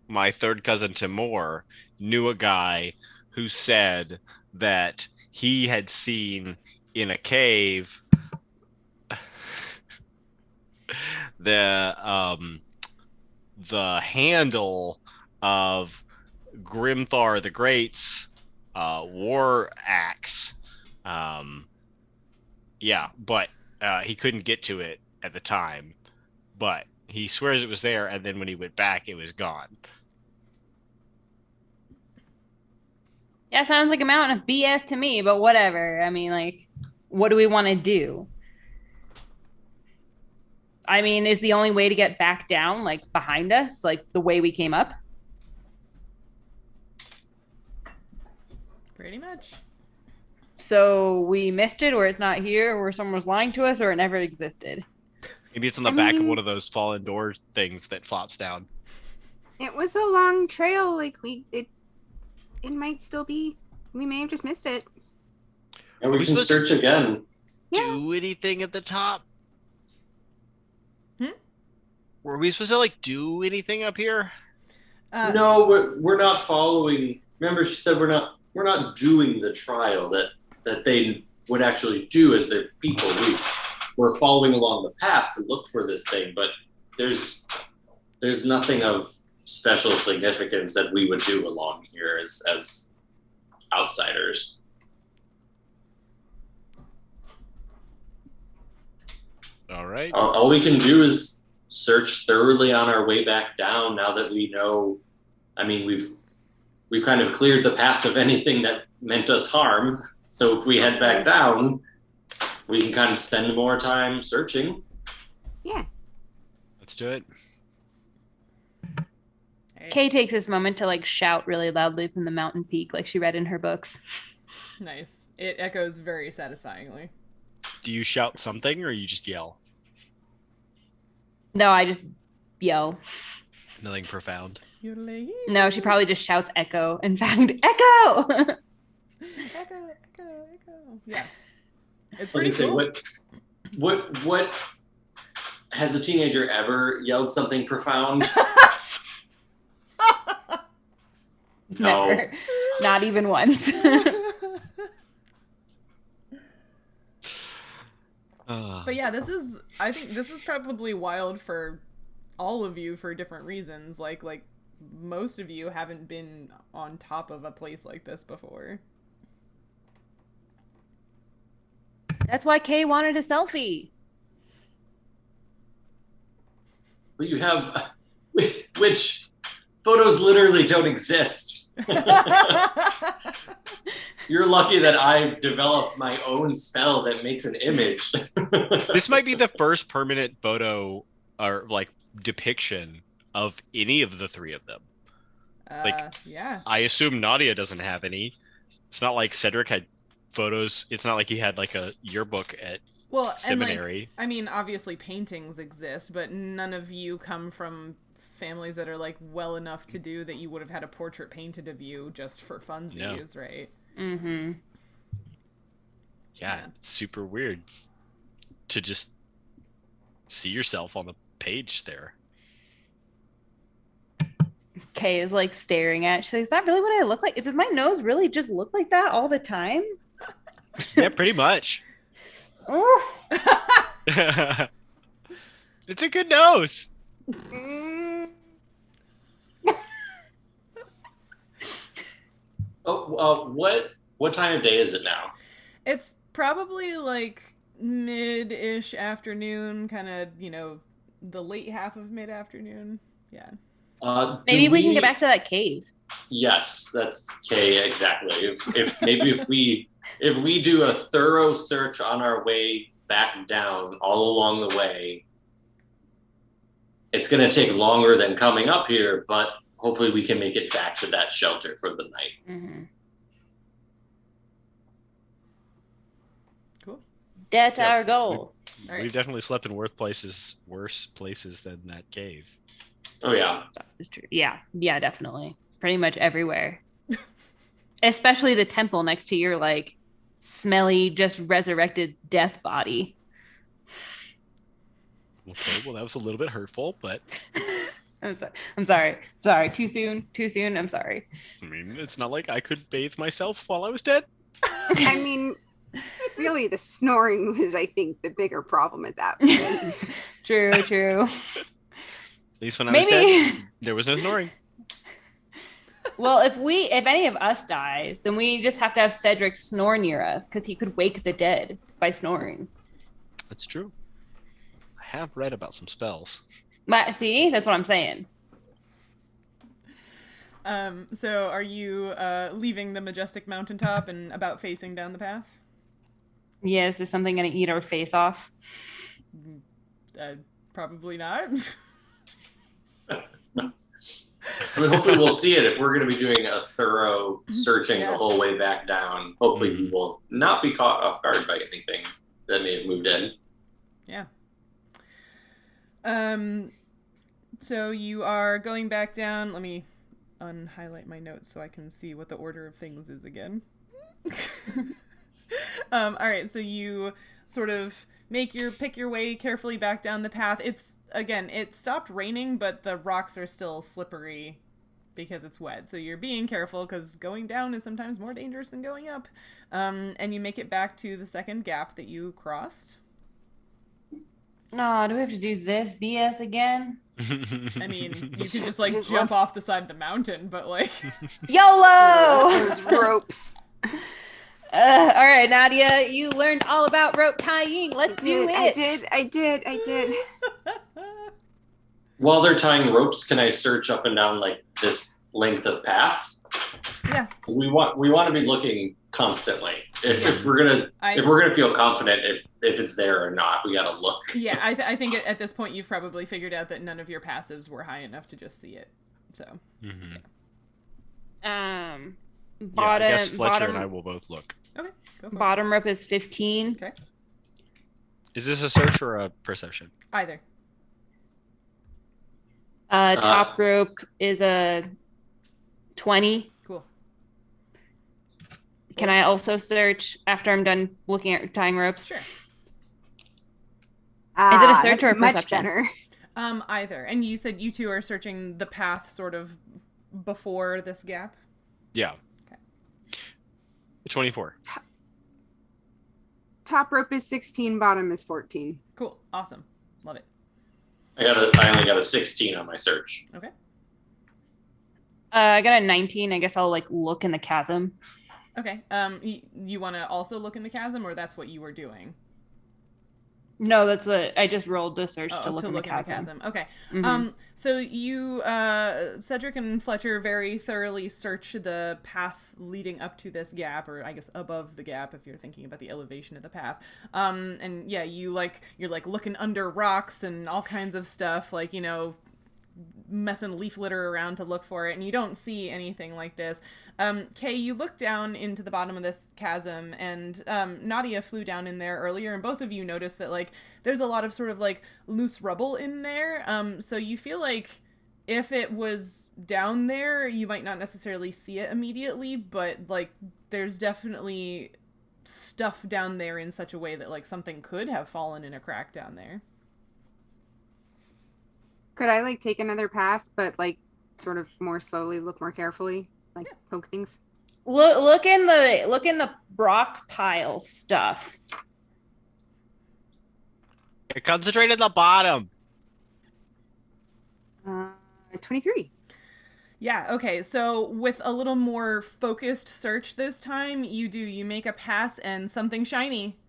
my third cousin Timur knew a guy who said that he had seen in a cave the handle of Grimthar the Great's war axe. Yeah, but he couldn't get to it at the time. But he swears it was there, and then when he went back, it was gone. Yeah, sounds like a mountain of BS to me, but whatever. I mean, like, what do we want to do? I mean, is the only way to get back down, like, behind us, like, the way we came up? Pretty much. So we missed it, or it's not here, or someone was lying to us, or it never existed. Maybe it's on the I back of mean- one of those fallen door things that flops down. It was a long trail. Like it might still be. We may have just missed it. And Are we we can supposed search again. Yeah. Do anything at the top? Hmm? Were we supposed to like do anything up here? No, we're not following. Remember, she said we're not doing the trial that they would actually do as their people. We're following along the path to look for this thing, but there's nothing of special significance that we would do along here as outsiders. All right. All we can do is search thoroughly on our way back down. Now that we know, I mean, we've kind of cleared the path of anything that meant us harm. So if we head back down, we can kind of spend more time searching. Yeah. Let's do it. Kay takes this moment to like shout really loudly from the mountain peak, like she read in her books. Nice. It echoes very satisfyingly. Do you shout something or you just yell? No, I just yell. Nothing profound. No, she probably just shouts echo. In fact, echo! Echo, echo, echo. Yeah. It's pretty cool. What has a teenager ever yelled something profound? Never. Not even once. But yeah, I think this is probably wild for all of you for different reasons. Like most of you haven't been on top of a place like this before. That's why Kay wanted a selfie. But you have, which photos literally don't exist. You're lucky that I developed my own spell that makes an image. This might be the first permanent photo or like depiction of any of the three of them. Yeah. I assume Nautia doesn't have any. It's not like Cedric had photos. It's not like he had like a yearbook at seminary. And I mean, obviously paintings exist, but none of you come from families that are like well enough to do that you would have had a portrait painted of you just for funsies, right? Mm-hmm. Yeah, it's super weird to just see yourself on the page there. Kay is like staring at it. She's like, is that really what I look like? Does my nose really just look like that all the time? Yeah, pretty much. Oof. It's a good nose. What time of day is it now? It's probably like mid-ish afternoon, kind of, the late half of mid-afternoon. Yeah. Maybe we can get back to that cave. Yes, that's Kay, exactly. If we do a thorough search on our way back down all along the way, it's going to take longer than coming up here, but hopefully we can make it back to that shelter for the night. Mm-hmm. Cool. That's our goal. We've definitely slept in worse places than that cave. Oh, yeah. That's true. Yeah, definitely. Pretty much everywhere. Especially the temple next to your, like, smelly, just resurrected death body. Okay, well, that was a little bit hurtful, but... I'm sorry. Too soon. I'm sorry. I mean, it's not like I could bathe myself while I was dead. I mean, really, the snoring was, I think, the bigger problem at that point. True. At least when I was dead, there was no snoring. Well, if any of us dies, then we just have to have Cedric snore near us because he could wake the dead by snoring. That's true. I have read about some spells. See, that's what I'm saying. So are you leaving the majestic mountaintop and about facing down the path? Yeah, is this something going to eat our face off? Probably not. I mean, hopefully we'll see it if we're going to be doing a thorough searching the whole way back down. Hopefully we will not be caught off guard by anything that may have moved in. Yeah. So you are going back down. Let me unhighlight my notes so I can see what the order of things is again. All right, so you sort of pick your way carefully back down the path. It stopped raining, but the rocks are still slippery because it's wet. So you're being careful because going down is sometimes more dangerous than going up. And you make it back to the second gap that you crossed. No, do we have to do this BS again? I mean, you could just jump off the side of the mountain, but YOLO! Those ropes. All right, Nautia, you learned all about rope tying. Let's do it. I did. While they're tying ropes, can I search up and down this length of path? Yeah. We want to be looking constantly. If we're gonna feel confident if it's there or not, we gotta look. Yeah, I think at this point you've probably figured out that none of your passives were high enough to just see it. So. Mm-hmm. Bottom. I guess Fletcher bottom, and I will both look. Okay. Go for bottom rope is 15. Okay. Is this a search or a perception? Either. Top rope is a 20. Cool. Can I also search after I'm done looking at tying ropes? Sure. Is it a search or a much perception? better. Either. And you said you two are searching the path sort of before this gap? Yeah. Okay. 24. Top rope is 16, bottom is 14. Cool. Awesome. Love it. I only got a 16 on my search. Okay. I got a 19. I guess I'll like look in the chasm. Okay. You want to also look in the chasm, or that's what you were doing? No, that's what I just rolled the search to look in the in the chasm. chasm. Okay. Mm-hmm. So you, Cedric and Fletcher, very thoroughly search the path leading up to this gap, or I guess above the gap, if you're thinking about the elevation of the path. And yeah, you're looking under rocks and all kinds of stuff, like, messing leaf litter around to look for it, and you don't see anything like this. Kay, you look down into the bottom of this chasm, and Nautia flew down in there earlier, and both of you noticed that there's a lot of sort of loose rubble in there. So you feel like if it was down there, you might not necessarily see it immediately, but there's definitely stuff down there in such a way that something could have fallen in a crack down there. Could I take another pass, but sort of more slowly, look more carefully, poke things? Look in the rock pile stuff. Concentrate at the bottom. 23. Yeah, okay, so with a little more focused search this time, you make a pass and something shiny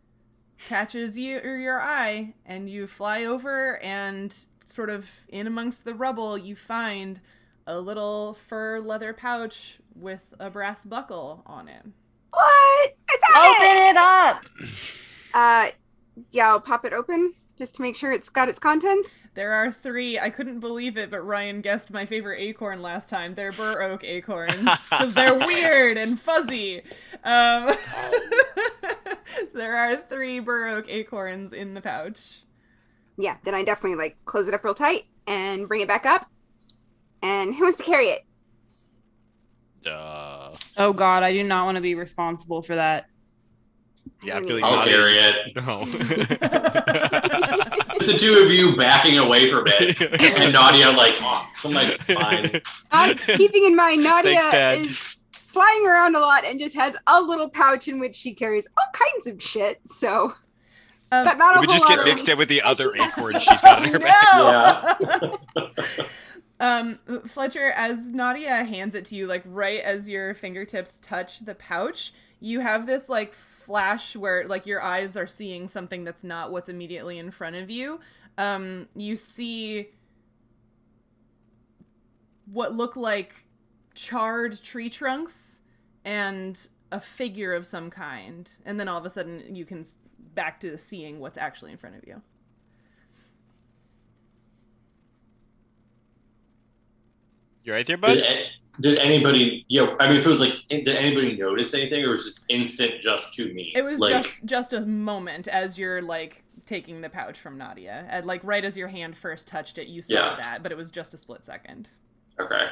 catches your eye, and you fly over, and sort of in amongst the rubble, you find a little fur leather pouch with a brass buckle on it. What? I got Open it it! Yeah, I'll pop it open just to make sure it's got its contents. There are 3. I couldn't believe it, but Ryan guessed my favorite acorn last time. They're bur oak acorns, because they're weird and fuzzy. There are 3 bur oak acorns in the pouch. Yeah, then I definitely close it up real tight and bring it back up. And who wants to carry it? Oh God, I do not want to be responsible for that. Yeah, I feel like I'll carry it. No. The two of you backing away from it, and Nautia I'm fine. Keeping in mind, Thanks, Nautia Dad. is flying around a lot and just has a little pouch in which she carries all kinds of shit. So, but not It a would whole just lot get of mixed in with the other acorns she's got in her bag. Yeah. Fletcher, as Nautia hands it to you, right as your fingertips touch the pouch, you have this flash where your eyes are seeing something that's not what's immediately in front of you. You see what look like charred tree trunks and a figure of some kind, and then all of a sudden you can back to seeing what's actually in front of you. You right there, bud? Did anybody, if it was did anybody notice anything, or was it just instant just to me? It was just a moment as you're taking the pouch from Nautia. And right as your hand first touched it, you saw that, but it was just a split second. Okay.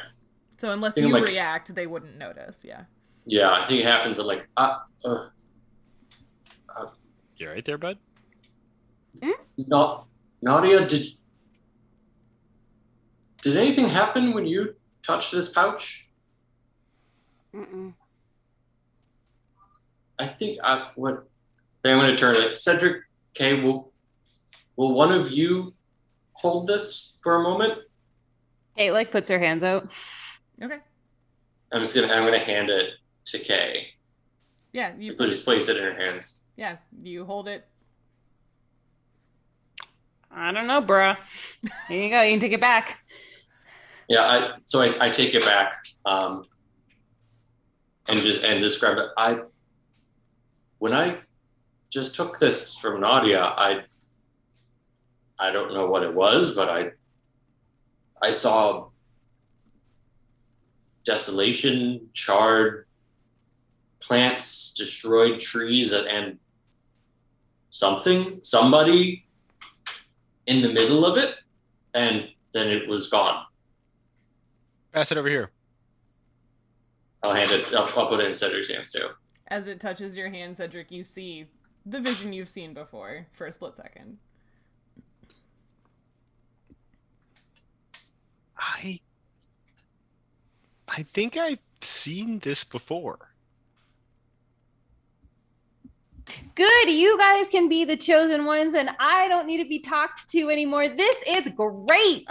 So unless you react, they wouldn't notice, yeah. Yeah, I think it happens at You right there, bud? Nautia, did anything happen when you touched this pouch? Mm-mm. I think I'm going to turn it. Cedric, okay, will one of you hold this for a moment? Kate puts her hands out. Okay. I'm gonna hand it to Kay. Yeah, you just place it in her hands. Yeah, you hold it. I don't know, bruh. Here you go. You can take it back. Yeah, so I take it back. and describe it. When I just took this from Nautia, I don't know what it was, but I saw desolation, charred plants, destroyed trees, and somebody in the middle of it, and then it was gone. Pass it over here. I'll hand it. I'll put it in Cedric's hands too. As it touches your hand, Cedric, you see the vision you've seen before for a split second. I think I've seen this before. Good, you guys can be the chosen ones, and I don't need to be talked to anymore. This is great.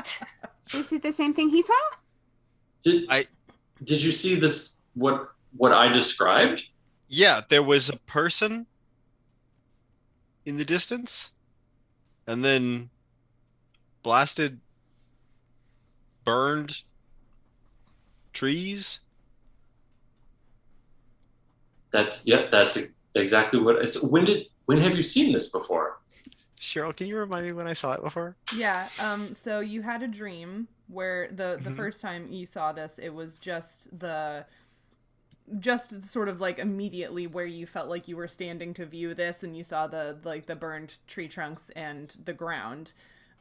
Is it the same thing he saw? Did you see this? What I described? Yeah, there was a person in the distance, and then blasted, burned trees. That's exactly what I said. When have you seen this before? Sheryl, can you remind me when I saw it before? Yeah, so you had a dream where the first time you saw this, it was just sort of like immediately where you felt like you were standing to view this, and you saw the burned tree trunks and the ground.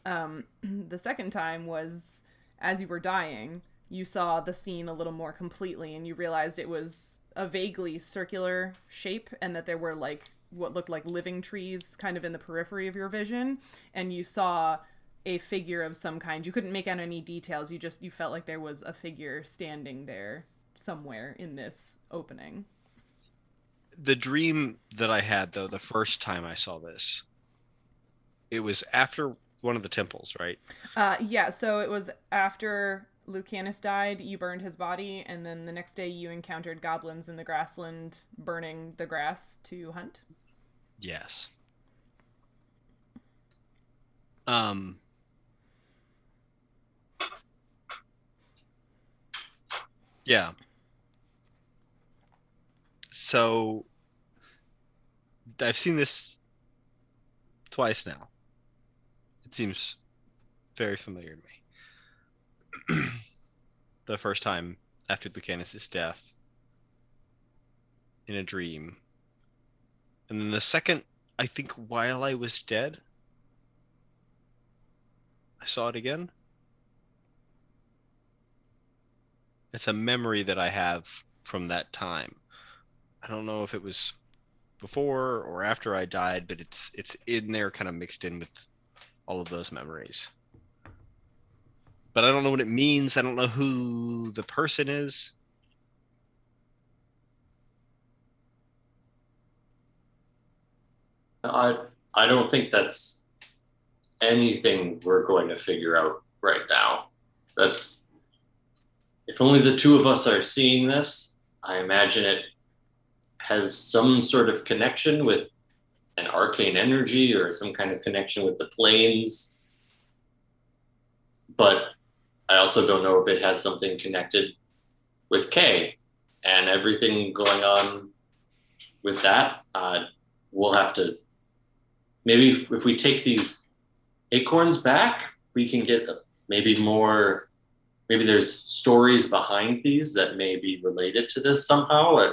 The second time was as you were dying, you saw the scene a little more completely, and you realized it was a vaguely circular shape, and that there were like what looked like living trees kind of in the periphery of your vision, and you saw a figure of some kind. You couldn't make out any details. You felt like there was a figure standing there somewhere in this opening. The dream that I had, though, the first time I saw this, it was after one of the temples, right? Yeah, so it was after Lucanus died, you burned his body, and then the next day you encountered goblins in the grassland burning the grass to hunt. Yes. Yeah. So I've seen this twice now. It seems very familiar to me. The first time after Lucanus' death in a dream. And then the second, I think while I was dead, I saw it again. It's a memory that I have from that time. I don't know if it was before or after I died, but it's in there, kind of mixed in with all of those memories. But I don't know what it means. I don't know who the person is. I don't think that's anything we're going to figure out right now. That's, if only the two of us are seeing this, I imagine it has some sort of connection with an arcane energy or some kind of connection with the planes. But I also don't know if it has something connected with Kay and everything going on with that. We'll have to, maybe if we take these acorns back, we can get maybe more, maybe there's stories behind these that may be related to this somehow.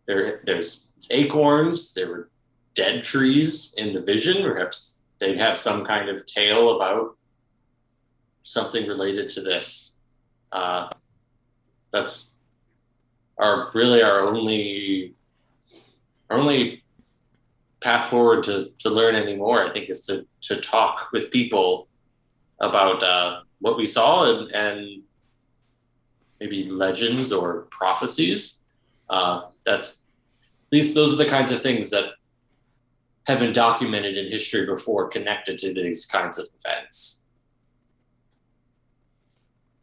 There's acorns, there were dead trees in the vision. Perhaps they have some kind of tale about something related to this. That's our only path forward to learn anymore, I think, is to talk with people about what we saw and maybe legends or prophecies. Those are the kinds of things that have been documented in history before, connected to these kinds of events.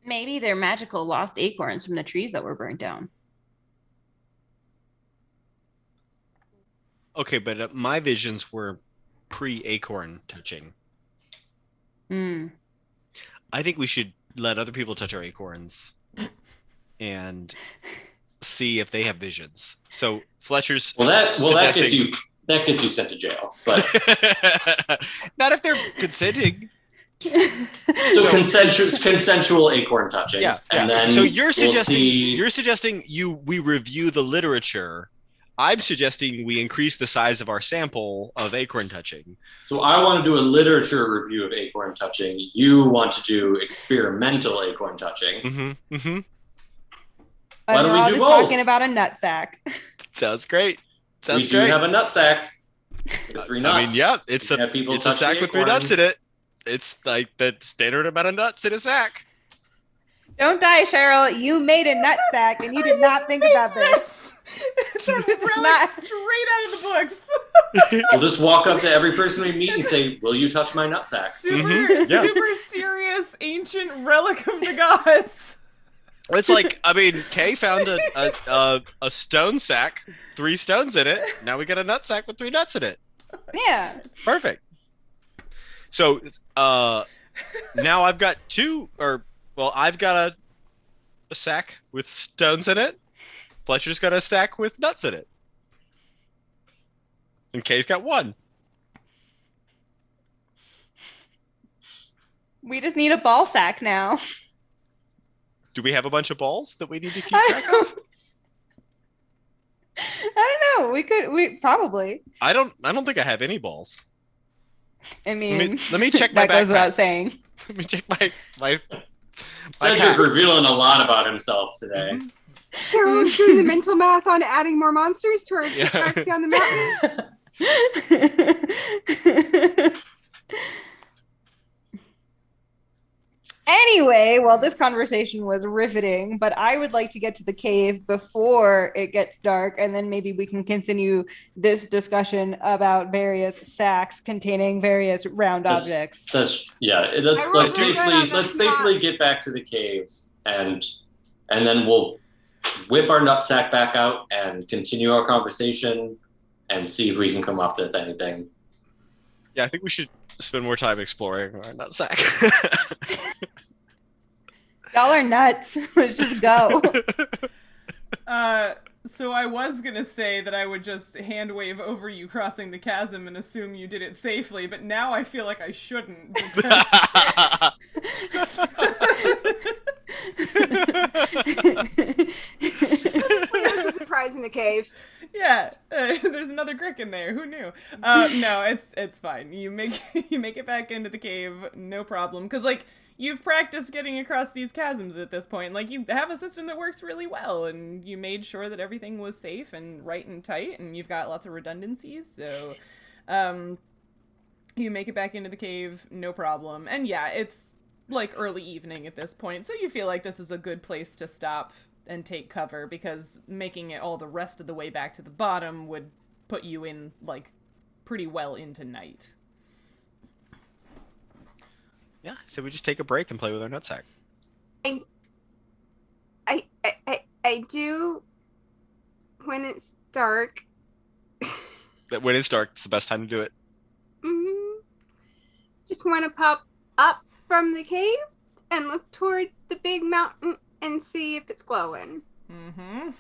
Maybe they're magical lost acorns from the trees that were burnt down. Okay, but my visions were pre-acorn touching. I think we should let other people touch our acorns and see if they have visions. So Fletcher's that suggesting... gets you sent to jail. But not if they're consenting. So consensual acorn touching. Yeah. And then so you're suggesting we review the literature. I'm suggesting we increase the size of our sample of acorn touching. So I want to do a literature review of acorn touching. You want to do experimental acorn touching. Mm-hmm. Mm-hmm. Why don't we do just both? talking about a nutsack. Sounds great. We do have a nutsack with 3 nuts. I mean, yeah, it's a sack with 3 nuts in it. It's like the standard amount of nuts in a sack. Don't die, Sheryl. You made a nutsack and you did not think about this. It's a relic straight out of the books. We'll just walk up to every person we meet and say, "Will you touch my nutsack?" Super serious ancient relic of the gods. It's like, I mean, Kay found a stone sack, 3 stones in it. Now we got a nut sack with 3 nuts in it. Yeah. Perfect. So now I've got I've got a sack with stones in it. Fletcher's got a sack with nuts in it. And Kay's got 1. We just need a ball sack now. Do we have a bunch of balls that we need to keep track of? I don't know. We probably. I don't think I have any balls. I mean, let me check my that goes backpack. without saying. Let me check my Cedric revealing a lot about himself today. Mm-hmm. Cheryl's doing the mental math on adding more monsters to our trip back down the mountain. Anyway, well, this conversation was riveting, but I would like to get to the cave before it gets dark, and then maybe we can continue this discussion about various sacks containing various round objects. Let's safely get back to the cave, and then we'll whip our nutsack back out and continue our conversation and see if we can come up with anything. Yeah, I think we should spend more time exploring our nutsack. Y'all are nuts. Let's just go. So I was gonna say that I would just hand wave over you crossing the chasm and assume you did it safely, but now I feel like I shouldn't. Because... There's a surprise in the cave. Yeah, there's another Grick in there. Who knew? No, it's fine. You make it back into the cave, no problem. Because like you've practiced getting across these chasms at this point. Like you have a system that works really well, and you made sure that everything was safe and right and tight, and you've got lots of redundancies. So, you make it back into the cave, no problem. And yeah, it's like early evening at this point, so you feel like this is a good place to stop and take cover, because making it all the rest of the way back to the bottom would put you in like pretty well into night. Yeah, so we just take a break and play with our nutsack. I do when it's dark. When it's dark, it's the best time to do it. Just want to pop up from the cave and look toward the big mountain and see if it's glowing. Mm-hmm.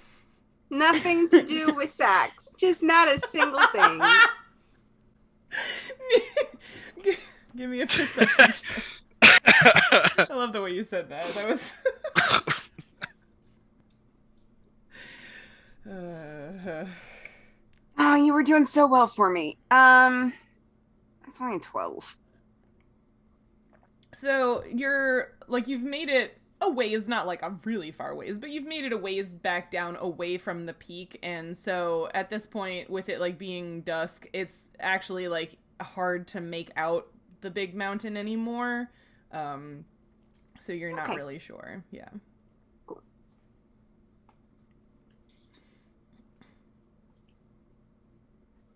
Nothing to do with sacks. Just not a single thing. Give me a perception check. I love the way you said that. That was... Oh, you were doing so well for me. That's only 12. So you're like, you've made it a ways, not like a really far ways, but you've made it a ways back down away from the peak. And so at this point, with it like being dusk, it's actually like hard to make out the big mountain anymore. So you're not really sure. Yeah. Cool.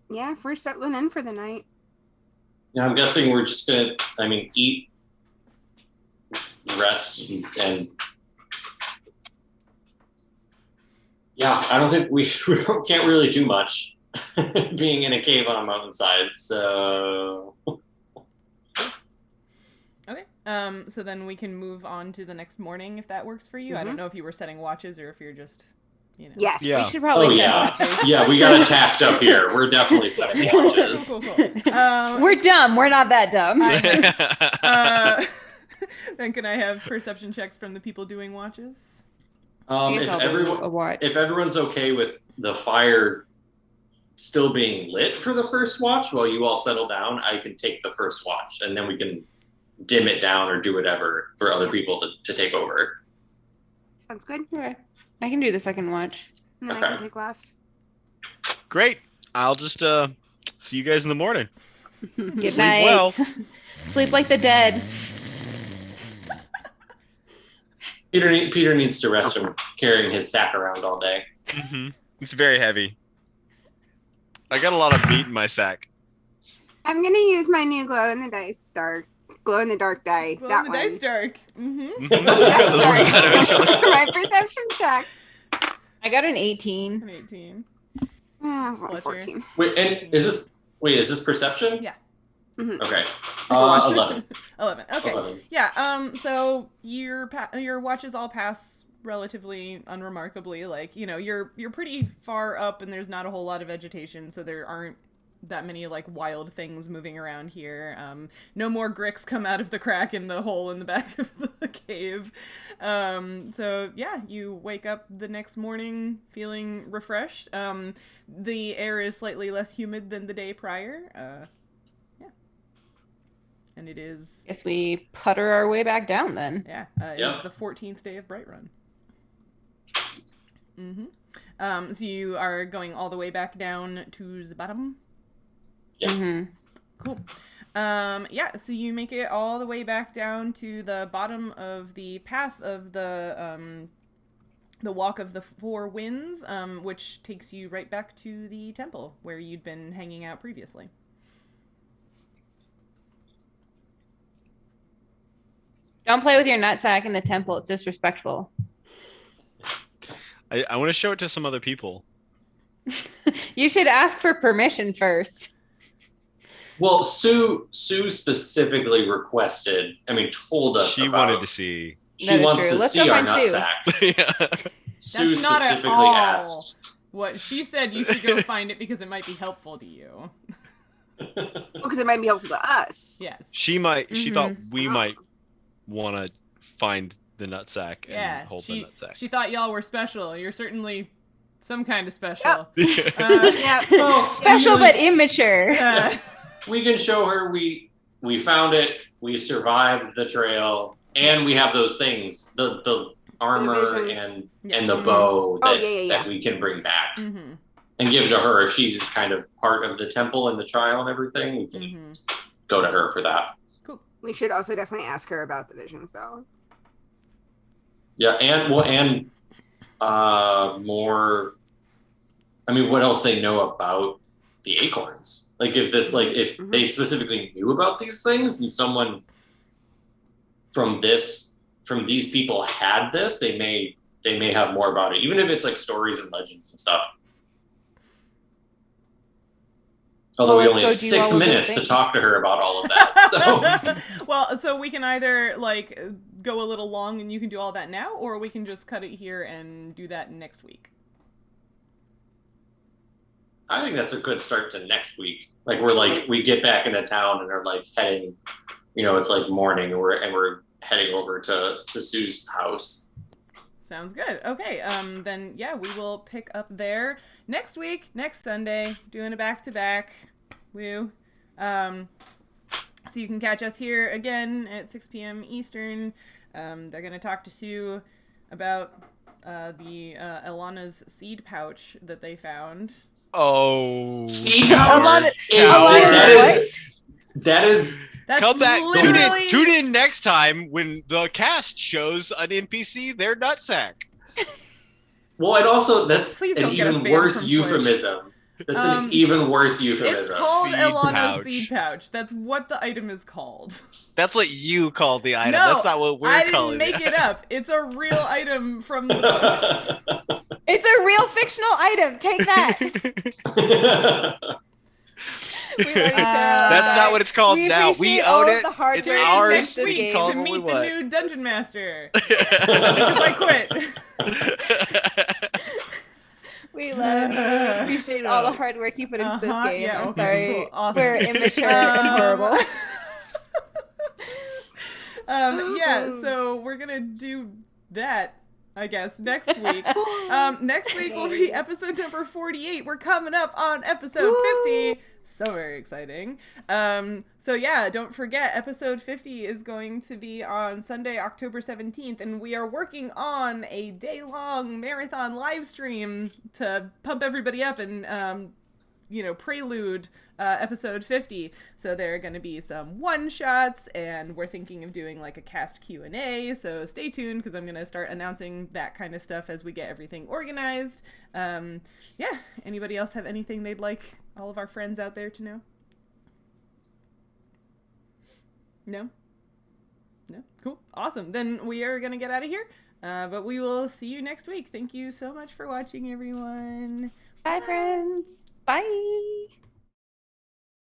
Yeah, if we're settling in for the night. Yeah, I'm guessing we're just gonna, eat, rest, and yeah, I don't think we can't really do much being in a cave on a mountainside, so... Okay. So then we can move on to the next morning if that works for you. I don't know if you were setting watches or if you're just... You know. Yes. Yeah. We should probably Oh set yeah, watches. yeah. We got attacked up here. We're definitely setting watches. Cool. We're dumb. We're not that dumb. Then can I have perception checks from the people doing watches? I guess I'll do a watch. If everyone's okay with the fire still being lit for the first watch while you all settle down, I can take the first watch, and then we can dim it down or do whatever for other people to take over. Sounds good. Okay. I can do the second watch. And then Okay. I can take last. Great. I'll just see you guys in the morning. Good Sleep night. well. Sleep like the dead. Peter needs to rest from carrying his sack around all day. It's very heavy. I got a lot of meat in my sack. I'm gonna use my new glow in the dark die. Glow that in the one. dice dark. Dice Those work out eventually. dark. My perception check. I got an 18. An 18. It's Fletcher. like 14. Wait, and is this perception? Yeah. Mhm. Okay. 11. 11. Okay. 11. Yeah. So your watches all pass relatively unremarkably. Like, you know, you're pretty far up, and there's not a whole lot of vegetation, so there aren't that many like wild things moving around here. No more gricks come out of the crack in the hole in the back of the cave. So yeah, you wake up the next morning feeling refreshed. The air is slightly less humid than the day prior. Yeah. And it is, Guess we putter our way back down then. yeah, Yeah. it's the 14th day of Brightrun. So you are going all the way back down to the bottom. Yes. Mhm. Cool. Yeah, so you make it all the way back down to the bottom of the path of the Walk of the Four Winds, which takes you right back to the temple where you'd been hanging out previously. Don't play with your nutsack in the temple. It's disrespectful. I want to show it to some other people. You should ask for permission first. Well, Sue specifically told us She about, wanted to see. She That is wants true. to Let's see go our find Sue. nutsack. Yeah. Sue That's not at specifically all asked. what she said. You should go find it because it might be helpful to you. Because it might be helpful to us. Yes. She thought we Oh. might want to find the nutsack and Yeah. hold the nutsack. She thought y'all were special. You're certainly some kind of special. Yep. Uh, Yeah. Well, Special anyways, but immature. we can show her we found it, we survived the trail, and we have those things, the armor visions. and the bow Oh, that, yeah. that we can bring back Mm-hmm. and give to her. If she's kind of part of the temple and the trial and everything, we can Mm-hmm. go to her for that. We should also definitely ask her about the visions, though. Yeah, and more. I mean, what else they know about the acorns? Like, if they specifically knew about these things, and someone from these people had this, they may have more about it, even if it's like stories and legends and stuff. Although Well, we only have let's go do 6 all of those minutes to things. talk to her about all of that. So Well, so we can either like go a little long and you can do all that now, or we can just cut it here and do that next week. I think that's a good start to next week. Like we get back into town and are like heading, it's like morning and we're heading over to Sue's house. Sounds good. Okay, then yeah, we will pick up there next week, next Sunday, doing a back-to-back. Woo. So you can catch us here again at 6 p.m. Eastern. They're going to talk to Sue about the Ehlonna's seed pouch that they found. Oh. See how that is That's Come back. literally... Tune in next time when the cast shows an NPC their nutsack. well, and also that's Please an don't get us even banned worse from euphemism. That's an even worse euphemism. It's called Seed Ehlonna's pouch. seed pouch. That's what the item is called. That's what you call the item. No, That's not what we're I didn't calling make it up. It's a real item from the books. It's a real fictional item. Take that. We love you, Sheryl. That's not what it's called We now. We appreciate all own of it. the hard It's work ours. Next this week game. Call it to what we meet the want. new dungeon master. Because I quit. We appreciate all the hard work you put into this game. Yeah, I'm okay, sorry. cool. Awesome. We're immature and horrible. Yeah, so we're gonna do that, I guess, next week. Next week will be episode number 48. We're coming up on episode 50. So very exciting. So yeah, don't forget, episode 50 is going to be on Sunday, October 17th, and we are working on a day-long marathon live stream to pump everybody up and prelude episode 50. So there are going to be some one-shots, and we're thinking of doing like a cast Q&A, so stay tuned because I'm going to start announcing that kind of stuff as we get everything organized. Yeah, anybody else have anything they'd like all of our friends out there to know? No? Cool. Awesome. Then we are going to get out of here, but we will see you next week. Thank you so much for watching, everyone. Bye, friends. Bye.